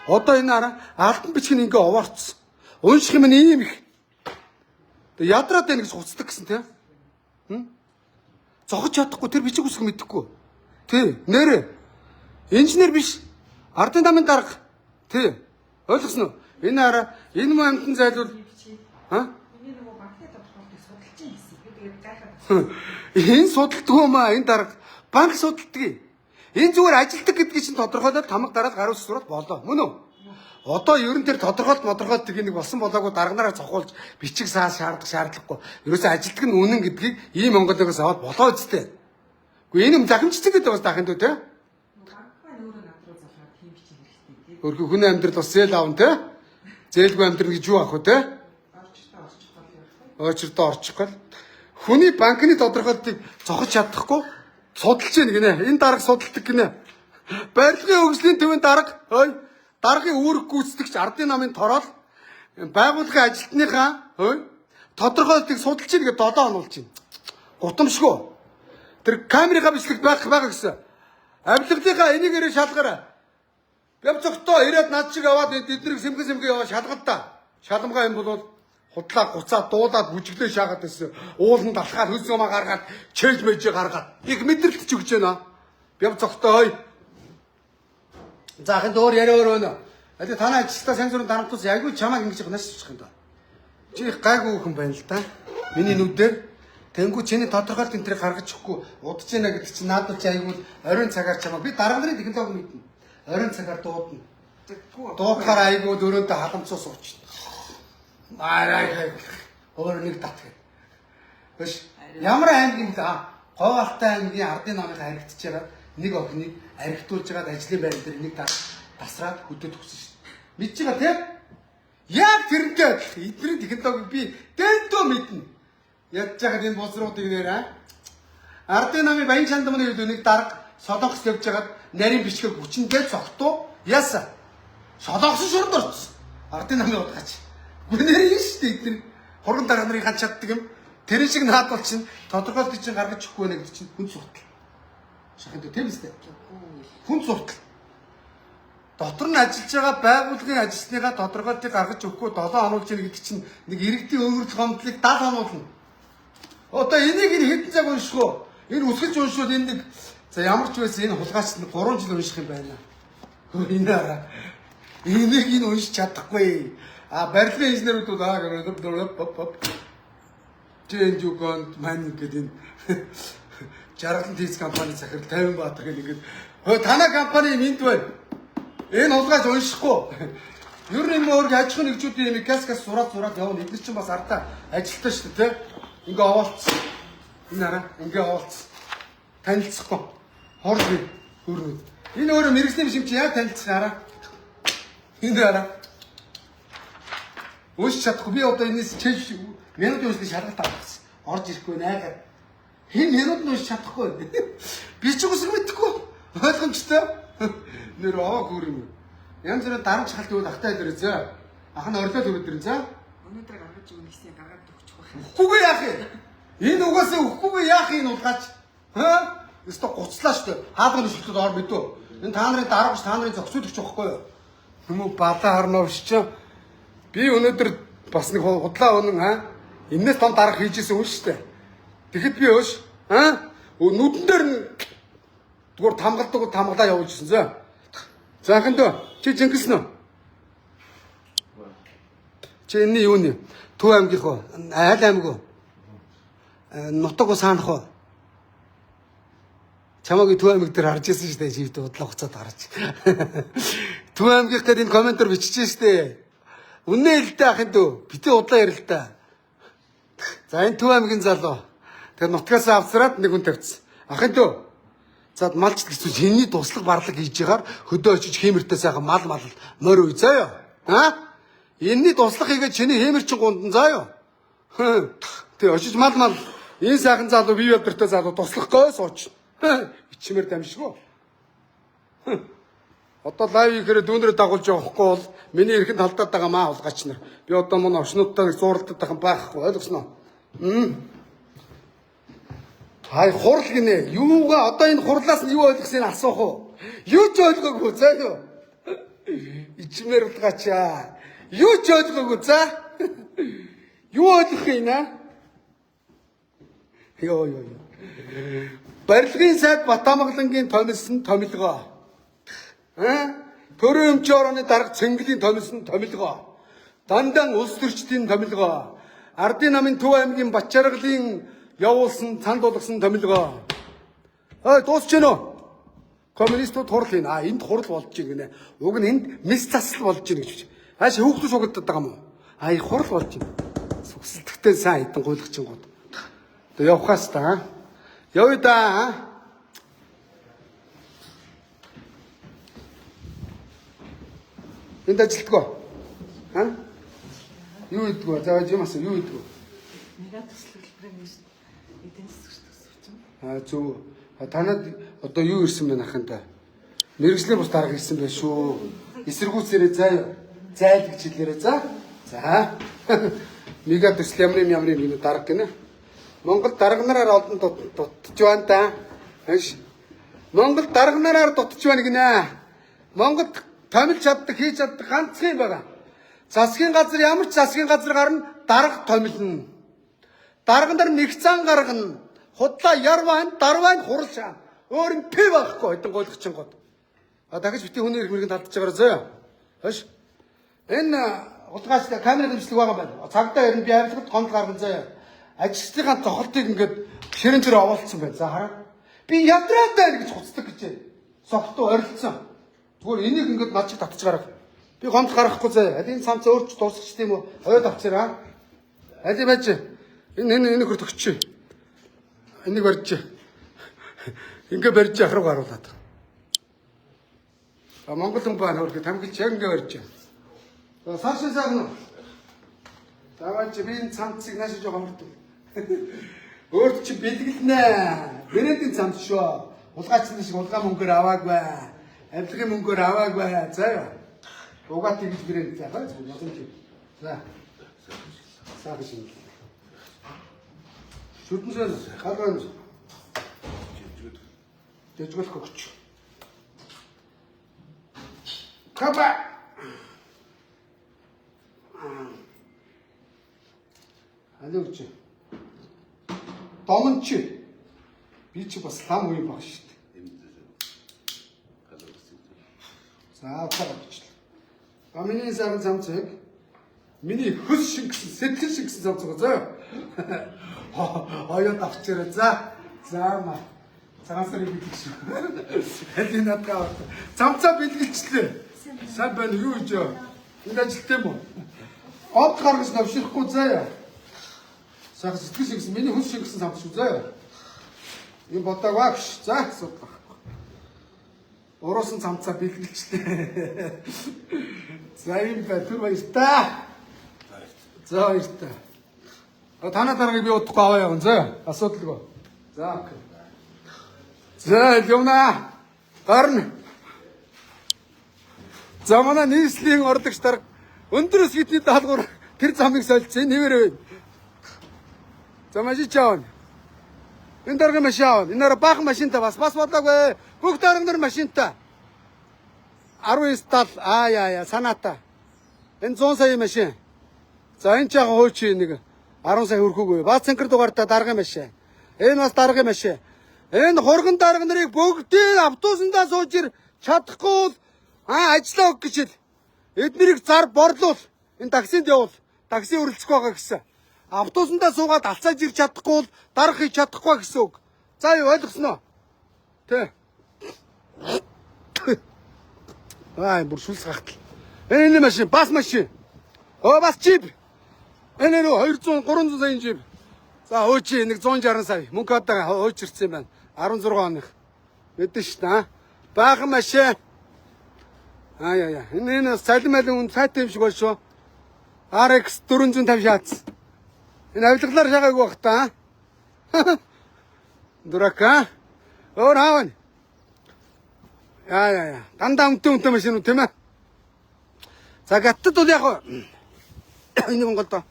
Одоо энэ араа алтан бичиг ингээ овоорцсон. Унших юм ийм их. Тэг ядраад байна гэж хуцдаг гэсэн тийм. Зогож чадахгүй тэр бичиг үсэг мэддэггүй. Тий, нэрэ. Инженер биш. Ардын намын дарга. Тий. Ойлгосноо? Энэ араа энэ мөн амтан зайлуул. Миний нөгөө банкны тодорхойлолтыг судалж хийсэн. Би тэгээд гайхаад. Энэ судалдаг юм аа энэ дарга. Банк судалдаг. Энэ зүгээр ажилтдаг гэдгийг чинь тодорхойлоод тамга дараад гаруул сурал болоо. Мөн үү? Одоо ер нь тэр тодорхойлт нэг болсон болоогүй дарга нараа цохуулж бичиг саас шаардлагагүй. Ерөөсөө ажилтдаг нь үнэн гэдгийг ийм Монголоос аваад болоо үстэй. Гэхдээ энэ юм захимждаг гэдэг бас дахин дүү те. Банк маань өөрөө над руу залгаад тийм бичиг хэрэгтэй тий. Өөрхөн хүний амьдрал бас зээл аавн те. Зээлгүй амьдрал гэж юу ах вэ те? Очирдоо орчих гол. Хүний банкны тодорхойлтыг цохож чадахгүй судалж яах гинэ. Энэ дарга судалдаг гинэ. Барилгын хөгжлийн төвийн дарга даргын үүрэг гүйцэтгэгч ардын намын тороол байгууллагын ажилтныхаа тодорхойлтыг судалж ийн гэж 7 онуулж байна. Гутамшгүй. Тэр камерын бичлэг байгаа гэсэн. Авилгалынхаа энийгээрээ шалгаарай. Бяв цогтоо ирээд над шиг аваад эднийг сэмгэ яваа шалгад та. Шалмгаа юм бол худлаа гуцаад дуулаад бүжиглээ шаагаад байсан. Ууланд алхаад хөлс юмаа гаргаад чэйж мэйж гаргаад их мэдрэлт ч өгч байна. Бяв цогтоо за хин дөр яриа өрөөнө. Аль танаа ажилтаа сайн зүрэн дарамтус айгүй чамаа ингэж гнаш сучих юм да. Чи их гайгүй хүн байна л да. Миний нүдээр тэнгүү чиний тодорхойлт энэ тэрийг гаргаж өгөхгүй удаж яана гэдэг чинь наадад чи айгүй оройн цагаар чамаа би дарга нарын технологи мэднэ. Оройн цагаар дуудана. Дуухаар айгүй дөрөөдөө халамцуу суучна. Арай өөр нэг татгав. Биш ямар аймгийн говьалтай аймгийн ардын намынхаа харигдчихж байгаа нэг охиныг архитуулж байгаа ажлын байр дээр нэг тасраад хөдөөд өгсөн шүү дээ. Мэдж байгаа тийм? Яг тэрнтэй эдний технологиг би дэндөө мэднэ. Ядж байгаад энэ боловсруудыг нэрээ ардын намын баян чандамны үед нэг дарга солонгос явж байгаад нарийн бичгийг хүчиндээ цогтуу яасан. Солонгосын шоронд орсон. Ардын намын удаач. Гүнээр юм шүү дээ эдний хурган дарга нарын ганц чаддаг юм. Тэр шиг наадвал чинь тодорхойлт чинь гаргаж өгөхгүй нэ гэдэг чинь хүн суртал. Шаханд тийм үстэй. Хүн суртал. Дотор нь ажиллаж байгаа байгууллагын ажилтныгаа тодорхойлтыг гаргаж өгөхгүй 7 онуулж ийн гэдэг чинь нэг иргэдийн өнгөрөх гомдлыг 70 онуулна. Одоо энийг хэдэн цаг унших вэ? Энэ үсгэлж уншвал энэ нэг за ямар ч байсан энэ хулгайч нь 3 жил унших юм байна. Энэ араа. Энийг энэ уншиж чадахгүй. Барилгын инженерүүд Жэнжүгонд мань гэдэг энэ жаргалан тийц компани захирал 50 баатар гэдэг ингээд танай компани минт байна. Энэ хулгайч уншихгүй. Ер нь өөр аж ахуйн нэгжүүдийн юм каскас сураад явна. Эдгээр чинь бас ардаа ажилтаа шүү дээ, тэ? Ингээ овоолцсон. Энэ араа ингээ овоолцсон. Танилцахгүй. Хорж би хөрнө. Энэ өөрөө мэрэгсний биш юм чи яг танилцсан араа. Энэ араа. Ууш чадахгүй би одоо энэс чэж минут унших шалгалт авчихсан. Орж ирэхгүй найгаад. Хэн минут унших чадахгүй. Би ч үгүй мэдэхгүй. Ойлгомжтой. Нэр аваа гүр юм. Янз бүрийн дарамт шалт өгөх ахтай дээр зөө. Ах нь орлоо төгөөд дэрэн зөө. Өнөөдөр гаргаж өгнө гэсэн гаргаад өгчих واخ. Үгүй яах юм. Энэ угаасаа өгөхгүй яах юм улгаач. Өстө гуцлаа шүү дээ. Хаалганы шилтүүд ор мэдөө. Энэ та нарын дараач та нарын зөксөд өгч байхгүй юу? Хүмүү бадаа харнаа биш ч. Би өнөөдөр бас нэг худлаа өнөн энэс том дарга хийжсэн хүн шүү дээ. Тэгэхэд би өөш нүдэн дээр нь зүгээр тамгалаа явуулжсэн зөө. Заахын дөө чи жингэсэн үү? Чи энэ юу нэ? Төв аймгийнх уу? Айл аймаг уу? Нутаг уу саанах уу? Чамаагийн Төв аймаг дээр харж ирсэн шүү дээ. Живд удлаа хуцаад гарч. Төв аймгийнх дээр энэ комментор биччихсэн шүү дээ. Үнэн хэлтэй ахын дөө. Битээ удлаа ярил л да. За энэ Төв аймгийн залуу. Тэр нутгаас авсраад нэг хүн тавьчихсан. Ахын дөө. Зад малч гэсэн чиний туслах барлаг хийж ягаар хөдөө очиж хэмэртэй сайхан мал морь үе заяа. Энэний туслах хийгээд чиний хэмэрчин гунд нь заяа. Тэг очиж мал энэ сайхан залуу бие болдортой залуу туслахгүй сууч. Ичмэр дамжгүй. Одоо лайв хийхээр дүүнрээ дагуулж явахгүй бол миний эрхэнд талдаад байгаа маа хулгайч нар. Би одоо мөн овшнуудтай зууралдаад байгаа байхгүй ойлгосноо. Хай хурал гинэ. Юугаа одоо энэ хурлаас нь юу ойлгосныг асуух уу? Юу ч ойлгоогүй заа юу? Ичмэр улгаачаа. Юу ч ойлгоогүй заа. Юу ойлгох юм аа? Йоо. Барилгын сайд Батамгалангийн томилсон томилгоо. Төрийн өмчийн орооны дарга Цэнгэлийн томилсон томилгоо. Дандан улс төрчдийн томилгоо. Ардын намын Төв аймгийн Бачаргалын явуулсан цанд болгосон томилгоо. Дуусч гэнэ үү? Коммунистууд хурал хийн. Энд хурал болж гинэ. Уг нь энд мис засал болж гинэ гэж. Хааш хүүхдүүд шугаддаг байгаа юм уу? И хурал болж гинэ. Сүгсэлтгтэй сайн хэдэн гуйлгчингууд. Одоо явахаас та. Явъя да. Энд ажилтгаа. Юу идэггүй? За юм асуу юу идэггүй? Нэгэ туслах хэлбэрийн эдийн засгийн төсөвч юм. Зөв. Танад одоо юу ирсэн бэ наханта? Мэргэжлийн бус дарга ирсэн байх шүү. Эсэргүүцээрээ заа. Зайл гэж хэлээрээ за. За. Мега төсөл ямрын нэг дарга гинэ. Монгол дарга нараар олдон дутж байна да. Хаш. Монгол дарга нараар дутж байна гинэ. Монгол томилж чаддаг, хийж чаддаг ганцхан юм байна. Засгийн газар ямар ч засгийн газар гарна дарга томилно. Дарга нар нэг цан гаргана. Худлаа яр байна, дар байна, хурал шаа. Өөр юм пэ байхгүй хэдэн гойлгочин гот. А дахиж бити хүний эрх мэргэнд алдаж байгаараа зөө. Хаш. Энэ утгаас камерын дэмжлэг байгаа байна. Цагдаа ер нь би авилгад гомд гарган зөө. Ажилчдын цохолтыг ингээд ширэн дээр овоолцсон байна. За хараа. Би ядраад байна гэж хуцдаг гэж. Согтуу орилцсон. Зүгээр энийг ингээд над чиг татчихаараа. Би гомд гаргахгүй зөө. Алин цамц өөрч дуусчих тийм үү? Ойд авчираа. Али байж. Энэ хөр төгчөө. Энийг барьж. Ингээ барьж ахруу гаруулад. А Монгол хүн байна хөргө тамгилч яг ингээ барьж. Саашаа сагна. Таваач би энэ цамцыг нааш жоо гомддог. Өөрт чи бэлгэлнэ. Брэндийн цамц шүү. Улгаачлан шиг улгаан мөнгөөр аваагүй. Авилгын мөнгөөр аваагүй. За. Угаат гэж брэнд за. За. Сааш шиг. Шүтэнсэн хаалган дэжгэл хөгч. Капа. Алууч. Домонч. Би ч бас лам уу баг шүү дээ. За таваач. Амины сарын цамцыг миний хөс шиг сэтгэл шиг цамцгаа зөө. Оёд авчираа за. За маа. Цагаансарыг бэлгэж. Эдийн надгаа. Цамцаа бэлгэлчлээ. Сайн байна юу гэж. Энд ажилтсан юм уу? Од гаргаж навшихгүй заяа. Сах сэтгэл шигсэн миний хүс шигсэн цамц шүү заяа. Юм бодог багш. За судлах. Ороосон цамцаа бэлгэлчлээ. За юм ба түр баяртай. За баяртай. Танаа дараагийг би удахгүй аваа явна заяа. Асуудалгүй. За окей. За юмна. Гарна. За манай нийслэлийн ордогч дарга өндрөөс бидний даалгавар тэр замыг солилцсон нэвэр вэ. За машин чаавна. Энэ дарга машин аавна. Энэ нэр баахан машинтай бас бодлоогүй. Бүх дарга нар машинтай. 19 яа санаата. Энэ 100 сая машин. За энэ чагаа хөөч нэг 10 сая хөрхөөгүй. Бац цэнхэр дугаартаа дарга машин. Энэ бас дарга машин. Энэ хурган дарга нарыг бүгдийг автобусандаа сууж ир чадахгүй бол ажиллаа өг гэж хэл. Эднэрийг зар борлуул. Энэ таксинд явуул. Такси үрэлцэх байгаа гэсэн. Автобусандаа суугаад алцааж ирч чадахгүй бол дарга хийж чадахгүй гэсэн үг. За юу ойлгосноо? Тэ. Бүр шүлс гахтал. Энэ машин, бас машин. Бас чип. Энэ 200, 300 сая чип. За хөөч нэг 160 сая. Мөнгө одоо хөөч ирсэн байна. 16 оных. Мэдэн ш та. Баахан машин. Яа. Энэ салималын сайтай юм шиг байна шүү. RX 450 шаац. Энэ авилгалаар шагаагүй бах та. Дурака. Өөр хаавна. Яа. Дандаа өмтөө машин үү тийм ээ. За гаттад бол яг энэ Монголд.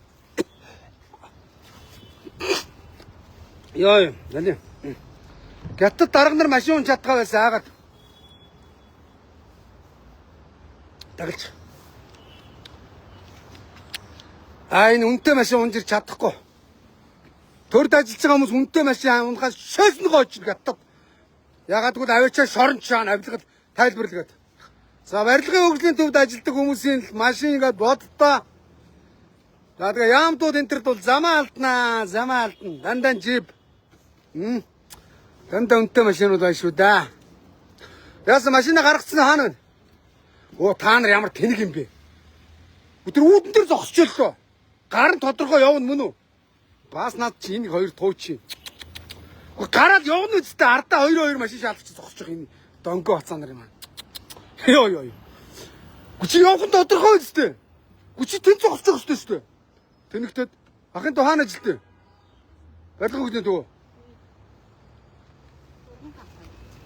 Яа. Нали. Гаттад дарга нар машин унж чадгаа байсан аагаад. Тагалж. Энэ үнэтэй машин унжирч чадахгүй. Төрд ажиллаж байгаа хүмүүс үнэтэй машин унахаас шойсон gooч гаттад. Ягаад гэвэл авиачаа шорон чаана авилгал тайлбарлаад. За барилгын хөгжлийн төвд ажилладаг хүмүүсийн машингаа боддоо. За тэгээ яамтууд энтерд бол замаа алднаа. Дандаа жип. Дандаа үнэтэй машинууд байна шүү да. Яасан машинаа гаргацсан хаана вэ? Та нар ямар тэнэг юм бэ? Өдөр үүдэн дээр зогсчихлоо. Гар нь тодорхой явна мөн үү? Бас над чи энийг хоёр тууч. Гараад явна үстэ ардаа 2 машин шаалгач зогсчих энэ дөнгө бацаа нар юм аа. Йоо. Гүчи явах нь тодорхой үстэ. Гүчи тэн зогсчих үстэ шүү дээ. Тэнэгтэд ахын тоо хаана ажилтээ? Барилга хөгжлийн төв.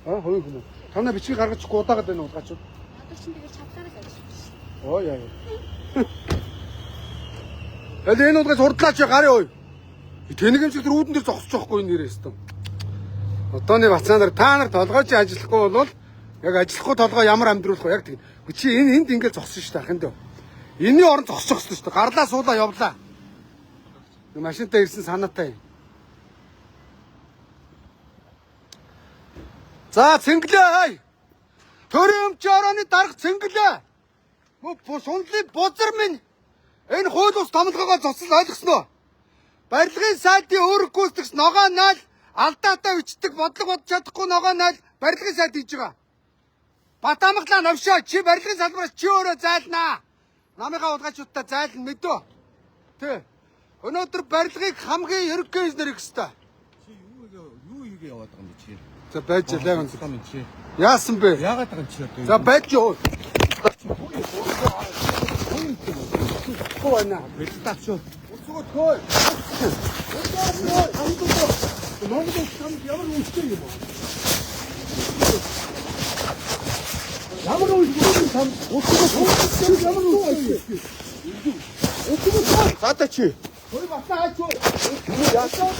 Хоёр хүн. Танаа бичгийг гаргаж өгөхгүй удаагаад байна уу гачууд? Одоо чинь тэгээд чадлаараа л ажиллаж байна. Ой яа. Энэ удаас урдлаач гарын ой. Тэнэг юмшиг тэр үүдэн дээр зогсож байгаа хгүй энэ нэрээс тоо. Одооны бацаанаар та нар толгойч ажиллахгүй бол яг ажиллахгүй толгой ямар амьдруулах вэ? Яг тийм. Чи энд ингээд зогсон шүү дээ ахын дөө. Энийн орон зогсох гэсэн шүү дээ. Гарлаа суулаа явлаа. Машинтай ирсэн санаатай. За цэнгэлээ. Төрөмч орооны дарга цэнгэлээ. Сунлын бузар минь энэ хууль ус томлогоогоо цоцол ойлгосноо. Барилгын сайтын өөрөг гүйцэтгэгч ногоо найл алдаатай бичдэг бодлого бодож чадахгүй ногоо найл барилгын сайт хийж байгаа. Батамглаа навшаа чи барилгын салбараас чи өөрөө зайлнаа. Намынхаа удгаачуудтай зайлна мэдөө. Тэ. Өнөөдөр барилгыг хамгийн ерөнхий инженер гэхтэй. Чи юу хийгээ яваад байгаа юм бэ чи? За байж лаа гэнэ. Юм чи. Яасан бэ? Яагаад байгаа юм чи одоо? За байж юу. Хөөе. Бэлтаач шүү. Өсгөө төө. Монгол хамт ямар үстэй юм бэ? Ямар үстэй хамт өсгөө ямар үстэй. Өсгөө цаатаа чи. Хөөе батаа аач юу. Яасан